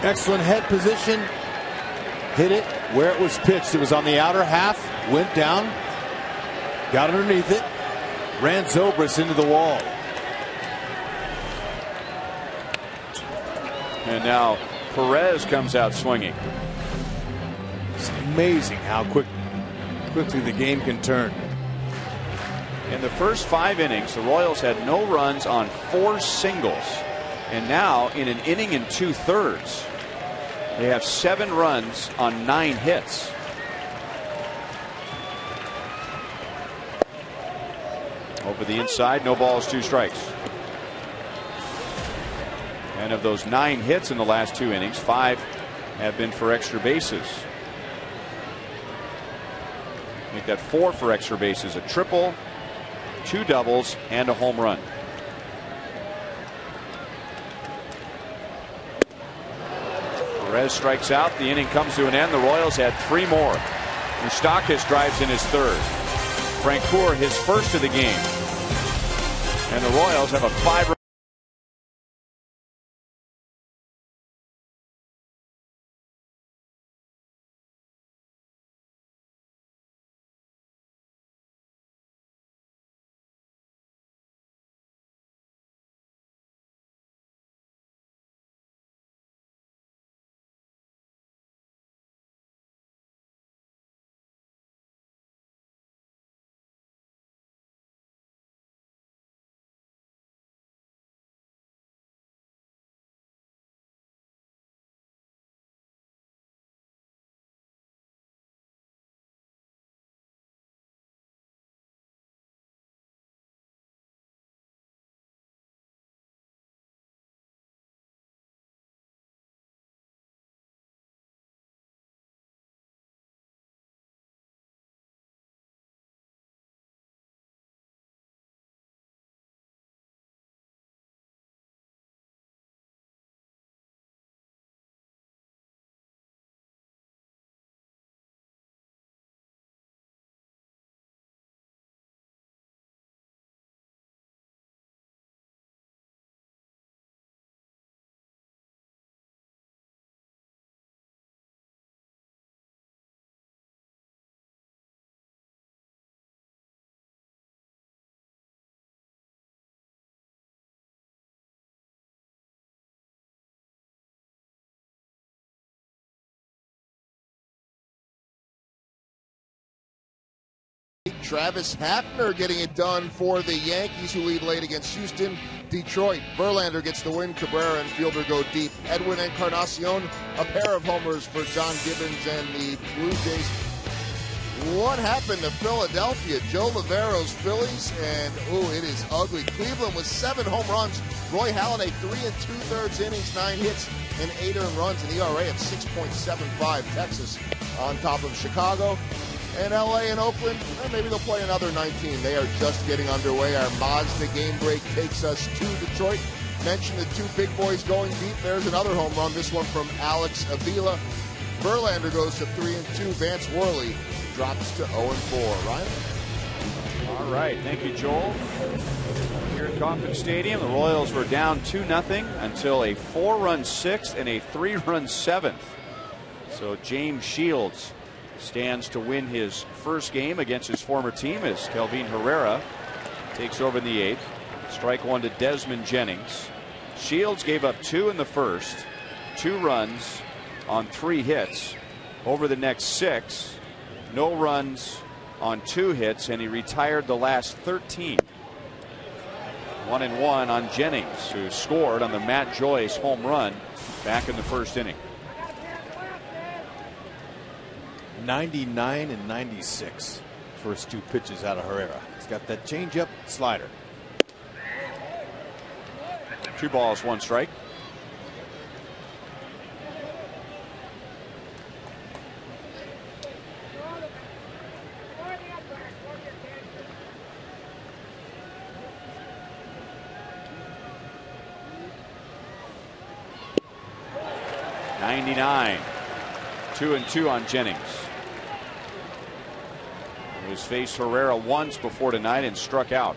Excellent head position. Hit it where it was pitched. It was on the outer half. Went down. Got underneath it. Ran Zobrist into the wall. And now Perez comes out swinging. It's amazing how quickly the game can turn. In the first 5 innings, the Royals had no runs on 4 singles. And now, in an inning and 2/3, they have 7 runs on 9 hits. Over the inside, no balls, 2 strikes. And of those 9 hits in the last 2 innings, 5 have been for extra bases. Make that 4 for extra bases, a triple, 2 doubles, and a home run. Perez strikes out. The inning comes to an end. The Royals had 3 more. Moustakis drives in his 3rd. Francoeur his 1st of the game. And the Royals have a 5-run Travis Hafner getting it done for the Yankees, who lead late against Houston. Detroit, Verlander gets the win. Cabrera and Fielder go deep. Edwin Encarnacion, a pair of homers for John Gibbons and the Blue Jays. What happened to Philadelphia? Joe Lavero's Phillies, and it is ugly. Cleveland with 7 home runs. Roy Halladay, 3 2/3 innings, 9 hits, and 8 earned runs, an ERA of 6.75. Texas on top of Chicago. And LA and Oakland, maybe they'll play another 19. They are just getting underway. Our Mazda game break takes us to Detroit. Mentioned the 2 big boys going deep. There's another home run, this one from Alex Avila. Verlander goes to 3-2. Vance Worley drops to 0-4. Ryan? All right, thank you, Joel. Here at Kauffman Stadium, the Royals were down 2-0 until a 4-run 6th and a 3-run 7th. So James Shields stands to win his first game against his former team as Kelvin Herrera takes over in the 8th. Strike 1 to Desmond Jennings. Shields gave up 2 in the first, 2 runs on 3 hits. Over the next 6, no runs on 2 hits, and he retired the last 13. 1-1 on Jennings, who scored on the Matt Joyce home run back in the first inning. 99 and 96. First 2 pitches out of Herrera. He's got that changeup, slider. 2 balls, 1 strike. '99. 2-2 on Jennings. He was faced Herrera once before tonight and struck out.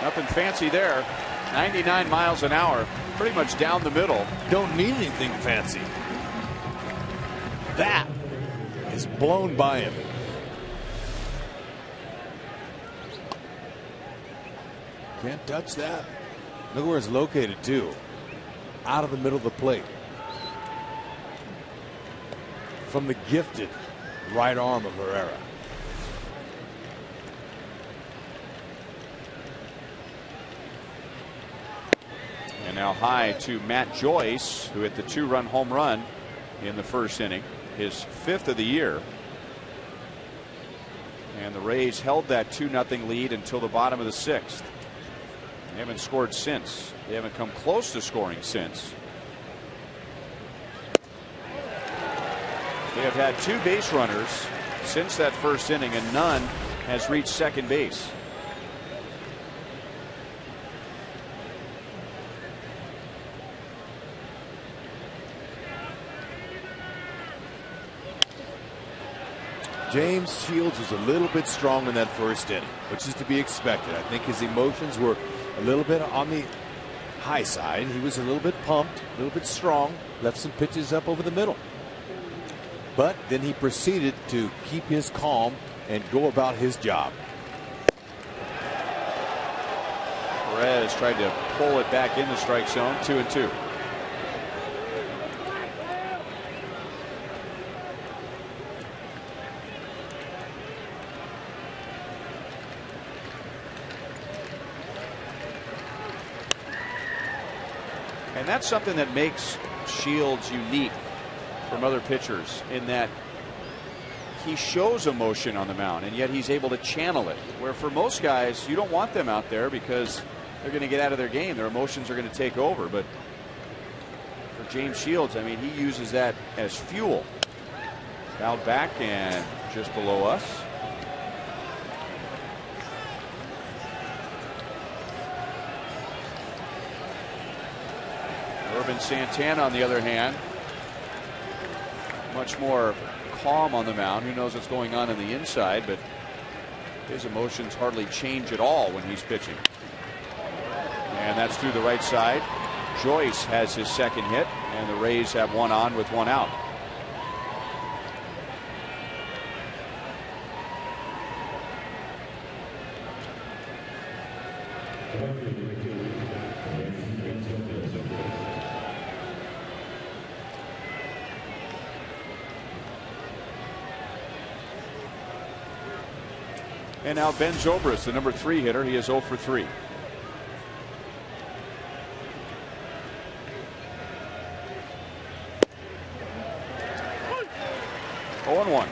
Nothing fancy there. 99 miles an hour, pretty much down the middle. Don't need anything fancy. That is blown by him. Can't touch that. Look where it's located, too. Out of the middle of the plate. From the gifted right arm of Herrera. And now high to Matt Joyce, who hit the 2-run home run in the first inning, his 5th of the year. And the Rays held that 2-0 lead until the bottom of the 6th. They haven't scored since. They haven't come close to scoring since. They have had 2 base runners since that first inning, and none has reached second base. James Shields was a little bit strong in that first inning, which is to be expected. I think his emotions were a little bit on the high side. He was a little bit pumped, a little bit strong, left some pitches up over the middle. But then he proceeded to keep his calm and go about his job. Perez tried to pull it back in the strike zone. 2-2. And that's something that makes Shields unique from other pitchers, in that he shows emotion on the mound, and yet he's able to channel it. Where for most guys, you don't want them out there because they're going to get out of their game. Their emotions are going to take over. But for James Shields, I mean, he uses that as fuel. Fouled back and just below us. Urban Santana, on the other hand, much more calm on the mound. Who knows what's going on the inside, but his emotions hardly change at all when he's pitching. And that's through the right side. Joyce has his second hit, and the Rays have 1 on with 1 out. And now Ben Zobrist, the number 3 hitter. He is 0 for 3. Oh and 1.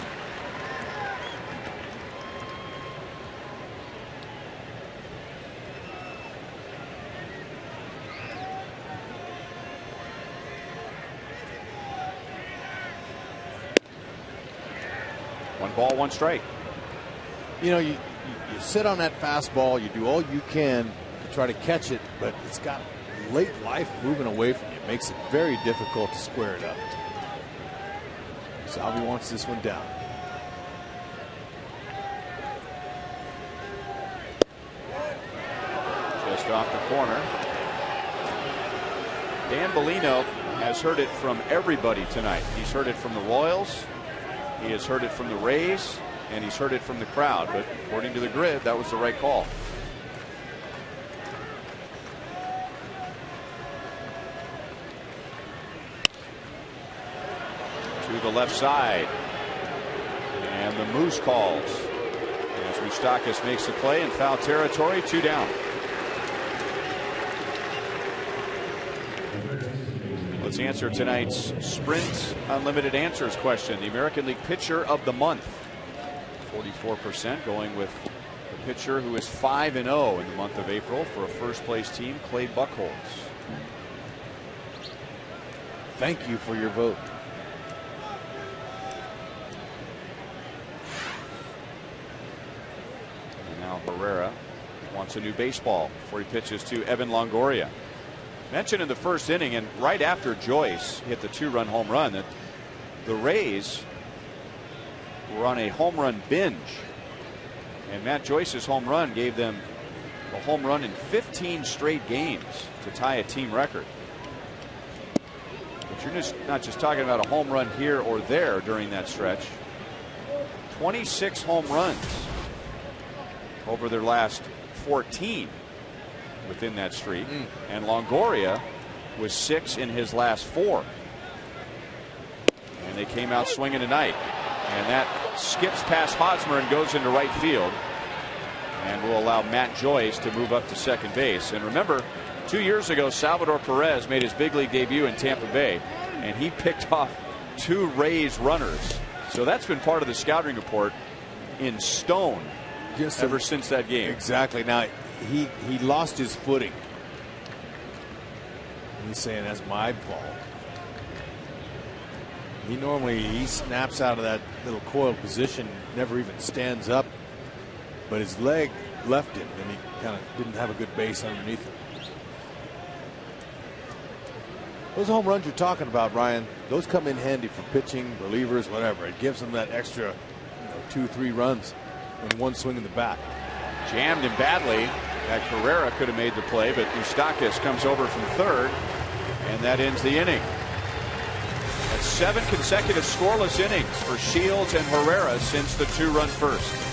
One ball, one strike. You know, you sit on that fastball, you do all you can to try to catch it, but it's got late life moving away from you. It makes it very difficult to square it up. Salvi wants this one down. Just off the corner. Dan Bellino has heard it from everybody tonight. He's heard it from the Royals. He has heard it from the Rays. And he's heard it from the crowd, but according to the grid, that was the right call. To the left side. And the Moose calls. As Moustakas makes the play in foul territory, 2 down. Let's answer tonight's Sprint Unlimited Answers question. The American League Pitcher of the Month. 44% going with the pitcher who is 5-0 in the month of April for a first place team, Clay Buchholz. Thank you for your vote. And now Herrera wants a new baseball before he pitches to Evan Longoria. Mentioned in the first inning and right after Joyce hit the 2-run home run that the Rays were on a home run binge, and Matt Joyce's home run gave them a home run in 15 straight games to tie a team record. But you're not just talking about a home run here or there during that stretch. 26 home runs over their last 14 within that streak, and Longoria was 6 in his last 4. And they came out swinging tonight. And that skips past Hosmer and goes into right field, and will allow Matt Joyce to move up to second base. And remember, 2 years ago, Salvador Perez made his big league debut in Tampa Bay, and he picked off 2 Rays runners. So that's been part of the scouting report in stone ever since that game. Exactly. Now he lost his footing. He's saying that's my fault. He snaps out of that little coiled position, never even stands up, but his leg left him, and he kind of didn't have a good base underneath him. Those home runs you're talking about, Ryan, those come in handy for pitching, relievers, whatever. It gives them that extra 2-3 runs in one swing in the bat. Jammed him badly. That Carrera could have made the play, but Moustakas comes over from third, and that ends the inning. That's 7 consecutive scoreless innings for Shields and Herrera since the 2-run first.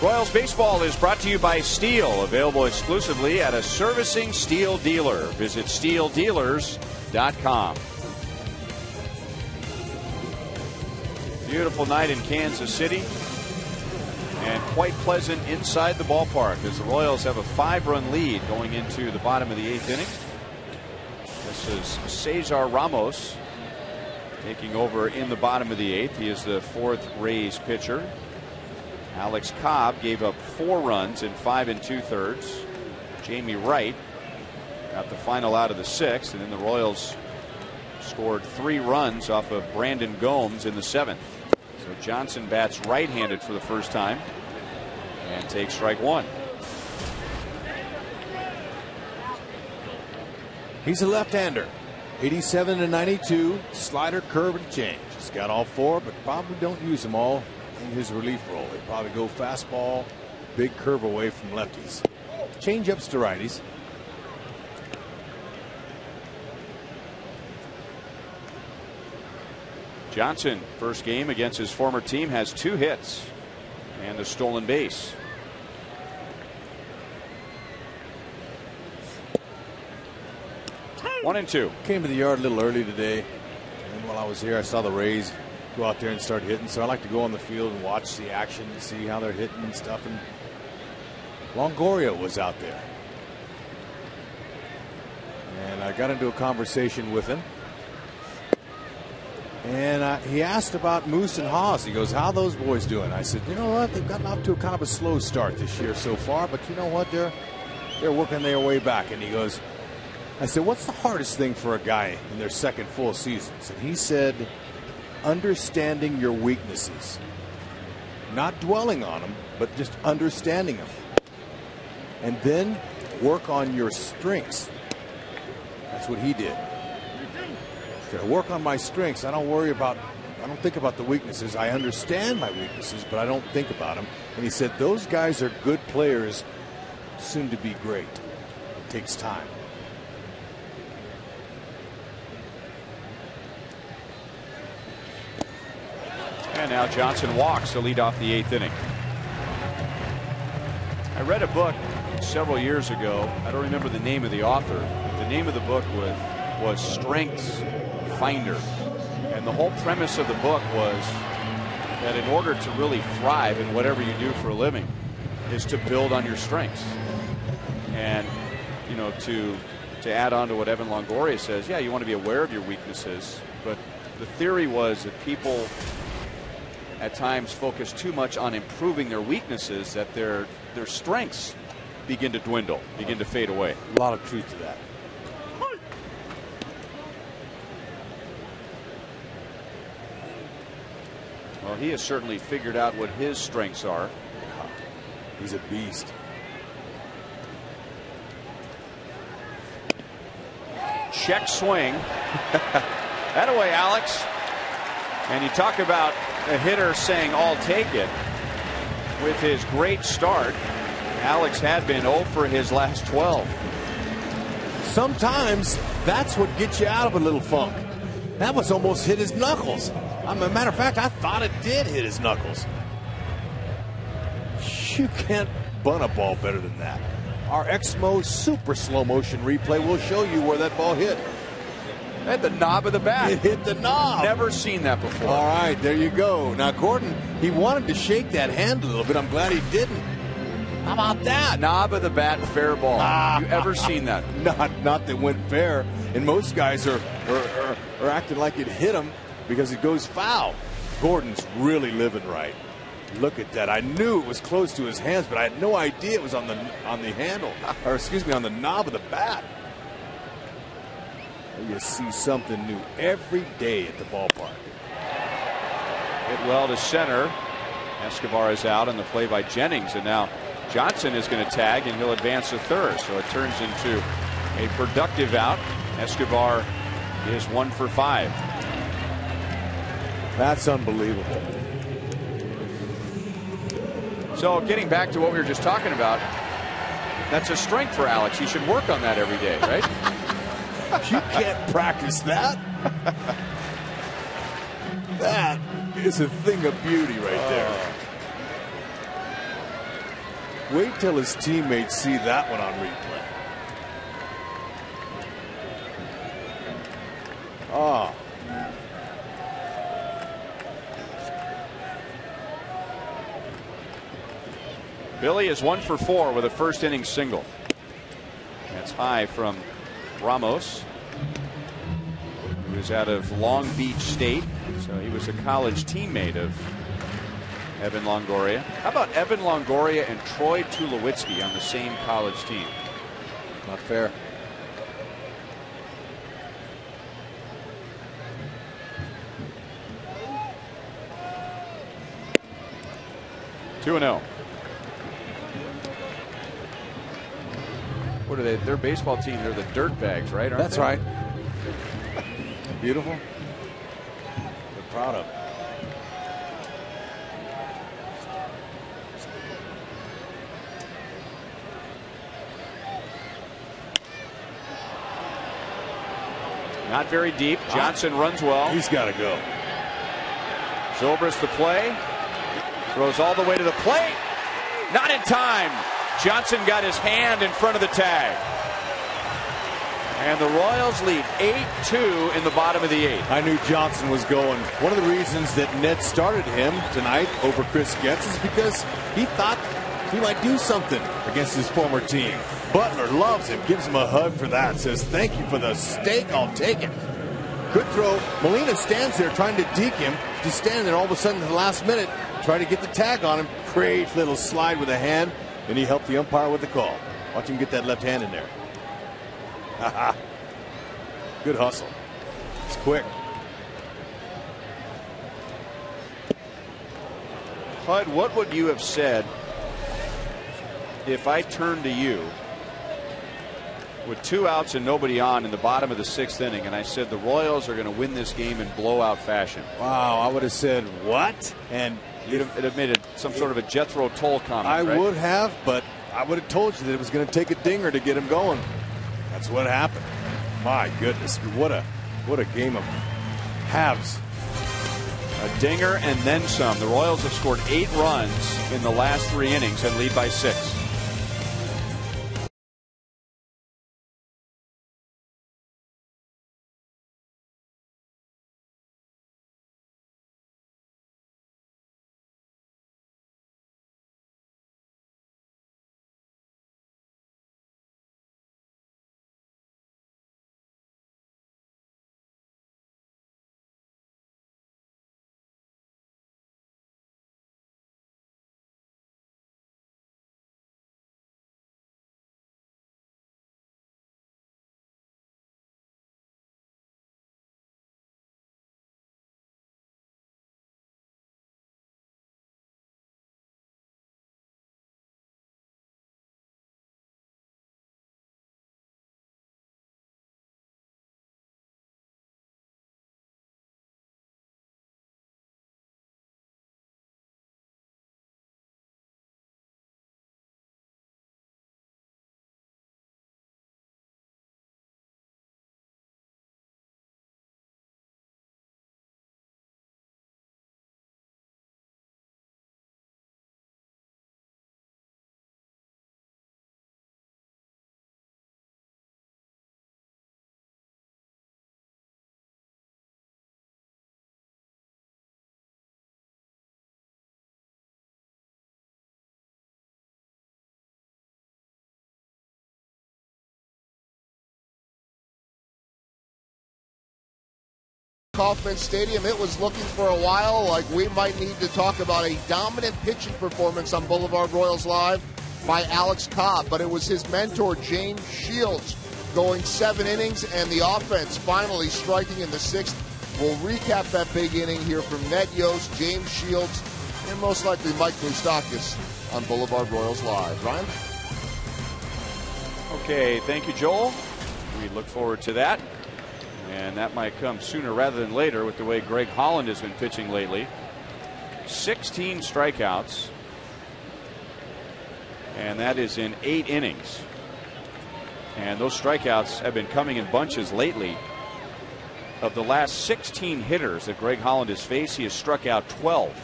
Royals baseball is brought to you by Steel, available exclusively at a servicing Steel dealer. Visit steeldealers.com. Beautiful night in Kansas City, and quite pleasant inside the ballpark as the Royals have a 5-run lead going into the bottom of the 8th inning. This is Cesar Ramos taking over in the bottom of the 8th. He is the 4th Rays pitcher. Alex Cobb gave up 4 runs in 5 2/3. Jamie Wright got the final out of the 6th, and then the Royals scored 3 runs off of Brandon Gomes in the 7th. So Johnson bats right-handed for the first time and takes strike 1. He's a left-hander. 87 to 92, slider, curve, and change. He's got all 4, but probably don't use them all in his relief role. They probably go fastball, big curve away from lefties. Change-ups to righties. Johnson, first game against his former team, has 2 hits and a stolen base. One and two. Came to the yard a little early today, and while I was here I saw the Rays go out there and start hitting, so I like to go on the field and watch the action and see how they're hitting and stuff. And Longoria was out there, and I got into a conversation with him, and he asked about Moose and Haas. He goes, how are those boys doing? I said, you know what, they've gotten off to a kind of a slow start this year so far, but you know what, they're working their way back. And he goes, I said, what's the hardest thing for a guy in their second full seasons? And he said, understanding your weaknesses. Not dwelling on them, but just understanding them. And then work on your strengths. That's what he did. I work on my strengths. I don't think about the weaknesses. I understand my weaknesses, but I don't think about them. And he said, those guys are good players, soon to be great. It takes time. And now Johnson walks to lead off the 8th inning. I read a book several years ago. I don't remember the name of the author. The name of the book was Strengths Finder. And the whole premise of the book was that in order to really thrive in whatever you do for a living is to build on your strengths. And, you know, to add on to what Evan Longoria says, yeah, you want to be aware of your weaknesses. But the theory was that people at times focus too much on improving their weaknesses that their strengths begin to dwindle, begin to fade away. A lot of truth to that. Well, he has certainly figured out what his strengths are. He's a beast. Check swing. That away, Alex. And you talk about a hitter saying, I'll take it. With his great start, Alex had been 0 for his last 12. Sometimes that's what gets you out of a little funk. That was almost hit his knuckles. As a matter of fact, I thought it did hit his knuckles. You can't bunt a ball better than that. Our Exmo super slow motion replay will show you where that ball hit. At the knob of the bat. It hit the knob. Never seen that before. All right, there you go. Now, Gordon, he wanted to shake that hand a little bit. I'm glad he didn't. How about that? Knob of the bat, fair ball. You ever seen that? Not that went fair. And most guys are acting like it hit him because it goes foul. Gordon's really living right. Look at that. I knew it was close to his hands, but I had no idea it was on the handle, or excuse me, on the knob of the bat. You see something new every day at the ballpark. Hit well to center. Escobar is out on the play by Jennings, and now Johnson is going to tag, and he'll advance to third. So it turns into a productive out. Escobar is 1 for 5. That's unbelievable. So getting back to what we were just talking about, that's a strength for Alex. He should work on that every day, right? You can't practice that. That is a thing of beauty right there. Wait till his teammates see that one on replay. Oh. Billy is 1 for 4 with a first inning single. That's high from Ramos, who is out of Long Beach State. So he was a college teammate of Evan Longoria. How about Evan Longoria and Troy Tulowitzki on the same college team? Not fair. Two and 0. What are they? Their baseball team, they're the Dirtbags, right? That's right. Beautiful. They're proud of it. Not very deep. Johnson runs well. He's got to go. Zobrist the play. Throws all the way to the plate. Not in time. Johnson got his hand in front of the tag. And the Royals lead 8-2 in the bottom of the 8th. I knew Johnson was going. One of the reasons that Ned started him tonight over Chris Getz is because he thought he might do something against his former team. Butler loves him, gives him a hug for that, says, thank you for the steak, I'll take it. Good throw. Molina stands there trying to deke him. Just standing there all of a sudden at the last minute, trying to get the tag on him. Great little slide with a hand. Then he helped the umpire with the call. Watch him get that left hand in there. Good hustle. It's quick. Hud, what would you have said if I turned to you with 2 outs and nobody on in the bottom of the 6th inning and I said the Royals are going to win this game in blowout fashion? Wow, I would have said, what? And It'd have made some sort of a Jethro Tull comment. I right? would have, but I would have told you that it was going to take a dinger to get him going. That's what happened. My goodness, what a game of halves. A dinger and then some. The Royals have scored 8 runs in the last 3 innings and lead by 6. Kauffman Stadium, it was looking for a while like we might need to talk about a dominant pitching performance on Boulevard Royals Live by Alex Cobb, but it was his mentor James Shields going 7 innings and the offense finally striking in the 6th. We'll recap that big inning here from Ned Yost, James Shields, and most likely Mike Moustakas on Boulevard Royals Live. Ryan? Okay, thank you, Joel. We look forward to that. And that might come sooner rather than later with the way Greg Holland has been pitching lately. 16 strikeouts. And that is in 8 innings. And those strikeouts have been coming in bunches lately. Of the last 16 hitters that Greg Holland has faced, he has struck out 12.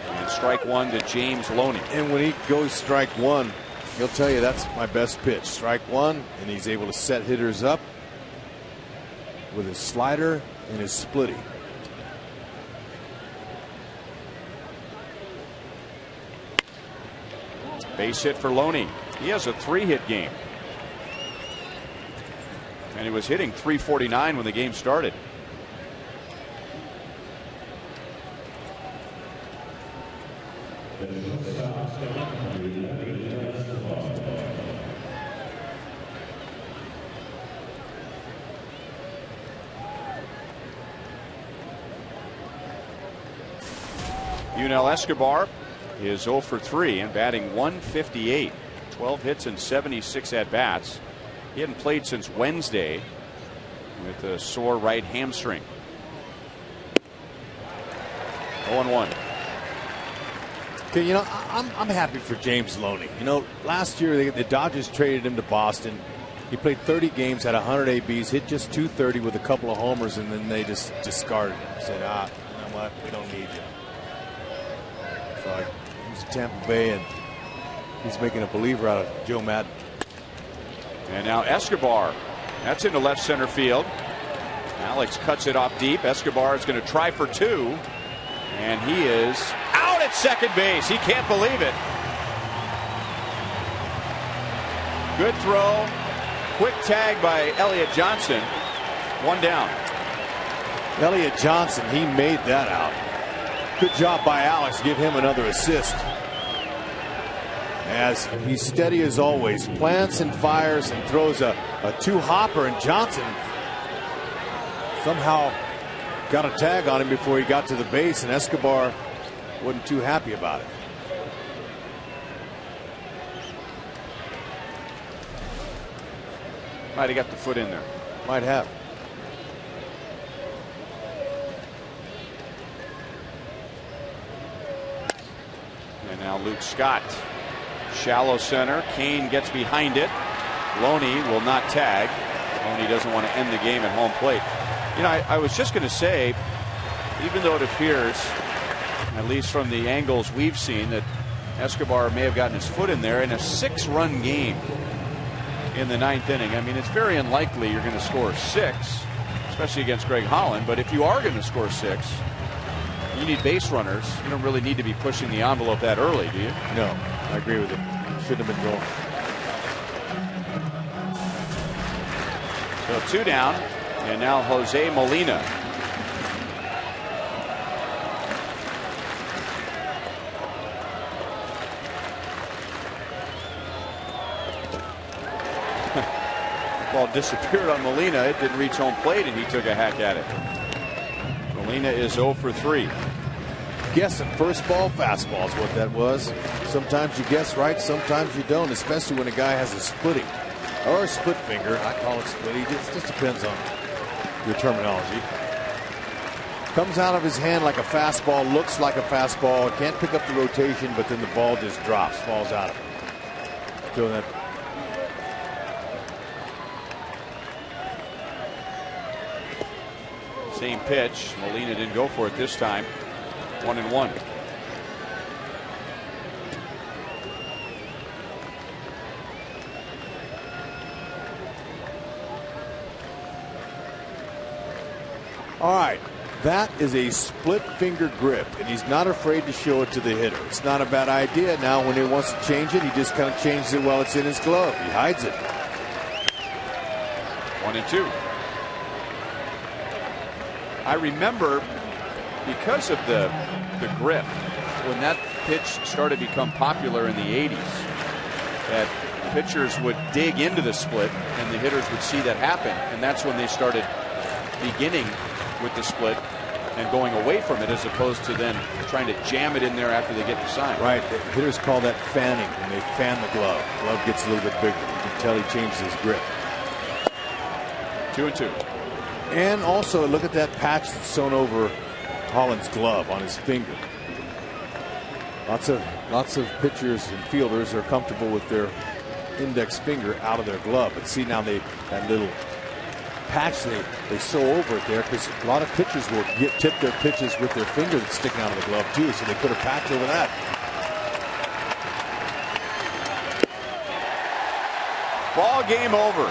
And strike one to James Loney. And when he goes strike one, he'll tell you that's my best pitch. Strike one, and he's able to set hitters up with his slider and his splitty. Base hit for Loney. He has a 3-hit game. And he was hitting .349 when the game started. Yunel Escobar is 0 for 3 and batting .158. 12 hits and 76 at-bats. He hadn't played since Wednesday with a sore right hamstring. 0-1. Okay, you know, I'm happy for James Loney. You know, last year the Dodgers traded him to Boston. He played 30 games, had 100 ABs, hit just .230 with a couple of homers, and then they just discarded him. Said, you know what, we don't need you. So I moved to Tampa Bay, and he's making a believer out of Joe Madden. And now Escobar. That's into left center field. Alex cuts it off deep. Escobar is going to try for 2. And he is out at second base. He can't believe it. Good throw. Quick tag by Elliott Johnson. 1 down. Elliott Johnson, he made that out. Good job by Alex. Give him another assist. As he's steady as always, plants and fires and throws a 2-hopper, and Johnson somehow got a tag on him before he got to the base, and Escobar wasn't too happy about it. Might have got the foot in there. Might have. And now Luke Scott. Shallow center. Kane gets behind it. Loney will not tag. Loney doesn't want to end the game at home plate. You know, I was just going to say, even though it appears, at least from the angles we've seen, that Escobar may have gotten his foot in there in a 6-run game in the 9th inning. I mean, it's very unlikely you're going to score 6, especially against Greg Holland. But if you are going to score 6, you need base runners. You don't really need to be pushing the envelope that early, do you? No, I agree with him. Shouldn't have been going. So 2 down, and now Jose Molina. Ball disappeared on Molina. It didn't reach home plate, and he took a hack at it. Molina is 0 for 3. Guessing first ball fastball is what that was. Sometimes you guess right, sometimes you don't, especially when a guy has a splitting or a split finger. I call it splitty. It just depends on your terminology. Comes out of his hand like a fastball, looks like a fastball, can't pick up the rotation, but then the ball just drops, falls out of it. Doing that. Same pitch. Molina didn't go for it this time. 1-1. All right, that is a split finger grip, and he's not afraid to show it to the hitter. It's not a bad idea. Now when he wants to change it, he just kind of changes it while it's in his glove. He hides it. 1-2. I remember, because of the grip, when that pitch started to become popular in the 80s, that pitchers would dig into the split and the hitters would see that happen, and that's when they started beginning with the split and going away from it, as opposed to then trying to jam it in there after they get the sign. Right. The hitters call that fanning, when they fan the glove. The glove gets a little bit bigger. You can tell he changes his grip. 2-2. And also look at that patch that's sewn over Holland's glove on his finger. Lots of pitchers and fielders are comfortable with their index finger out of their glove, but see now that little patch they sew over it there, because a lot of pitchers will tip their pitches with their finger that's sticking out of the glove too, so they put a patch over that. Ball game over.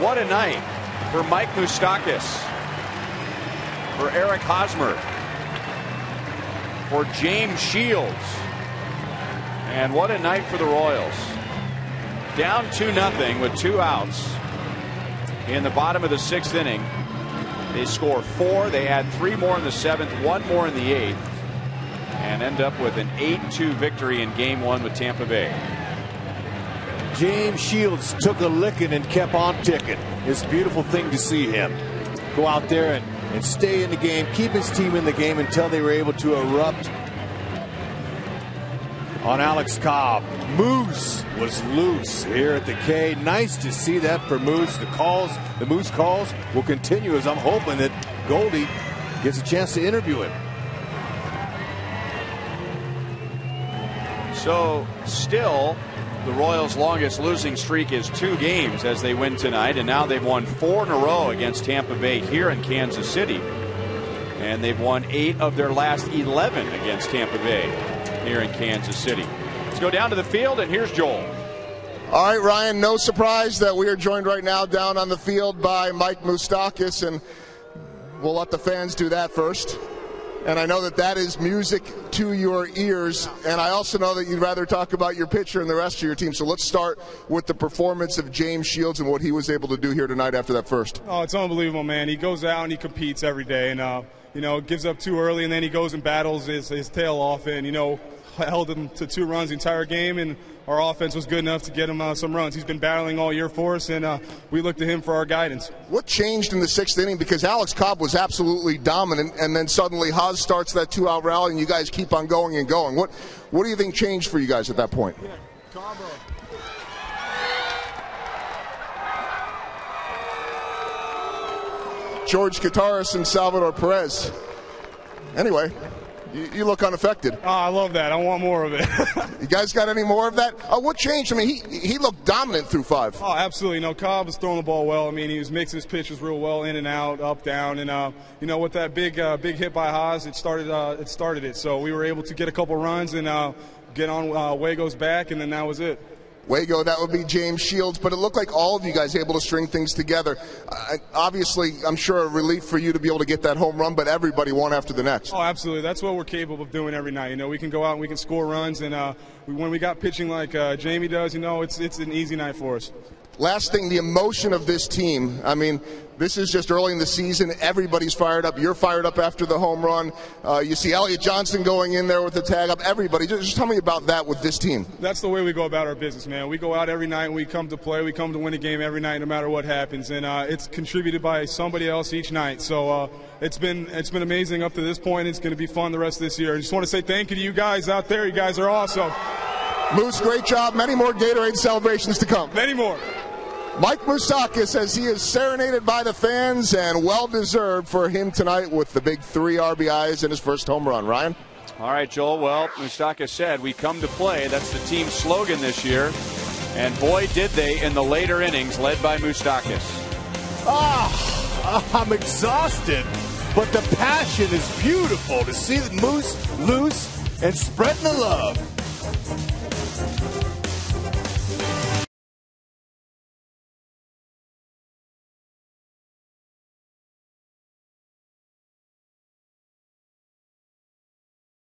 What a night for Mike Moustakas, for Eric Hosmer, for James Shields, and what a night for the Royals. Down 2-0 with 2 outs in the bottom of the 6th inning. They score 4. They add 3 more in the 7th, 1 more in the 8th, and end up with an 8-2 victory in Game 1 with Tampa Bay. James Shields took a licking and kept on ticking. It's a beautiful thing to see him go out there and stay in the game, keep his team in the game until they were able to erupt on Alex Cobb. Moose was loose here at the K. Nice to see that for Moose. The Moose calls will continue, as I'm hoping that Goldie gets a chance to interview him. So still, the Royals' longest losing streak is 2 games as they win tonight, and now they've won 4 in a row against Tampa Bay here in Kansas City. And they've won 8 of their last 11 against Tampa Bay here in Kansas City. Let's go down to the field, and here's Joel. All right, Ryan, no surprise that we are joined right now down on the field by Mike Moustakas, and we'll let the fans do that first. And I know that that is music to your ears, and I also know that you'd rather talk about your pitcher and the rest of your team. So let's start with the performance of James Shields and what he was able to do here tonight after that first. Oh, it's unbelievable, man. He goes out and he competes every day, and gives up too early, and then he goes and battles his tail off, and held him to 2 runs the entire game, and our offense was good enough to get him some runs. He's been battling all year for us, and we look to him for our guidance. What changed in the 6th inning? Because Alex Cobb was absolutely dominant, and then suddenly Haas starts that 2-out rally, and you guys keep on going and going. What do you think changed for you guys at that point? Yeah, Cobb. George Kataris and Salvador Perez. Anyway, you look unaffected. Oh, I love that. I want more of it. You guys got any more of that? What changed? I mean, he looked dominant through 5. Oh, absolutely. Cobb was throwing the ball well. I mean, he was mixing his pitches real well, in and out, up, down, and with that big hit by Haas, it started it. So we were able to get a couple runs and get on Wago's back, and then that was it. Wago, that would be James Shields, but it looked like all of you guys able to string things together. Obviously, I'm sure a relief for you to be able to get that home run, but everybody one after the next. Oh, absolutely. That's what we're capable of doing every night. We can go out and we can score runs, and when we got pitching like Jamie does, it's an easy night for us. Last thing, the emotion of this team. I mean, this is just early in the season. Everybody's fired up. You're fired up after the home run. You see Elliott Johnson going in there with the tag up. Everybody. Just tell me about that with this team. That's the way we go about our business, man. We go out every night and we come to play. We come to win a game every night no matter what happens. And it's contributed by somebody else each night. So it's been amazing up to this point. It's going to be fun the rest of this year. I just want to say thank you to you guys out there. You guys are awesome. Moose, great job. Many more Gatorade celebrations to come. Many more. Mike Moustakas, as he is serenaded by the fans, and well-deserved for him tonight with the big 3 RBIs and his first home run. Ryan? All right, Joel. Well, Moustakas said, we come to play. That's the team's slogan this year. And boy, did they in the later innings, led by Moustakas. I'm exhausted, but the passion is beautiful to see the Moose loose and spreading the love.